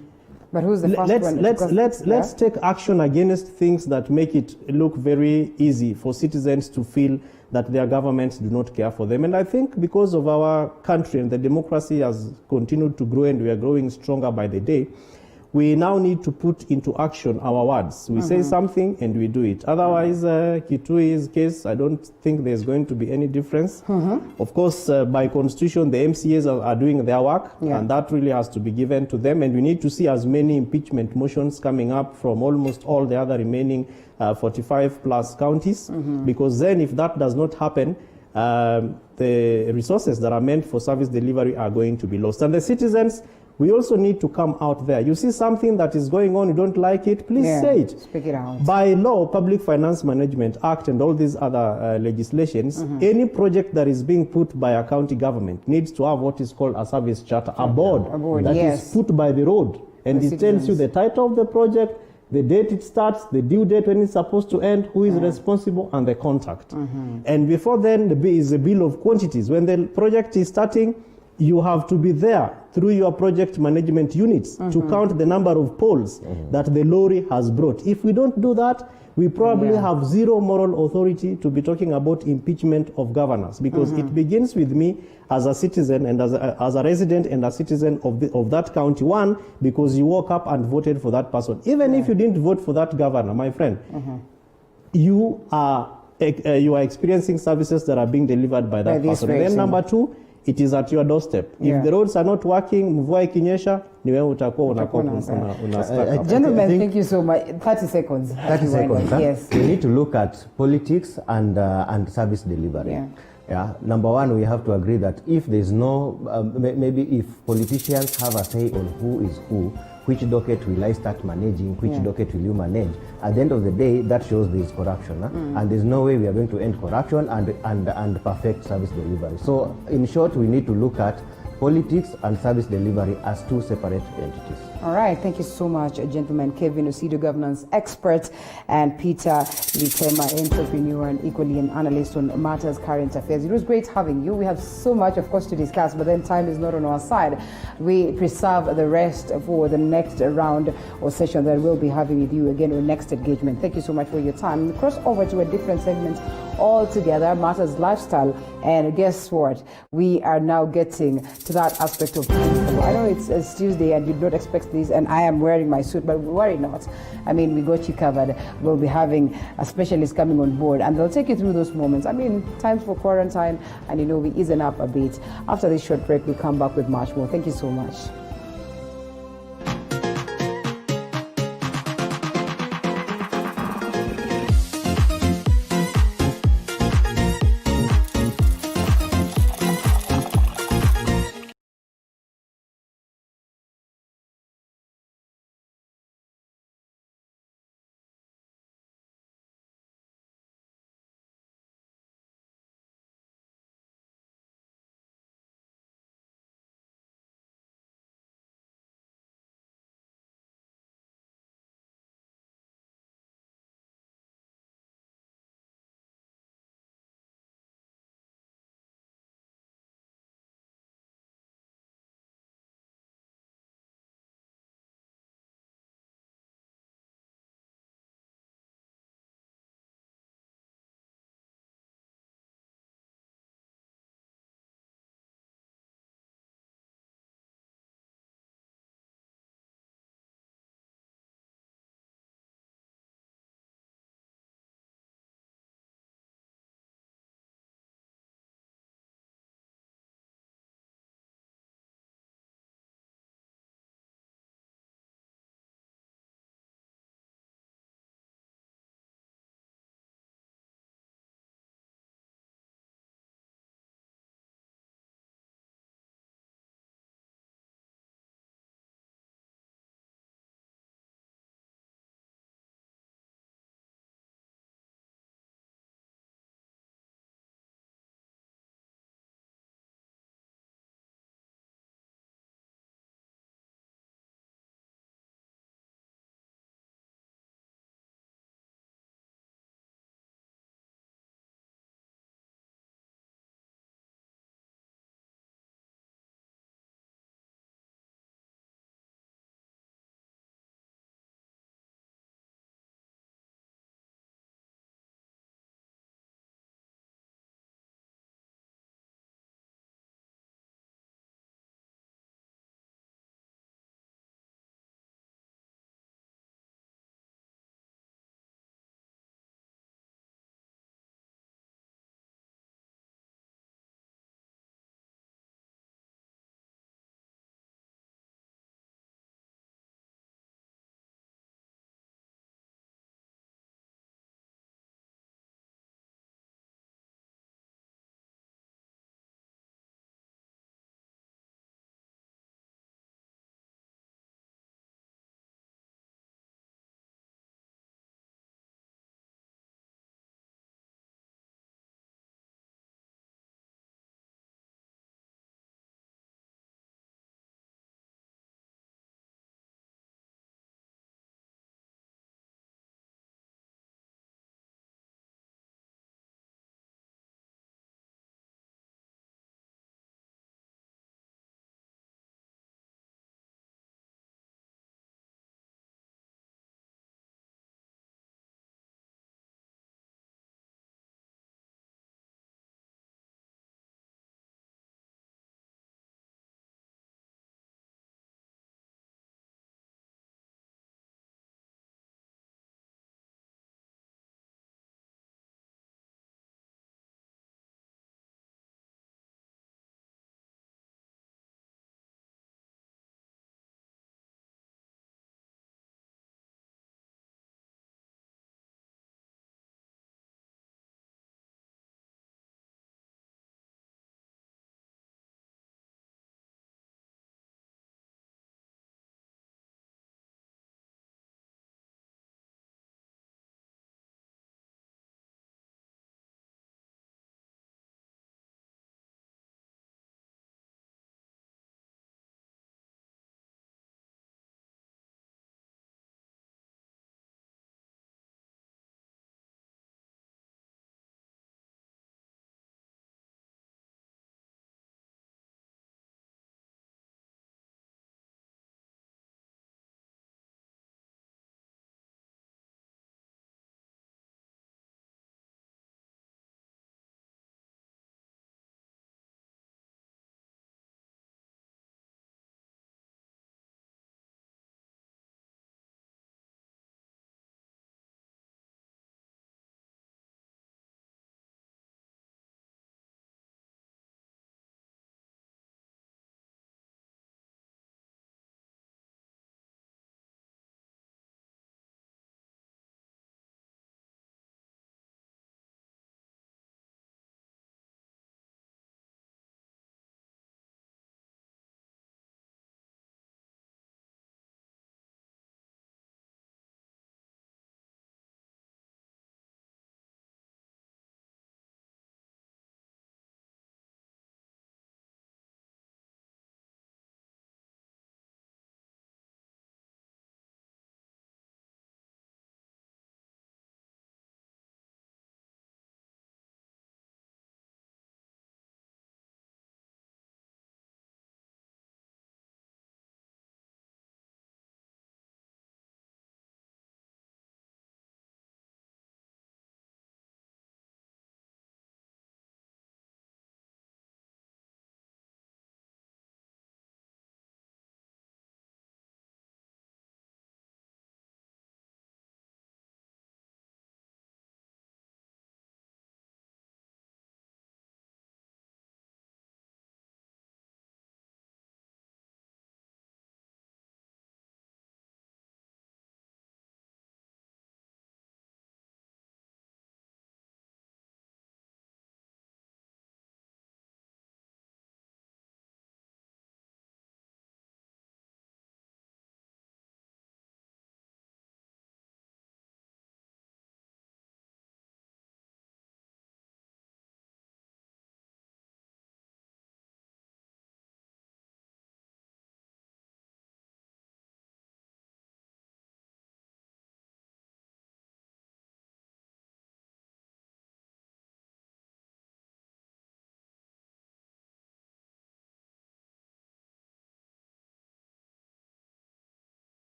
But who's the first one? Let's take action against things that make it look very easy for citizens to feel that their governments do not care for them. And I think because of our country and the democracy has continued to grow and we are growing stronger by the day, we now need to put into action our words. We say something and we do it. Otherwise, Kitui's case, I don't think there's going to be any difference. Of course, by constitution, the MCAs are doing their work, and that really has to be given to them. And we need to see as many impeachment motions coming up from almost all the other remaining 45 plus counties, because then if that does not happen, the resources that are meant for service delivery are going to be lost. And the citizens, we also need to come out there. You see something that is going on, you don't like it, please say it. Speak it out. By law, Public Finance Management Act and all these other legislations, any project that is being put by a county government needs to have what is called a service charter, a board that is put by the road. And it tells you the title of the project, the date it starts, the due date when it's supposed to end, who is responsible, and the contact. And before then, there is a bill of quantities. When the project is starting, you have to be there through your project management units to count the number of poles that the lorry has brought. If we don't do that, we probably have zero moral authority to be talking about impeachment of governors, because it begins with me as a citizen and as a resident and a citizen of that county. One, because you woke up and voted for that person. Even if you didn't vote for that governor, my friend, you are experiencing services that are being delivered by that person. Then number two, it is at your doorstep. If the roads are not working, mvua ikinyesha, ni wewe utakuwa una Gentlemen, thank you so much. 30 seconds. 30 seconds. Yes. We need to look at politics and service delivery. Number one, we have to agree that if there's no, maybe if politicians have a say on who is who, which docket will I start managing, which docket will you manage, at the end of the day, that shows there is corruption. And there's no way we are going to end corruption and perfect service delivery. So in short, we need to look at politics and service delivery as two separate entities. All right, thank you so much, gentlemen. Kevin Osido, governance expert, and Peter Litema, entrepreneur and equally an analyst on matters current affairs. It was great having you. We have so much, of course, to discuss, but then time is not on our side. We preserve the rest for the next round or session that we'll be having with you again or next engagement. Thank you so much for your time. We cross over to a different segment altogether, matters lifestyle, and guess what? We are now getting to that aspect of I know it's Tuesday and you don't expect this, and I am wearing my suit, but worry not. I mean, we got you covered. We'll be having a specialist coming on board, and they'll take you through those moments. I mean, times for quarantine, and we easen up a bit. After this short break, we come back with much more. Thank you so much.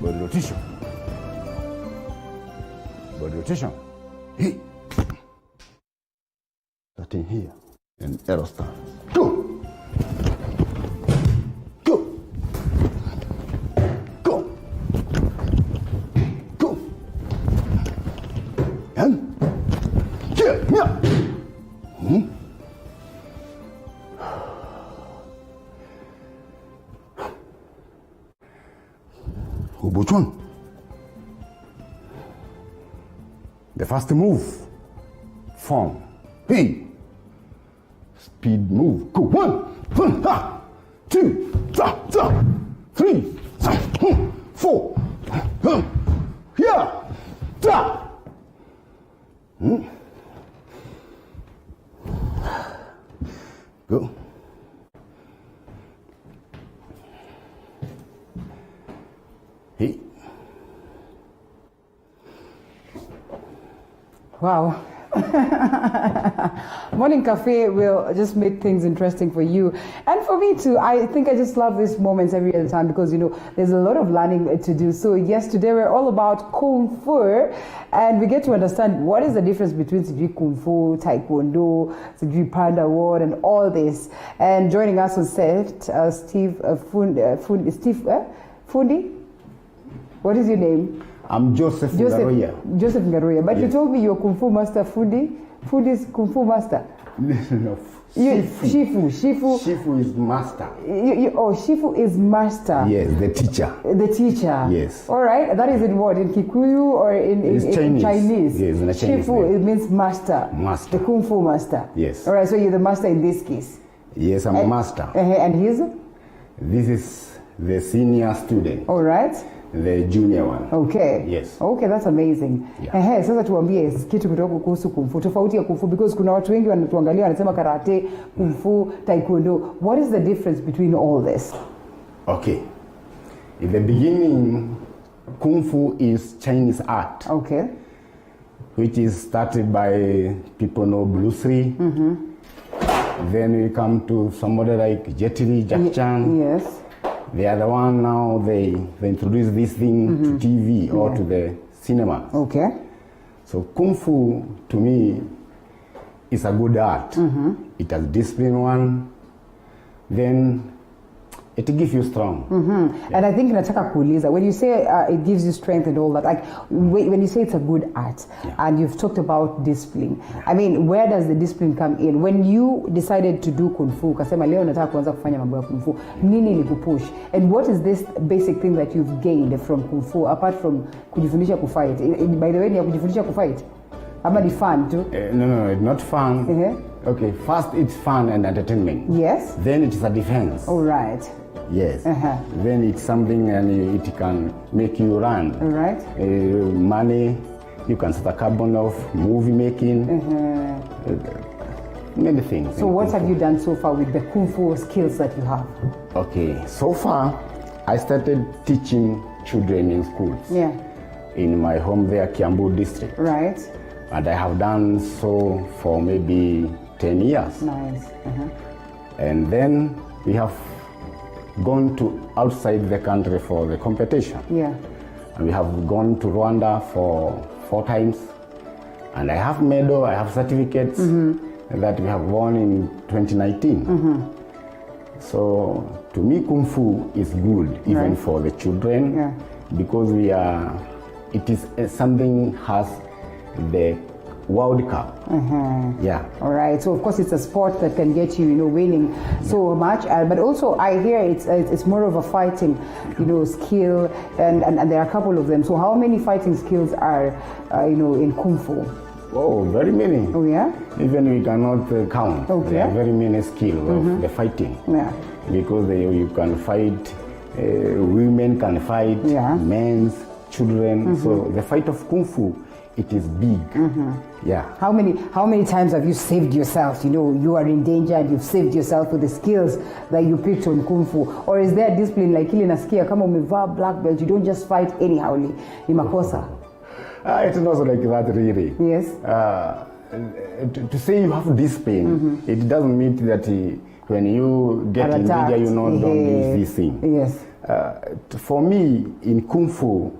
Body rotation. Body rotation. Hey. Starting here. And arrow start. Go. Go. Go. Go. And here. Yeah. Which one? The first move. Form. Hey. Speed move. Go. 1, ha, 2, 3, 4. Yeah. Go. Hey. Wow. Morning Cafe will just make things interesting for you and for me too. I think I just love these moments every other time because, you know, there's a lot of learning to do. So yes, today we're all about Kung Fu and we get to understand what is the difference between Kung Fu, Taekwondo, Panda Ward and all this. And joining us on set, Steve Fundi. What is your name? I'm Joseph Ngaruya. Joseph Ngaruya. But Yes. you told me you're Kung Fu Master Fundi. Fundi is Kung Fu Master. No. Shifu. Shifu is master. Shifu is master. Yes, the teacher. The teacher. Yes. All right. That is in what? In Kikuyu or in Chinese? Yes, in the Chinese. Shifu, it means master. Master. The Kung Fu master. Yes. All right. So you're the master in this case. Yes, I'm a master. And he's? This is the senior student. All right. The junior one. Okay. Yes. Okay, that's amazing. Sasa tuambie kitu kidogo kuhusu Kung Fu. Tofauti ya Kung Fu because kuna watu wengi wanatuangalia wanasema karate, Kung Fu, Taekwondo. What is the difference between all this? Okay. In the beginning, Kung Fu is Chinese art. Okay. Which is started by people know Bruce Lee. Then we come to somebody like Jet Li, Jack Chan. Yes. They are the one now they introduce this thing to TV or to the cinema. Okay. So Kung Fu to me is a good art. It has discipline one. Then it gives you strong. And I think nataka kuuliza, when you say it gives you strength and all that, like when you say it's a good art and you've talked about discipline, I mean, where does the discipline come in? When you decided to do Kung Fu, kasema leo nataka kuanza kufanya mambo ya Kung Fu, nini ilikupush? And what is this basic thing that you've gained from Kung Fu apart from kujifundisha kufight? By the way, ni ya kujifundisha kufight? Ama ni fun too? No, it's not fun. Okay, first it's fun and entertainment. Yes. Then it's a defense. All right. Yes. Then it's something and it can make you run. All right. Money, you can start a carbon of movie making. Many things. So what have you done so far with the Kung Fu skills that you have? Okay, so far I started teaching children in schools. Yeah. In my home there, Kiambu district. Right. And I have done so for maybe 10 years. Nice. And then we have gone to outside the country for the competition. Yeah. And we have gone to Rwanda for 4 times. And I have medal, I have certificates that we have won in 2019. So to me, Kung Fu is good, even for the children, because it is something has the World Cup. Yeah. All right. So of course it's a sport that can get you, winning so much. But also I hear it's more of a fighting, skill, and there are a couple of them. So how many fighting skills are, in Kung Fu? Oh, very many. Oh yeah. Even we cannot count. Okay. There are very many skills of the fighting. Yeah. Because you can fight, women can fight, men's, children. So the fight of Kung Fu it is big. Yeah. How many times have you saved yourself? You know, you are in danger and you've saved yourself with the skills that you picked on Kung Fu. Or is there a discipline like ile nasikia kama umevaa black belt, you don't just fight anyhow, ni makosa? It's not like that really. Yes. To say you have discipline, it doesn't mean that when you get in danger, you don't do this thing. Yes. For me, in Kung Fu,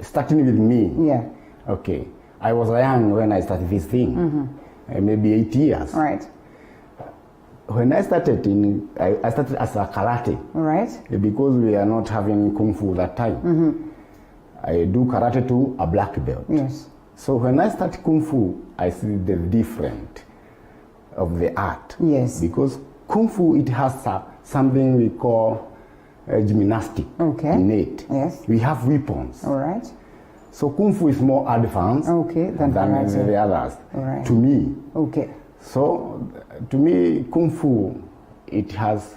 starting with me, okay, I was young when I started this thing, maybe 8 years. Right. When I started I started as a karate. Right. Because we are not having Kung Fu that time. I do karate to a black belt. Yes. So when I start Kung Fu, I see the difference of the art. Yes. Because Kung Fu, it has something we call gymnastic in it. Yes. We have weapons. All right. So Kung Fu is more advanced than the others. All right. To me. Okay. So to me, Kung Fu, it has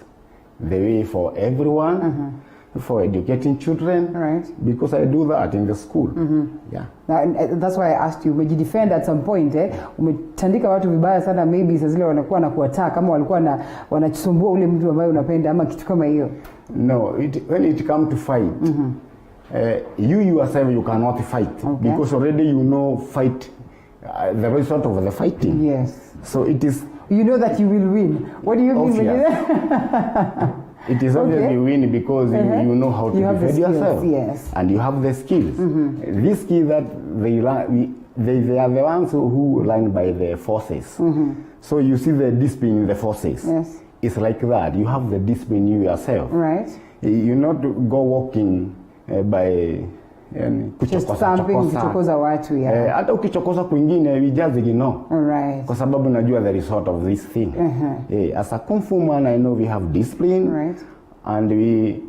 the way for everyone. For educating children, right? Because I do that in the school. Yeah. And that's why I asked you, umejidefend at some point, umetandika watu vibaya sana, maybe saa zile wanakuwa na kuattack kama walikuwa wanachisumbua ule mtu ambaye unapenda ama kitu kama hiyo. No, when it comes to fight, you yourself you cannot fight because already you know fight the result of the fighting. Yes. So it is. You know that you will win. What do you mean when you? It is obvious you win because you know how to defend yourself. Yes. And you have the skills. These skills that they are the ones who learn by the forces. So you see the discipline in the forces. Yes. It's like that. You have the discipline you yourself. Right. You not go walking by kuchokoza watu hata ukichokoza kwingine we just ignore. Right. Kwa sababu najua the result of this thing. As a Kung Fu man, I know we have discipline. Right. And we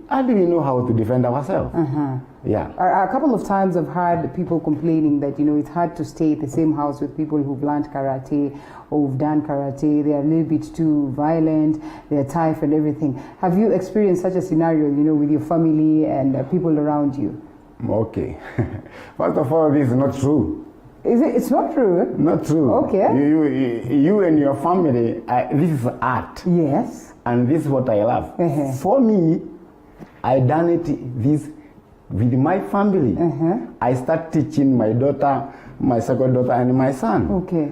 know how to defend ourselves. Yeah. A couple of times I've heard people complaining that, you know, it's hard to stay at the same house with people who've learned karate or who've done karate. They are a little bit too violent, they're tough and everything. Have you experienced such a scenario, you know, with your family and people around you? Okay. First of all, this is not true. Is it? It's not true? Not true. Okay. You and your family, this is art. Yes. And this is what I love. For me, I done this with my family. I start teaching my daughter, my second daughter, and my son. Okay.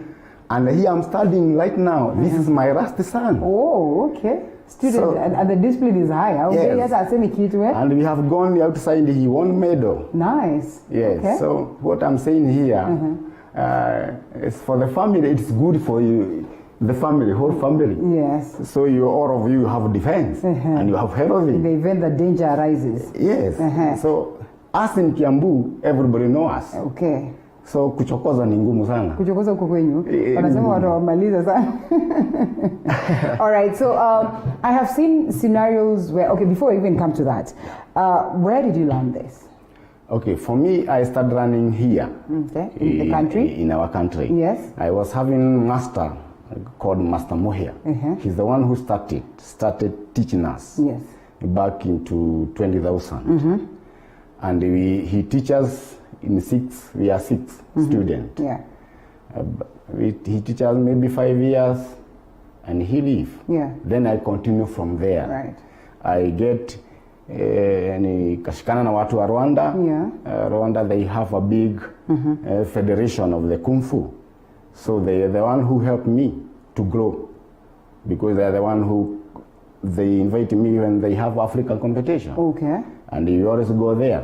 And here I'm studying right now. This is my last son. Oh, okay. Student, and the discipline is high. Yes. And we have gone outside, he won medal. Nice. Yes. Okay. So what I'm saying here is for the family, it's good for you. The family, whole family. Yes. So all of you have defense and you have healthy. In the event that danger arises. Yes. So us in Kiambu, everybody knows us. Okay. So kuchokoza ni ngumu sana. Kuchokoza huko kwenyu. Wanasema watawamaliza sana. All right. So I have seen scenarios where, okay, before I even come to that, where did you learn this? Okay, for me, I started running here. Okay. In the country? In our country. Yes. I was having master called Master Mohia. He's the one who started teaching us. Yes. Back into 20,000. And he teaches in we are six students. Yeah. He teaches maybe 5 years and he leave. Yeah. Then I continue from there. Right. I get nikashikana na watu wa Rwanda. Yeah. Rwanda, they have a big federation of the Kung Fu. So they are the one who helped me to grow because they are the one who they invite me when they have African competition. Okay. And you always go there.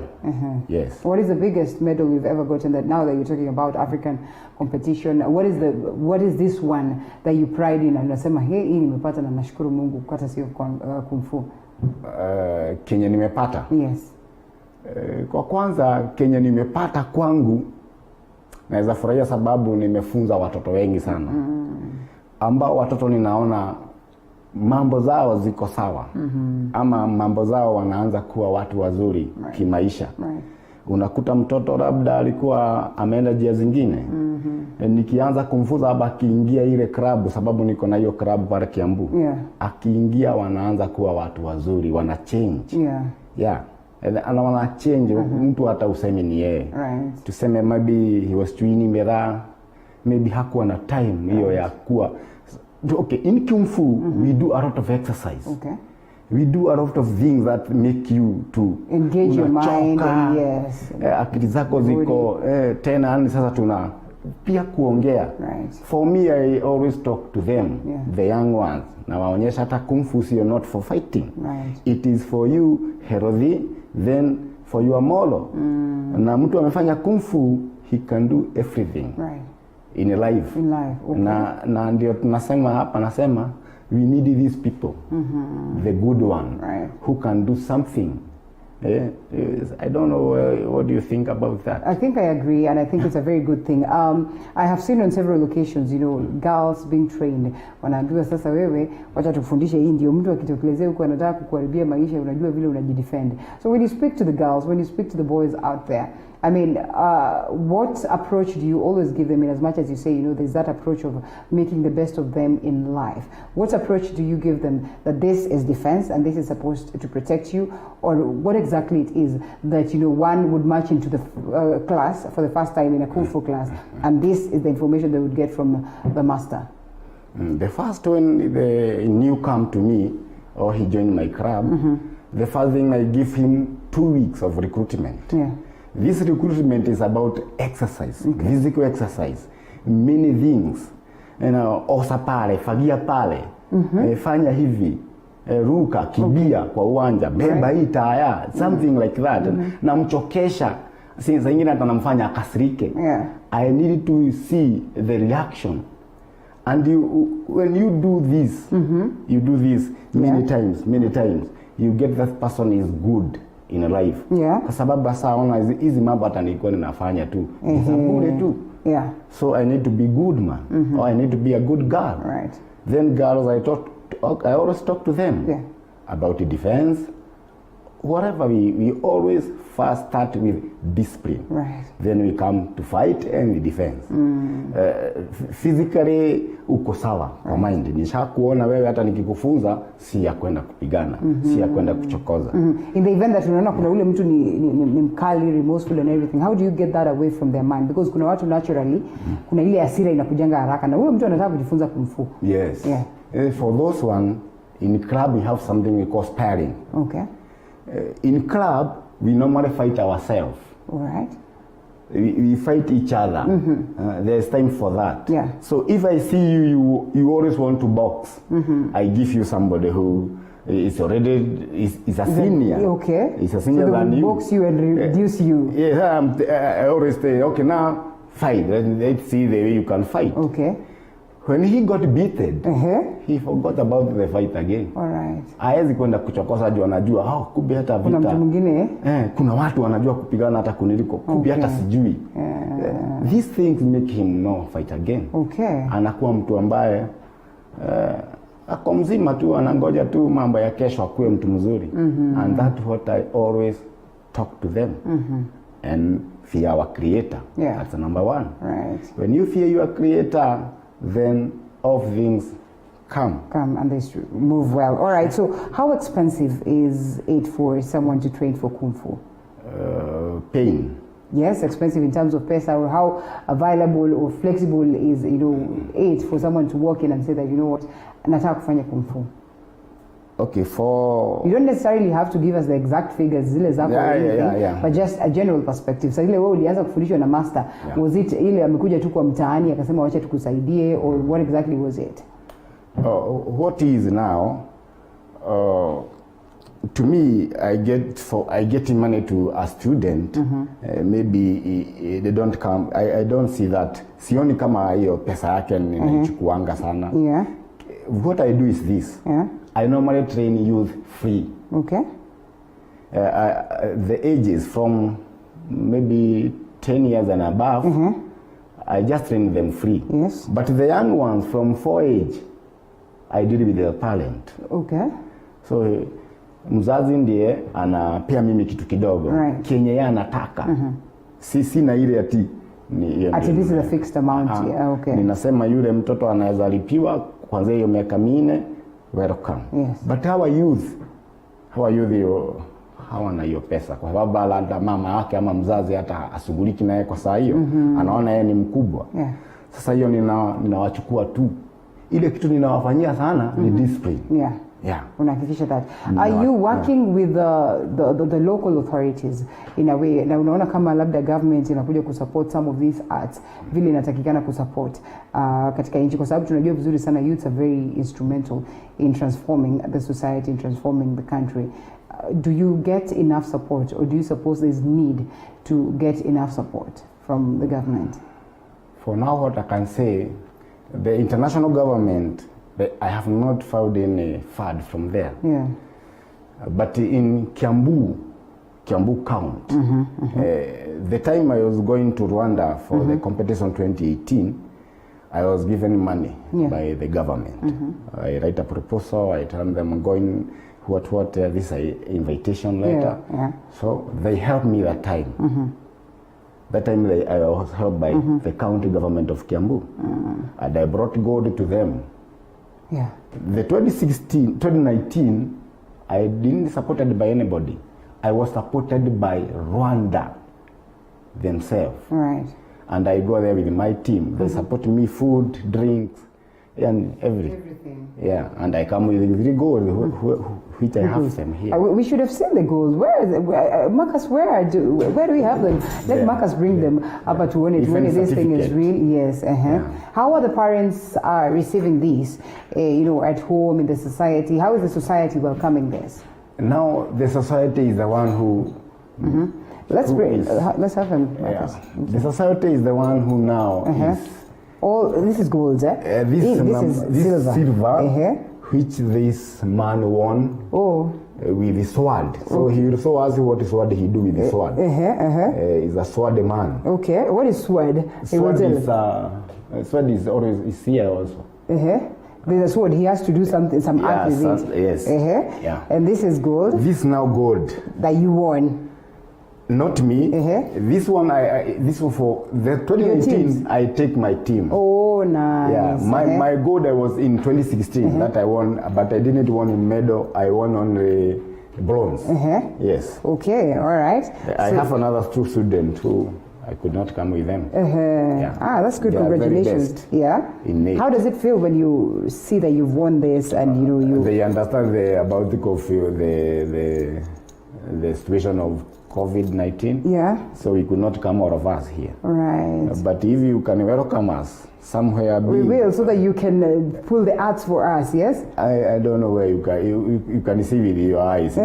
Yes. What is the biggest medal you've ever gotten? That now that you're talking about African competition, what is this one that you pride in and unasema hey, hii nimepata na nashukuru Mungu kukata sio Kung Fu? Kenya nimepata. Yes. Kwa kwanza Kenya nimepata kwangu naweza furahia sababu nimefunza watoto wengi sana. Ambao watoto ninaona mambo zao ziko sawa. Ama mambo zao wanaanza kuwa watu wazuri kimaisha. Unakuta mtoto labda alikuwa ameenda njia zingine. Nikianza kumfunza haba akiingia ile club, sababu niko na hiyo club pale Kiambu. Akiingia wanaanza kuwa watu wazuri, wana change. Yeah. anaona change mtu hata useme ni yeye. Right. Tuseme maybe he was chewing miraa, maybe hakuwa na time hiyo ya kuwa. Okay, in Kung Fu we do a lot of exercise. Okay. We do a lot of things that make you to engage your mind and yes. Akili zako ziko tena yani sasa tuna pia kuongea. Right. For me, I always talk to them, the young ones. Na waonyesha hata Kung Fu sio not for fighting. Right. It is for you healthy, then for your molo. Na mtu amefanya Kung Fu, he can do everything. Right. In life. In life. Okay. Na ndio tunasema hapa, nasema we need these people, the good one, right, who can do something. I don't know, what do you think about that? I think I agree, and I think it's a very good thing. I have seen on several occasions, girls being trained. Wanaambiwa sasa wewe, wacha tukufundishe hii ndio mtu akitokelezea huko anataka kukuharibia maisha, unajua vile unajidefend. So when you speak to the girls, when you speak to the boys out there, I mean, what approach do you always give them in as much as you say, there's that approach of making the best of them in life? What approach do you give them that this is defense and this is supposed to protect you? Or what exactly it is that, one would march into the class for the first time in a Kung Fu class and this is the information they would get from the master? The first when the new come to me or he joined my club, the first thing I give him 2 weeks of recruitment. Yeah. This recruitment is about exercise, physical exercise, many things. Osa pale, fagia pale, fanya hivi, ruka, kibia kwa uwanja, beba hii taya, something like that. Na mchokesha, saa ingine hata namfanya akasirike. I need to see the reaction. And when you do this, you do this many times, you get that person is good in life. Kwa sababu basa ona hizi mambo hata nilikuwa ninafanya tu. Bure tu. So I need to be good man, or I need to be a good girl. Right. Then girls, I always talk to them about the defense. Whatever we always first start with discipline. Right. Then we come to fight and the defense. Physically uko sawa kwa mind. Nishakuona wewe hata nikikufunza si ya kwenda kupigana, si ya kwenda kuchokoza. In the event that unaona kuna ule mtu ni mkali, remorseful and everything, how do you get that away from their mind? Because kuna watu naturally kuna ile hasira inakujanga haraka na huyo mtu anataka kujifunza Kung Fu. Yes. For those one, in club we have something we call sparring. Okay. In club we normally fight ourselves. All right. We fight each other. There's time for that. Yeah. So if I see you always want to box, I give you somebody who is already is a senior. Okay. Is a senior than you. Box you and reduce you. Yeah, I always say, okay, now fight. Let's see the way you can fight. Okay. When he got beaten, he forgot about the fight again. All right. Haezi kwenda kuchokoza juu anajua kumbe hata vita. Kuna mtu mwingine kuna watu wanajua kupigana hata kuniliko. Kumbe hata sijui. These things make him no fight again. Okay. Anakuwa mtu ambaye ako mzima tu, anangoja tu mambo ya kesho akuwe mtu mzuri. And that's what I always talk to them. And fear our creator. That's number one. Right. When you fear your creator, then all things come and they move well. All right. So how expensive is it for someone to train for Kung Fu? Pain. Yes, expensive in terms of pesa, or how available or flexible is it for someone to walk in and say that what, nataka kufanya Kung Fu. Okay, for you don't necessarily have to give us the exact figures zile zako but just a general perspective. Sasa ile wewe ulianza kufundishwa na master, was it ile amekuja tu kwa mtaani akasema wacha tukusaidie, or what exactly was it? What is now, to me, I get money to a student. Maybe they don't come. I don't see that. Sioni kama hiyo pesa yake ninaichukuanga sana. What I do is this. I normally train youth free. Okay. The ages from maybe 10 years and above, I just train them free. Yes. But the young ones from 4 age, I deal with their talent. Okay. So mzazi ndiye anapea mimi kitu kidogo. Right. Kenye yeye anataka. Sina ile ati this is a fixed amount. Okay. Ninasema yule mtoto anaweza lipiwa kwanza hiyo miaka 4, welcome. Yes. But our youth hawana hiyo pesa, kwa sababu labda mama yake ama mzazi hata ashughuliki naye kwa saa hiyo, anaona yeye ni mkubwa. Sasa hiyo ninawachukua tu, ile kitu ninawafanyia sana ni discipline. Unahakikisha that. Are you working with the local authorities in a way? Na unaona kama labda government inakuja kusupport some of these arts vile inatakikana kusupport katika nchi, kwa sababu tunajua vizuri sana youths are very instrumental in transforming the society, in transforming the country. Do you get enough support, or do you suppose there's need to get enough support from the government? For now, what I can say, the international government, I have not found any fund from there. But in Kiambu County, the time I was going to Rwanda for the competition 2018, I was given money by the government. I write a proposal, I tell them I'm going, this invitation letter. So they helped me that time. That time I was helped by the county government of Kiambu. And I brought gold to them. The 2019, I didn't supported by anybody. I was supported by Rwanda themselves. And I go there with my team. They support me food, drinks, and everything. And I come with 3 gold, which I have them here. We should have seen the gold. Where is it? Marcus, where do we have them? Let Marcus bring them up to when this thing is real. How are the parents receiving these, at home, in the society? How is the society welcoming this? Now the society is the one who... Let's have him. The society is the one who now is... this is gold, this is silver, which this man won with the sword. So he also asks what sword he do with the sword. He's a sword man. What is sword? Sword is always here also. There's a sword. He has to do some art with it. And this is gold. This now gold that you won. Not me. This one, this one for the 2019. I take my team. Oh, nice. My gold I was in 2016 that I won, but I didn't win in medal. I won on the bronze. Yes. Okay. All right. I have another 2 students who I could not come with them. That's good. Congratulations. How does it feel when you see that you've won this and you? They understand about the the situation of COVID-19. So we could not come, all of us here. But if you can welcome us somewhere, we will, so that you can pull the arts for us. Yes. I don't know where you can see with your eyes.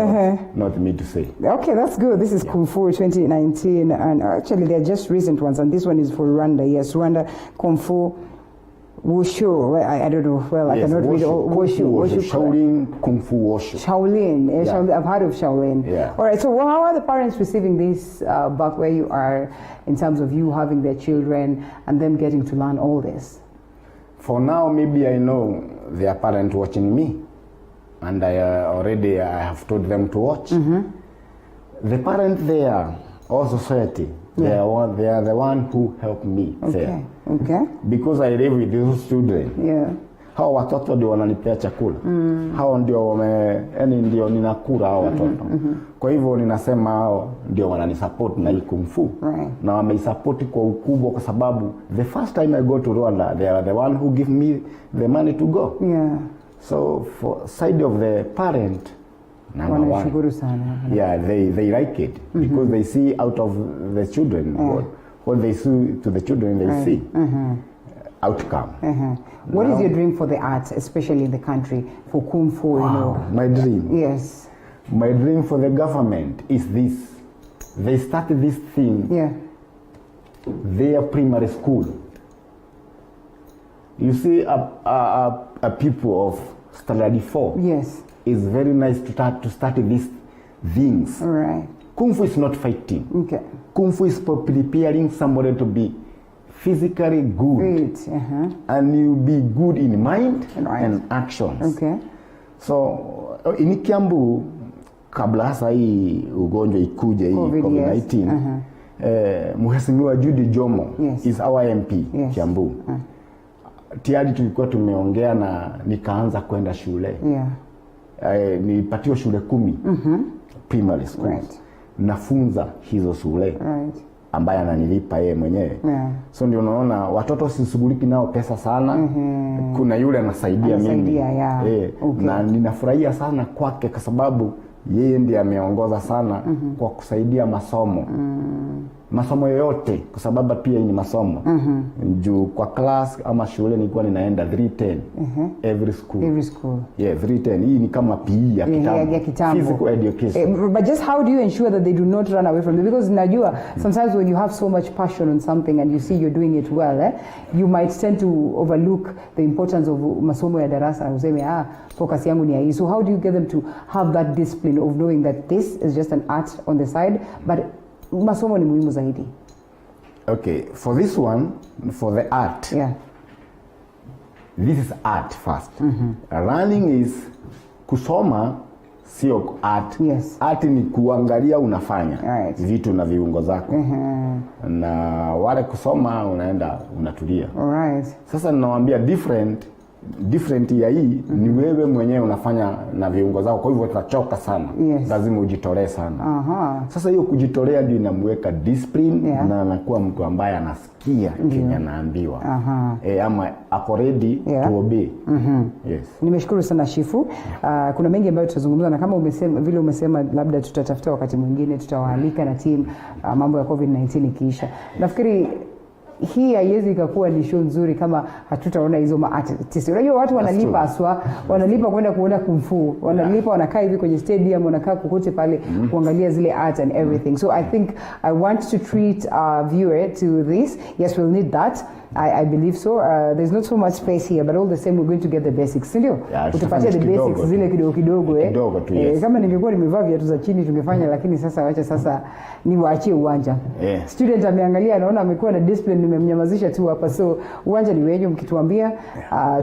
Not me to say. Okay, that's good. This is Kung Fu 2019, and actually they're just recent ones, and this one is for Rwanda. Yes, Rwanda Kung Fu. Wushu, I don't know. Well, I cannot read all. Wushu. Shaolin Kung Fu Wushu. Shaolin. I've heard of Shaolin. All right. So, how are the parents receiving this back where you are, in terms of you having their children and them getting to learn all this? For now, maybe I know their parents watching me, and I have told them to watch. The parents there, all society. They are the one who helped me there. Because I live with those children. Hao watoto ndio wananipea chakula. Hao ndio ndio ninakula hao watoto. Kwa hivyo ninasema hao ndio wananisupport na hii Kung Fu. Na wameisupport kwa ukubwa, kwa sababu the first time I go to Rwanda, they are the one who give me the money to go. So for side of the parent, number one. They like it because they see out of the children what they see to the children, they see outcome. What is your dream for the arts, especially in the country, for Kung Fu? My dream. Yes. My dream for the government is this. They started this thing. Their primary school. You see, a people of standard 4. It's very nice to start these things. Kung Fu is not fighting. Kung Fu is preparing somebody to be physically good. And you be good in mind and actions. So in Kiambu, kabla hasa hii ugonjwa ikuje hii COVID-19, Mheshimiwa Judy Jomo is our MP Kiambu. Tayari tulikuwa tumeongea na nikaanza kwenda shule. Nilipatiwa shule 10 primary schools. Right. Nafunza hizo shule. Right. Ambaye ananilipa yeye mwenyewe. Yeah. So ndio unaona watoto sishughuliki nao pesa sana. Kuna yule anasaidia mimi. Yeah. Okay. Na ninafurahia sana kwake kwa sababu yeye ndiye ameongoza sana kwa kusaidia masomo. Masomo yote kwa sababu pia ni masomo. Juu kwa class ama shule nilikuwa ninaenda 310 every school. Every school. Yeah, 310. Hii ni kama PE ya kitambo. Physical education. But just how do you ensure that they do not run away from it? Because najua sometimes when you have so much passion on something and you see you're doing it well, you might tend to overlook the importance of masomo ya darasa and useme focus yangu ni ya hii. So how do you get them to have that discipline of knowing that this is just an art on the side, but masomo ni muhimu zaidi? Okay, for this one, for the art. Yeah. This is art first. Learning is kusoma sio art. Yes. Art ni kuangalia unafanya vitu na viungo zako. Na wale kusoma unaenda unatulia. Alright. Sasa ninawaambia different ya hii ni wewe mwenyewe unafanya na viungo zako, kwa hivyo utachoka sana. Yes. Lazima ujitolee sana. Sasa hiyo kujitolea ndio inamweka discipline na anakuwa mtu ambaye anasikia kenye anaambiwa. Ama ako ready to obey. Yes. Nimeshukuru sana Shifu. Kuna mengi ambayo tutazungumza, na kama vile umesema labda tutatafuta wakati mwingine, tutawaalika na team mambo ya COVID-19 ikiisha. Nafikiri hii haiwezi ikakuwa ni show nzuri kama hatutaona hizo artists. Unajua watu wanalipa aswa, wanalipa kwenda kuona kung fu, wanalipa wanakaa hivi kwenye stadium, wanakaa kokote pale kuangalia zile art and everything. So I think I want to treat our viewer to this. Yes, we'll need that. I believe so. There's not so much space here, but all the same we're going to get the basics. Ndio? Utapatia the basics zile kidogo Kidogo tu, yes. Kama ningekuwa nimevaa viatu za chini tungefanya, lakini sasa niwaachie uwanja. Student ameangalia anaona amekuwa na discipline, nimemnyamazisha tu hapa. So uwanja ni wenyu, mkituambia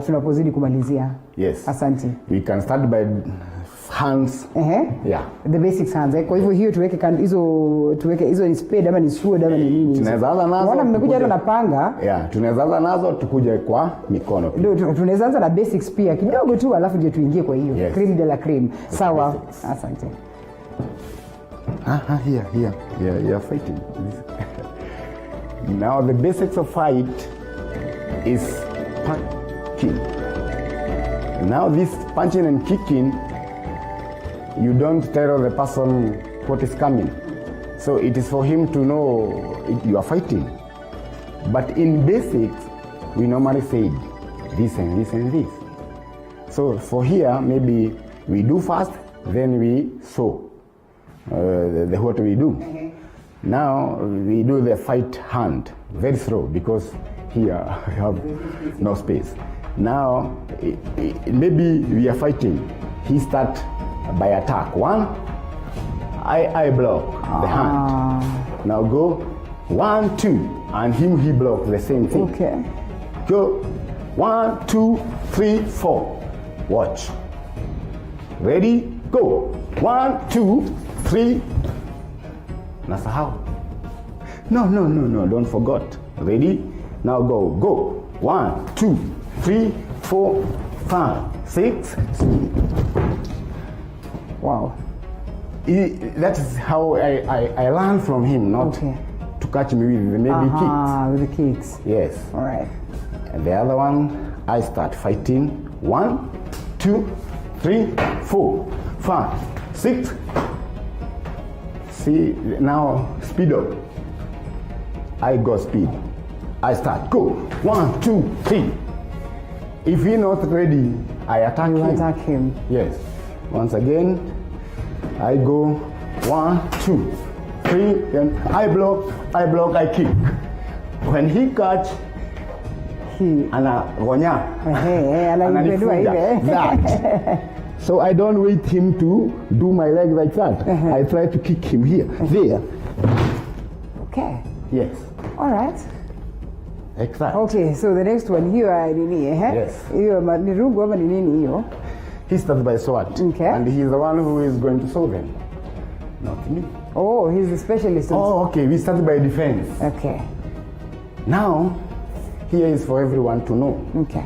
tunapozidi kumalizia. Yes. Asante. We can start by hands. Yeah. The basics hands. Kwa hivyo hiyo tuweke hizo ni spade ama ni sword ama ni nini? Tunaweza anza nazo. Wana mmekuja hata na panga. Yeah, tunaweza anza nazo tukuje kwa mikono. Ndio tunaweza anza na basics pia kidogo tu, alafu ndio tuingie kwa hiyo. Yes. Cream de la cream. Sawa. Asante. Here. You're fighting. Now the basics of fight is punching. Now this punching and kicking, you don't tell the person what is coming. So it is for him to know you are fighting. But in basics, we normally say this and this and this. So for here, maybe we do first, then we show what we do. Now we do the fight hand, very slow, because here I have no space. Now maybe we are fighting. He start by attack. One, I block the hand. Now go 1, 2, and he block the same thing. Okay. Go 1, 2, 3, 4. Watch. Ready? Go. 1, 2, 3. Nasahau. No. Don't forget. Ready? Now go. 1, 2, 3, 4, 5, 6. Wow. That is how I learned from him, not to catch me with maybe kicks. With the kicks. Yes. All right. And the other one, I start fighting. 1, 2, 3, 4, 5, 6. See, now speed up. I go speed. I start. Go. 1, 2, 3. If he's not ready, I attack him. You attack him. Yes. Once again, I go 1, 2, 3, then I block, I kick. When he catch, ananifunga. That. So I don't wait him to do my leg like that. I try to kick him here, there. Okay. Yes. All right. Exactly. Okay, so the next one here, nini? Yes. Hiyo ni rungu ama ni nini hiyo? He starts by sword. Okay. And he's the one who is going to solve them. Not me. Oh, he's the specialist. Oh, okay. We start by defense. Okay. Now, here is for everyone to know. Okay.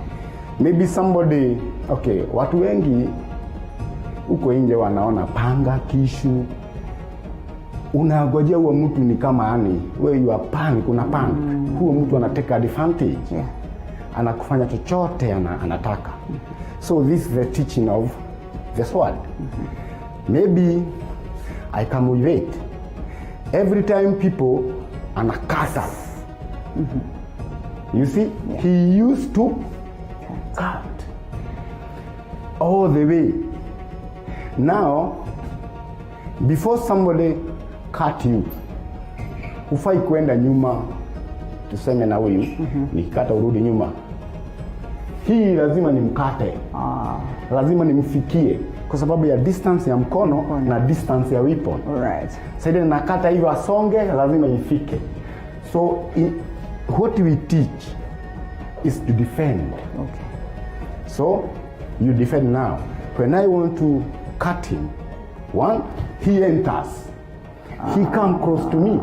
Maybe somebody, watu wengi huko nje wanaona panga, kishu, unagojea huo mtu ni kama yani wewe you are panic, una panic. Huo mtu anateka advantage. Anakufanya chochote anataka. So this is the teaching of the sword. Maybe I come with it. Every time people anakata. You see, he used to cut all the way. Now, before somebody cut you, hufai kwenda nyuma, tuseme na huyu, nikikata urudi nyuma. Hii lazima nimkate. Lazima nimfikie kwa sababu ya distance ya mkono na distance ya weapon. Alright. Sasa nakata hivyo asonge, lazima ifike. So what we teach is to defend. Okay. So you defend now. When I want to cut him, one, he enters. He comes close to me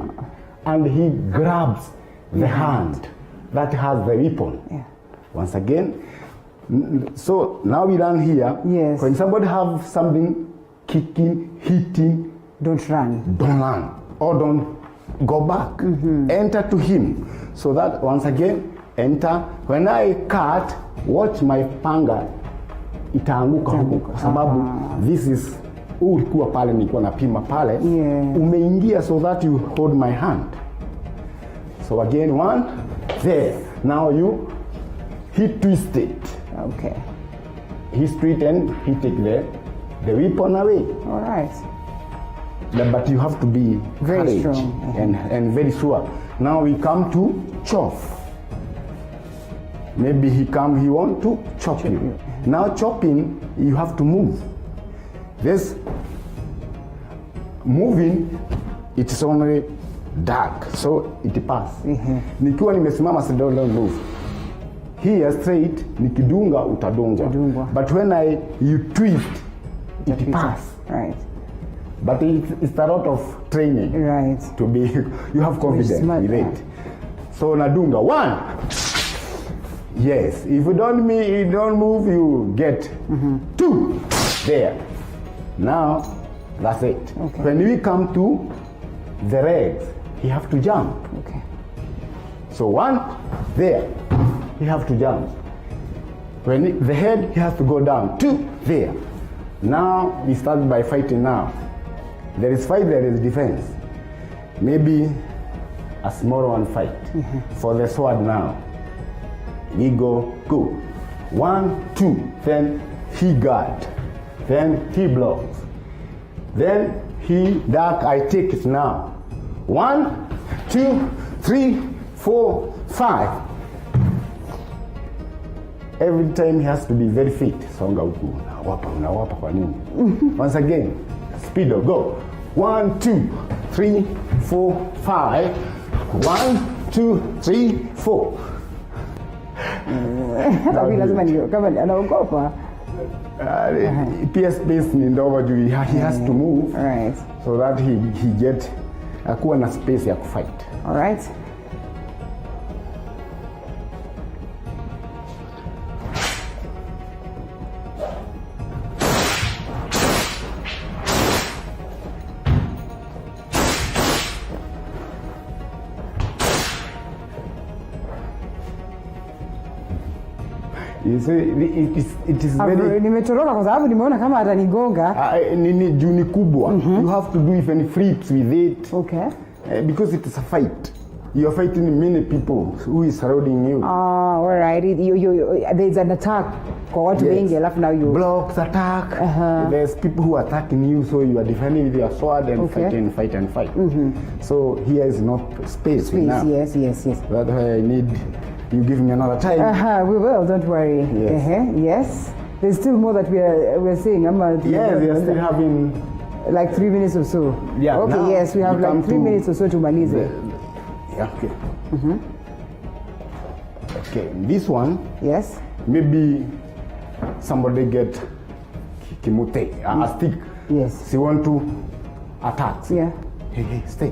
and he grabs the hand that has the weapon. Once again, so now we run here. Yes. When somebody have something kicking, hitting, don't run. Don't run or don't go back. Enter to him. So that once again, enter. When I cut, watch my panga itaanguka huko kwa sababu this is ulikuwa pale nilikuwa napima pale. Umeingia so that you hold my hand. So again, one, there. Now he twisted. Okay. He straight and he take the weapon away. All right. But you have to be very courage strong and very sure. Now we come to chop. Maybe he want to chop you. Now chopping, you have to move. This moving, it is only dark, so it pass. Nikiwa nimesimama, so don't move. Here straight, nikidunga utadungwa. But when you twist, it pass. Right. But it's a lot of training. Right. To be, you have confidence with it. So nadunga, one. Yes. If you don't move, you get two. There. Now, that's it. Okay. When we come to the legs, he have to jump. Okay. So one, there. He have to jump. When the head, he has to go down. Two, there. Now, we start by fighting now. There is fight, there is defense. Maybe a small one fight. For the sword now. We go. 1, 2, then he guard. Then he blocks. Then he duck, I take it now. 1, 2, 3, 4, 5. Every time he has to be very fit. Songa huku, unawapa kwa nini? Once again, speed of go. 1, 2, 3, 4, 5. 1, 2, 3, 4. Tapi lazima ndio kama anaogopa. Pia space ni ndogo juu he has to move. Right. So that he get akuwa na space ya kufight. All right. You see, it is very... Nimetoroka kwa sababu nimeona kama atanigonga. Nini juu ni kubwa. You have to do even flips with it. Okay. Because it is a fight. You are fighting many people who is surrounding you. All right. There's an attack kwa watu wengi alafu now you... Blocks, attack. There's people who are attacking you, so you are defending with your sword and fight and fight. So here is not space now. Yes. That's why I need... You give me another time. We will, don't worry. Yes. There's still more that we're seeing. Yes, we are still having like 3 minutes or so. Yeah. Okay, now yes, we have like 3 minutes or so to malize. Okay. Okay, this one. Yes. Maybe somebody get kimute, a stick. Yes. She want to attack. Yeah. Hey, stay.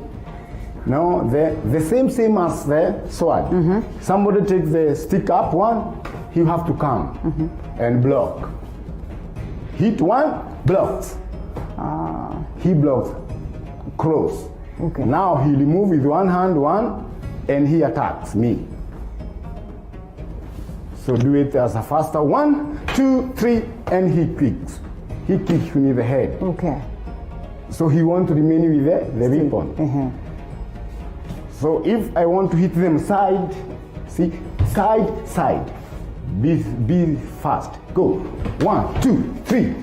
Now the same as the sword. Somebody takes the stick up one, you have to come and block. Hit one, blocks. He blocks, close. Okay. Now he remove with one hand and he attacks me. So do it as a faster 1, 2, 3, and he kicks. He kicks me in the head. Okay. So he want to remain with the weapon. So if I want to hit them side, see, side. Be fast. Go. 1, 2, 3.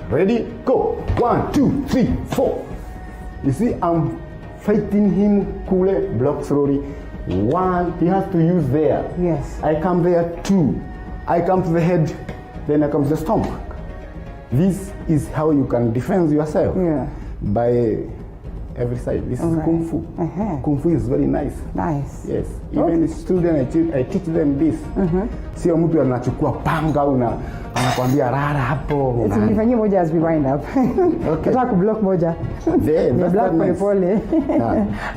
Ready? Go. 1, 2, 3, 4. You see, I'm fighting him coolly, block slowly. 1, he has to use there. Yes. I come there 2. I come to the head, then I come to the stomach. This is how you can defend yourself. Yeah. By every side. This is Kung Fu. Kung Fu is very nice. Nice. Yes. Even students, I teach them this. Sio mtu anachukua panga anakwambia rara hapo. Nifanyie moja as we wind up. Okay. Nataka kublock moja. Ni block pole.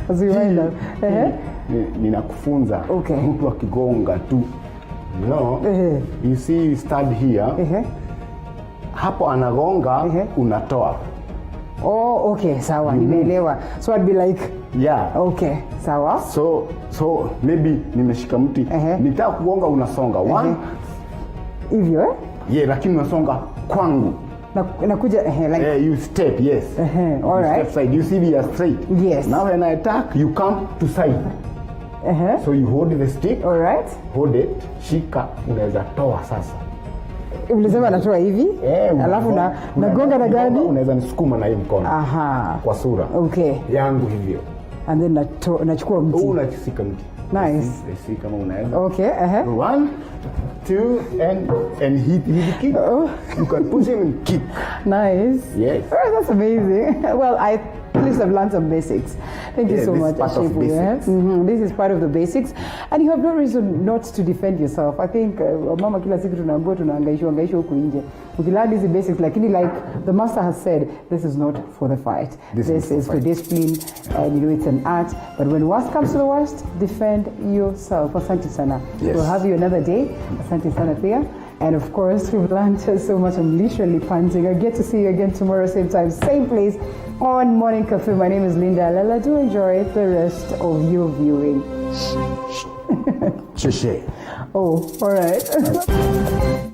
As we wind up. Ninakufunza mtu akigonga tu. No. You see, you stand here. Hapo anagonga, unatoa. Oh, okay, sawa, nimeelewa. So I'd be like, yeah. Okay, sawa. So maybe nimeshika mti, nitaka kugonga, unasonga. 1 hivyo Yeah, lakini unasonga kwangu. Nakuja like you step, yes. All right. Step side. You see we are straight. Yes. Now when I attack, you come to side. So you hold the stick. All right. Hold it, shika, unaweza toa sasa. Ulisema natoa hivi? Alafu nagonga na gani? Unaweza nisukuma na hii mkono. Kwa sura. Okay. Yangu hivyo. And then nachukua mti. Unachika mti. Nice. See kama unaweza. Okay, 1, 2, and hit the kick. You can push him and kick. Nice. Yes. Oh, that's amazing. Well, at least I've learned some basics. Thank you so much, Ashefu. This is part of the basics. And you have no reason not to defend yourself. I think mama kila siku tunaambiwa tunaangaishwa huku nje. Ukilearn these basics, like the master has said, this is not for the fight. This is for discipline, and it's an art. But when worst comes to the worst, defend yourself. Asante sana. Yes. We'll have you another day. Asante sana pia. And of course, we've learned so much. I'm literally panting. I get to see you again tomorrow, same time, same place on Morning Cafe. My name is Linda Alela. Do enjoy the rest of your viewing. Shh. Oh, all right.